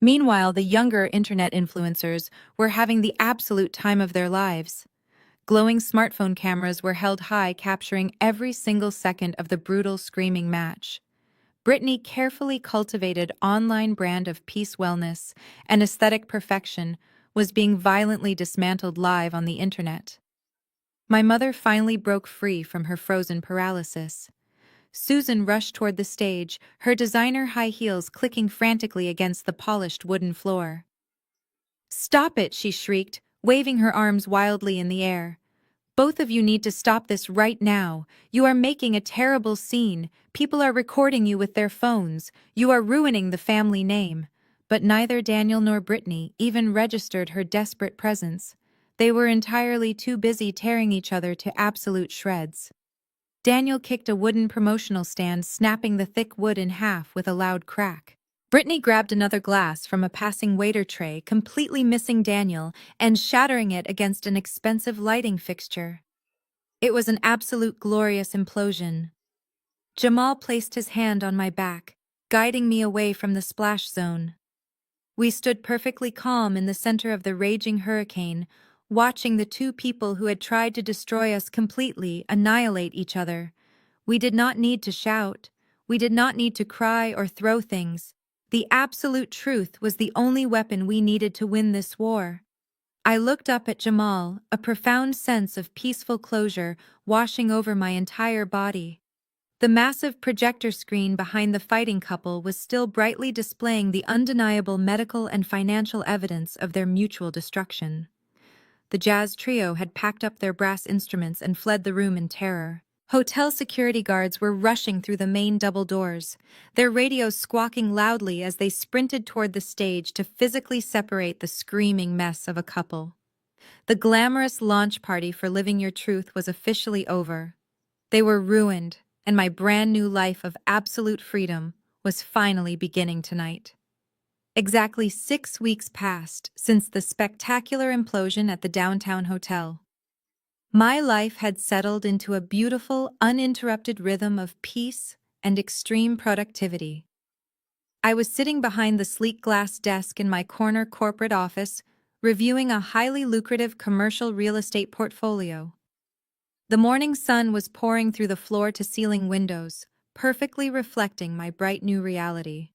Meanwhile, the younger internet influencers were having the absolute time of their lives. Glowing smartphone cameras were held high, capturing every single second of the brutal screaming match. Brittany carefully cultivated online brand of peace, wellness, and aesthetic perfection was being violently dismantled live on the internet. My mother finally broke free from her frozen paralysis. Susan rushed toward the stage, her designer high heels clicking frantically against the polished wooden floor. "Stop it!" she shrieked, waving her arms wildly in the air. "Both of you need to stop this right now. You are making a terrible scene. People are recording you with their phones. You are ruining the family name." But neither Daniel nor Brittany even registered her desperate presence. They were entirely too busy tearing each other to absolute shreds. Daniel kicked a wooden promotional stand, snapping the thick wood in half with a loud crack. Brittany grabbed another glass from a passing waiter tray, completely missing Daniel and shattering it against an expensive lighting fixture. It was an absolute glorious implosion. Jamal placed his hand on my back, guiding me away from the splash zone. We stood perfectly calm in the center of the raging hurricane, watching the two people who had tried to destroy us completely annihilate each other. We did not need to shout. We did not need to cry or throw things. The absolute truth was the only weapon we needed to win this war. I looked up at Jamal, a profound sense of peaceful closure washing over my entire body. The massive projector screen behind the fighting couple was still brightly displaying the undeniable medical and financial evidence of their mutual destruction. The jazz trio had packed up their brass instruments and fled the room in terror. Hotel security guards were rushing through the main double doors, their radios squawking loudly as they sprinted toward the stage to physically separate the screaming mess of a couple. The glamorous launch party for Living Your Truth was officially over. They were ruined, and my brand new life of absolute freedom was finally beginning tonight. Exactly 6 weeks passed since the spectacular implosion at the downtown hotel. My life had settled into a beautiful, uninterrupted rhythm of peace and extreme productivity. I was sitting behind the sleek glass desk in my corner corporate office, reviewing a highly lucrative commercial real estate portfolio. The morning sun was pouring through the floor-to-ceiling windows, perfectly reflecting my bright new reality.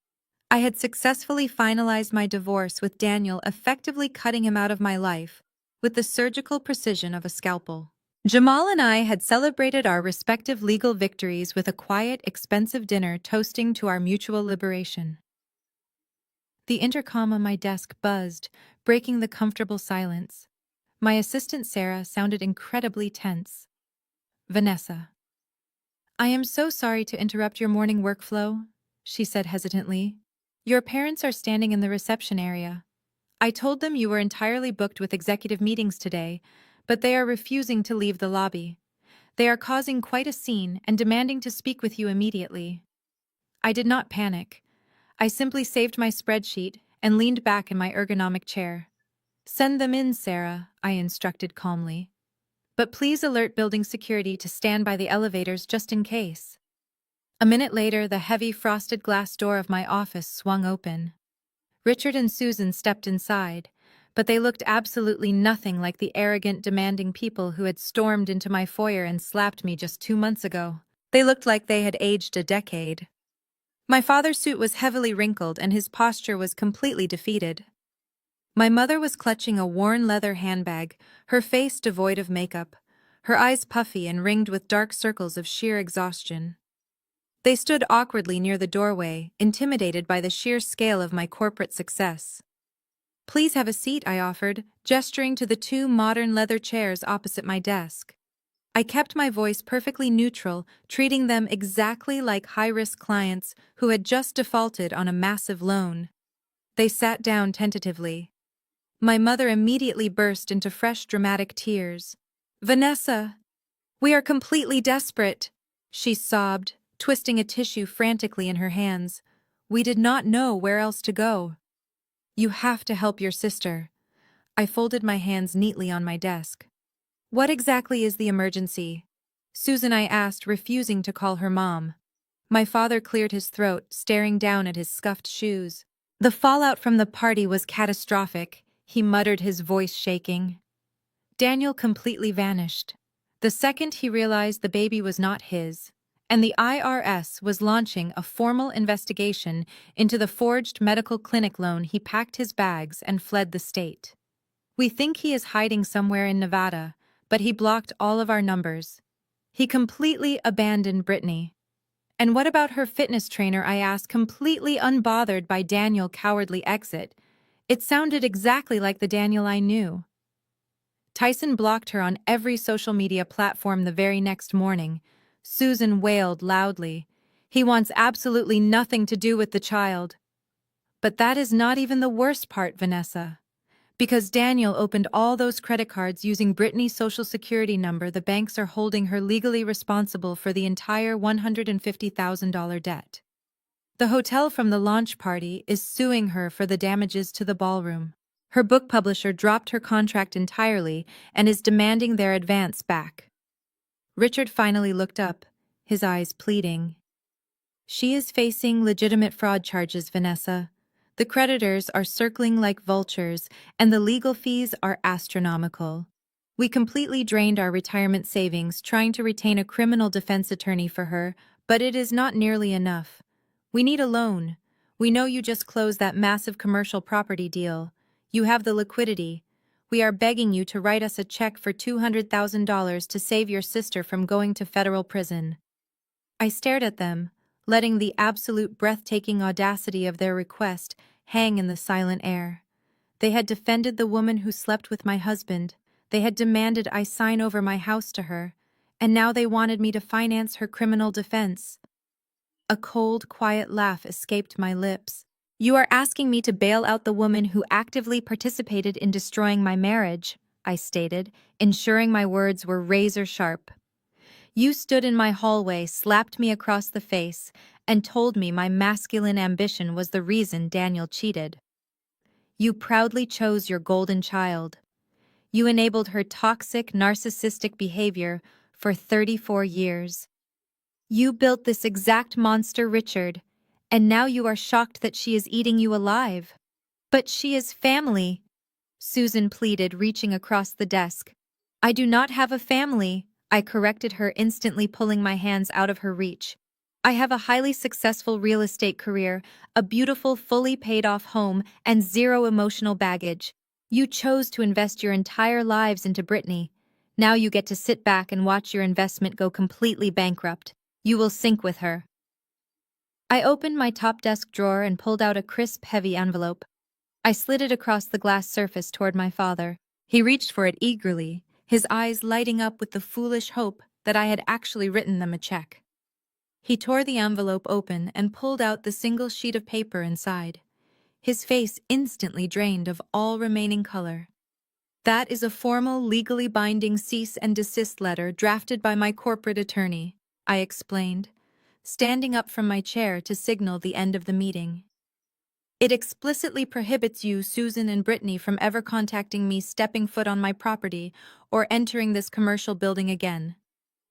I had successfully finalized my divorce with Daniel, effectively cutting him out of my life with the surgical precision of a scalpel. Jamal and I had celebrated our respective legal victories with a quiet, expensive dinner toasting to our mutual liberation. The intercom on my desk buzzed, breaking the comfortable silence. My assistant Sarah sounded incredibly tense. "Vanessa. I am so sorry to interrupt your morning workflow," she said hesitantly. "Your parents are standing in the reception area. I told them you were entirely booked with executive meetings today, but they are refusing to leave the lobby. They are causing quite a scene and demanding to speak with you immediately." I did not panic. I simply saved my spreadsheet and leaned back in my ergonomic chair. "Send them in, Sarah," I instructed calmly. "But please alert building security to stand by the elevators just in case." A minute later, the heavy frosted glass door of my office swung open. Richard and Susan stepped inside, but they looked absolutely nothing like the arrogant, demanding people who had stormed into my foyer and slapped me just 2 months ago. They looked like they had aged a decade. My father's suit was heavily wrinkled and his posture was completely defeated. My mother was clutching a worn leather handbag, her face devoid of makeup, her eyes puffy and ringed with dark circles of sheer exhaustion. They stood awkwardly near the doorway, intimidated by the sheer scale of my corporate success. Please have a seat, I offered, gesturing to the two modern leather chairs opposite my desk. I kept my voice perfectly neutral, treating them exactly like high-risk clients who had just defaulted on a massive loan. They sat down tentatively. My mother immediately burst into fresh dramatic tears. "Vanessa, we are completely desperate," she sobbed, twisting a tissue frantically in her hands. "We did not know where else to go." "You have to help your sister." I folded my hands neatly on my desk. "What exactly is the emergency?" Susan, I asked, refusing to call her mom. My father cleared his throat, staring down at his scuffed shoes. "The fallout from the party was catastrophic," he muttered, his voice shaking. Daniel completely vanished. The second he realized the baby was not his, and the IRS was launching a formal investigation into the forged medical clinic loan, he packed his bags and fled the state. "We think he is hiding somewhere in Nevada, but he blocked all of our numbers. He completely abandoned Brittany." "And what about her fitness trainer?" I asked, completely unbothered by Daniel's cowardly exit. It sounded exactly like the Daniel I knew. "Tyson blocked her on every social media platform the very next morning," Susan wailed loudly. "He wants absolutely nothing to do with the child." "But that is not even the worst part, Vanessa. Because Daniel opened all those credit cards using Brittany's social security number, the banks are holding her legally responsible for the entire $150,000 debt. The hotel from the launch party is suing her for the damages to the ballroom. Her book publisher dropped her contract entirely and is demanding their advance back." Richard finally looked up, his eyes pleading. "She is facing legitimate fraud charges, Vanessa. The creditors are circling like vultures, and the legal fees are astronomical. We completely drained our retirement savings trying to retain a criminal defense attorney for her, but it is not nearly enough. We need a loan. We know you just closed that massive commercial property deal. You have the liquidity. We are begging you to write us a check for $200,000 to save your sister from going to federal prison." I stared at them, letting the absolute breathtaking audacity of their request hang in the silent air. They had defended the woman who slept with my husband, they had demanded I sign over my house to her, and now they wanted me to finance her criminal defense. A cold, quiet laugh escaped my lips. "You are asking me to bail out the woman who actively participated in destroying my marriage," I stated, ensuring my words were razor sharp. "You stood in my hallway, slapped me across the face, and told me my masculine ambition was the reason Daniel cheated. You proudly chose your golden child. You enabled her toxic, narcissistic behavior for 34 years. You built this exact monster, Richard, and now you are shocked that she is eating you alive." "But she is family," Susan pleaded, reaching across the desk. "I do not have a family," I corrected her, instantly pulling my hands out of her reach. "I have a highly successful real estate career, a beautiful, fully paid-off home, and zero emotional baggage. You chose to invest your entire lives into Brittany. Now you get to sit back and watch your investment go completely bankrupt. You will sink with her." I opened my top desk drawer and pulled out a crisp, heavy envelope. I slid it across the glass surface toward my father. He reached for it eagerly, his eyes lighting up with the foolish hope that I had actually written them a check. He tore the envelope open and pulled out the single sheet of paper inside. His face instantly drained of all remaining color. "That is a formal, legally binding cease and desist letter drafted by my corporate attorney," I explained, standing up from my chair to signal the end of the meeting. "It explicitly prohibits you, Susan, and Brittany from ever contacting me, stepping foot on my property, or entering this commercial building again.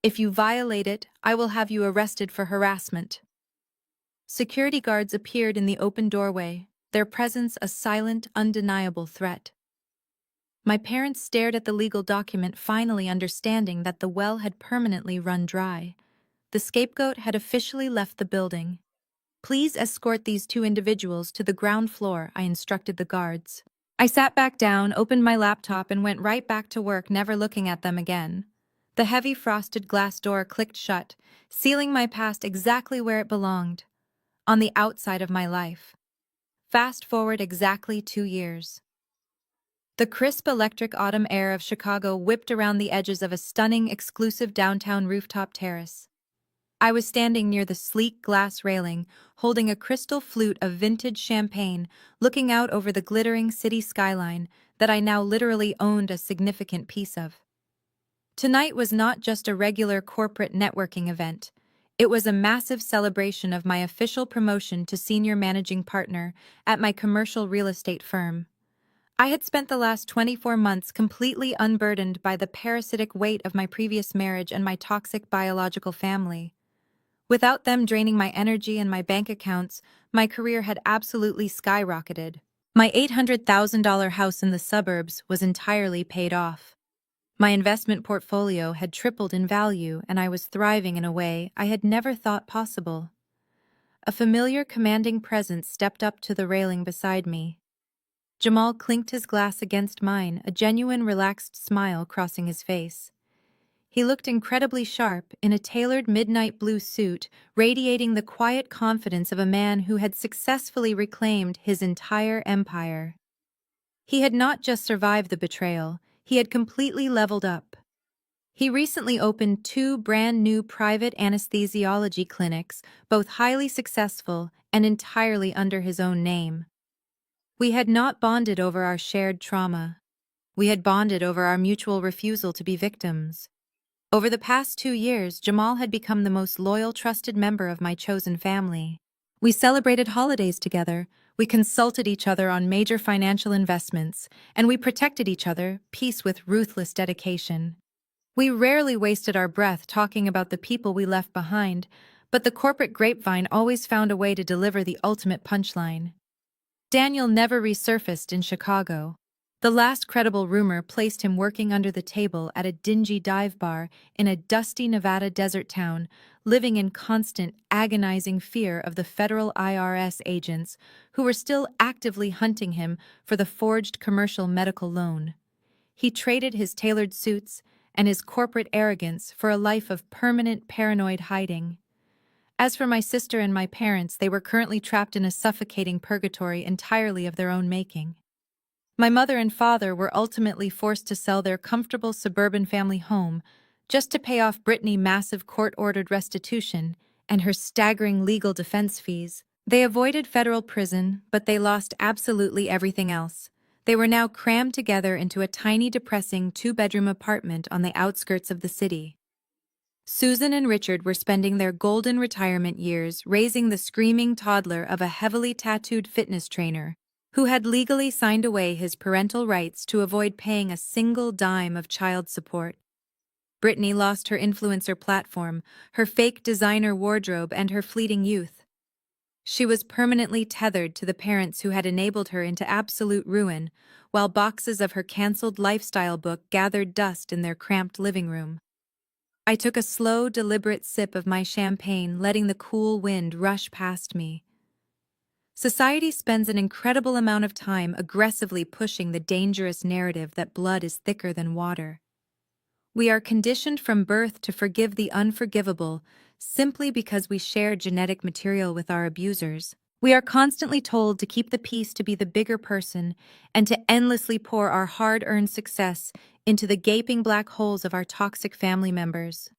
If you violate it, I will have you arrested for harassment." Security guards appeared in the open doorway, their presence a silent, undeniable threat. My parents stared at the legal document, finally understanding that the well had permanently run dry. The scapegoat had officially left the building. "Please escort these two individuals to the ground floor," I instructed the guards. I sat back down, opened my laptop, and went right back to work, never looking at them again. The heavy frosted glass door clicked shut, sealing my past exactly where it belonged, on the outside of my life. Fast forward exactly 2 years. The crisp electric autumn air of Chicago whipped around the edges of a stunning, exclusive downtown rooftop terrace. I was standing near the sleek glass railing, holding a crystal flute of vintage champagne, looking out over the glittering city skyline that I now literally owned a significant piece of. Tonight was not just a regular corporate networking event. It was a massive celebration of my official promotion to senior managing partner at my commercial real estate firm. I had spent the last 24 months completely unburdened by the parasitic weight of my previous marriage and my toxic biological family. Without them draining my energy and my bank accounts, my career had absolutely skyrocketed. My $800,000 house in the suburbs was entirely paid off. My investment portfolio had tripled in value, and I was thriving in a way I had never thought possible. A familiar, commanding presence stepped up to the railing beside me. Jamal clinked his glass against mine, a genuine, relaxed smile crossing his face. He looked incredibly sharp in a tailored midnight blue suit, radiating the quiet confidence of a man who had successfully reclaimed his entire empire. He had not just survived the betrayal, he had completely leveled up. He recently opened 2 brand-new private anesthesiology clinics, both highly successful and entirely under his own name. We had not bonded over our shared trauma. We had bonded over our mutual refusal to be victims. Over the past 2 years, Jamal had become the most loyal, trusted member of my chosen family. We celebrated holidays together, we consulted each other on major financial investments, and we protected each other, peace with ruthless dedication. We rarely wasted our breath talking about the people we left behind, but the corporate grapevine always found a way to deliver the ultimate punchline. Daniel never resurfaced in Chicago. The last credible rumor placed him working under the table at a dingy dive bar in a dusty Nevada desert town, living in constant, agonizing fear of the federal IRS agents who were still actively hunting him for the forged commercial medical loan. He traded his tailored suits and his corporate arrogance for a life of permanent paranoid hiding. As for my sister and my parents, they were currently trapped in a suffocating purgatory entirely of their own making. My mother and father were ultimately forced to sell their comfortable suburban family home just to pay off Brittany's massive court-ordered restitution and her staggering legal defense fees. They avoided federal prison, but they lost absolutely everything else. They were now crammed together into a tiny, depressing 2-bedroom apartment on the outskirts of the city. Susan and Richard were spending their golden retirement years raising the screaming toddler of a heavily tattooed fitness trainer who had legally signed away his parental rights to avoid paying a single dime of child support. Brittany lost her influencer platform, her fake designer wardrobe, and her fleeting youth. She was permanently tethered to the parents who had enabled her into absolute ruin, while boxes of her canceled lifestyle book gathered dust in their cramped living room. I took a slow, deliberate sip of my champagne, letting the cool wind rush past me. Society spends an incredible amount of time aggressively pushing the dangerous narrative that blood is thicker than water. We are conditioned from birth to forgive the unforgivable simply because we share genetic material with our abusers. We are constantly told to keep the peace, to be the bigger person, and to endlessly pour our hard-earned success into the gaping black holes of our toxic family members.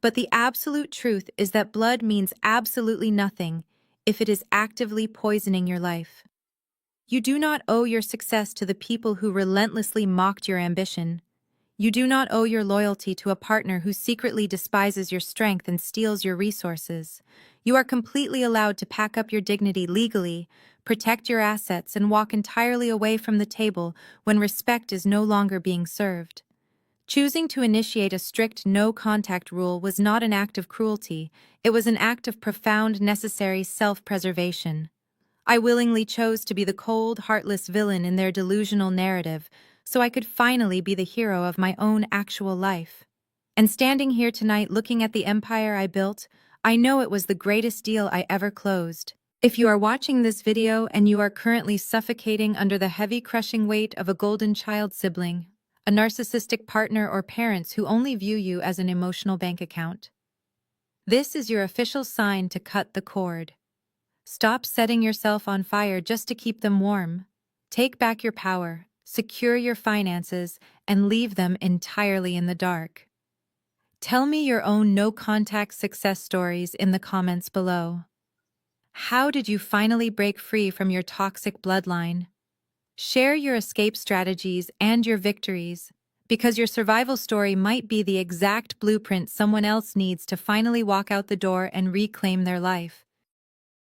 But the absolute truth is that blood means absolutely nothing if it is actively poisoning your life. You do not owe your success to the people who relentlessly mocked your ambition. You do not owe your loyalty to a partner who secretly despises your strength and steals your resources. You are completely allowed to pack up your dignity legally, protect your assets, and walk entirely away from the table when respect is no longer being served. Choosing to initiate a strict no-contact rule was not an act of cruelty, it was an act of profound, necessary self-preservation. I willingly chose to be the cold, heartless villain in their delusional narrative, so I could finally be the hero of my own actual life. And standing here tonight looking at the empire I built, I know it was the greatest deal I ever closed. If you are watching this video and you are currently suffocating under the heavy, crushing weight of a golden child sibling, a narcissistic partner, or parents who only view you as an emotional bank account, this is your official sign to cut the cord. Stop setting yourself on fire just to keep them warm. Take back your power. secure your finances, and leave them entirely in the dark. Tell me your own no-contact success stories in the comments below. How did you finally break free from your toxic bloodline? Share your escape strategies and your victories, because your survival story might be the exact blueprint someone else needs to finally walk out the door and reclaim their life.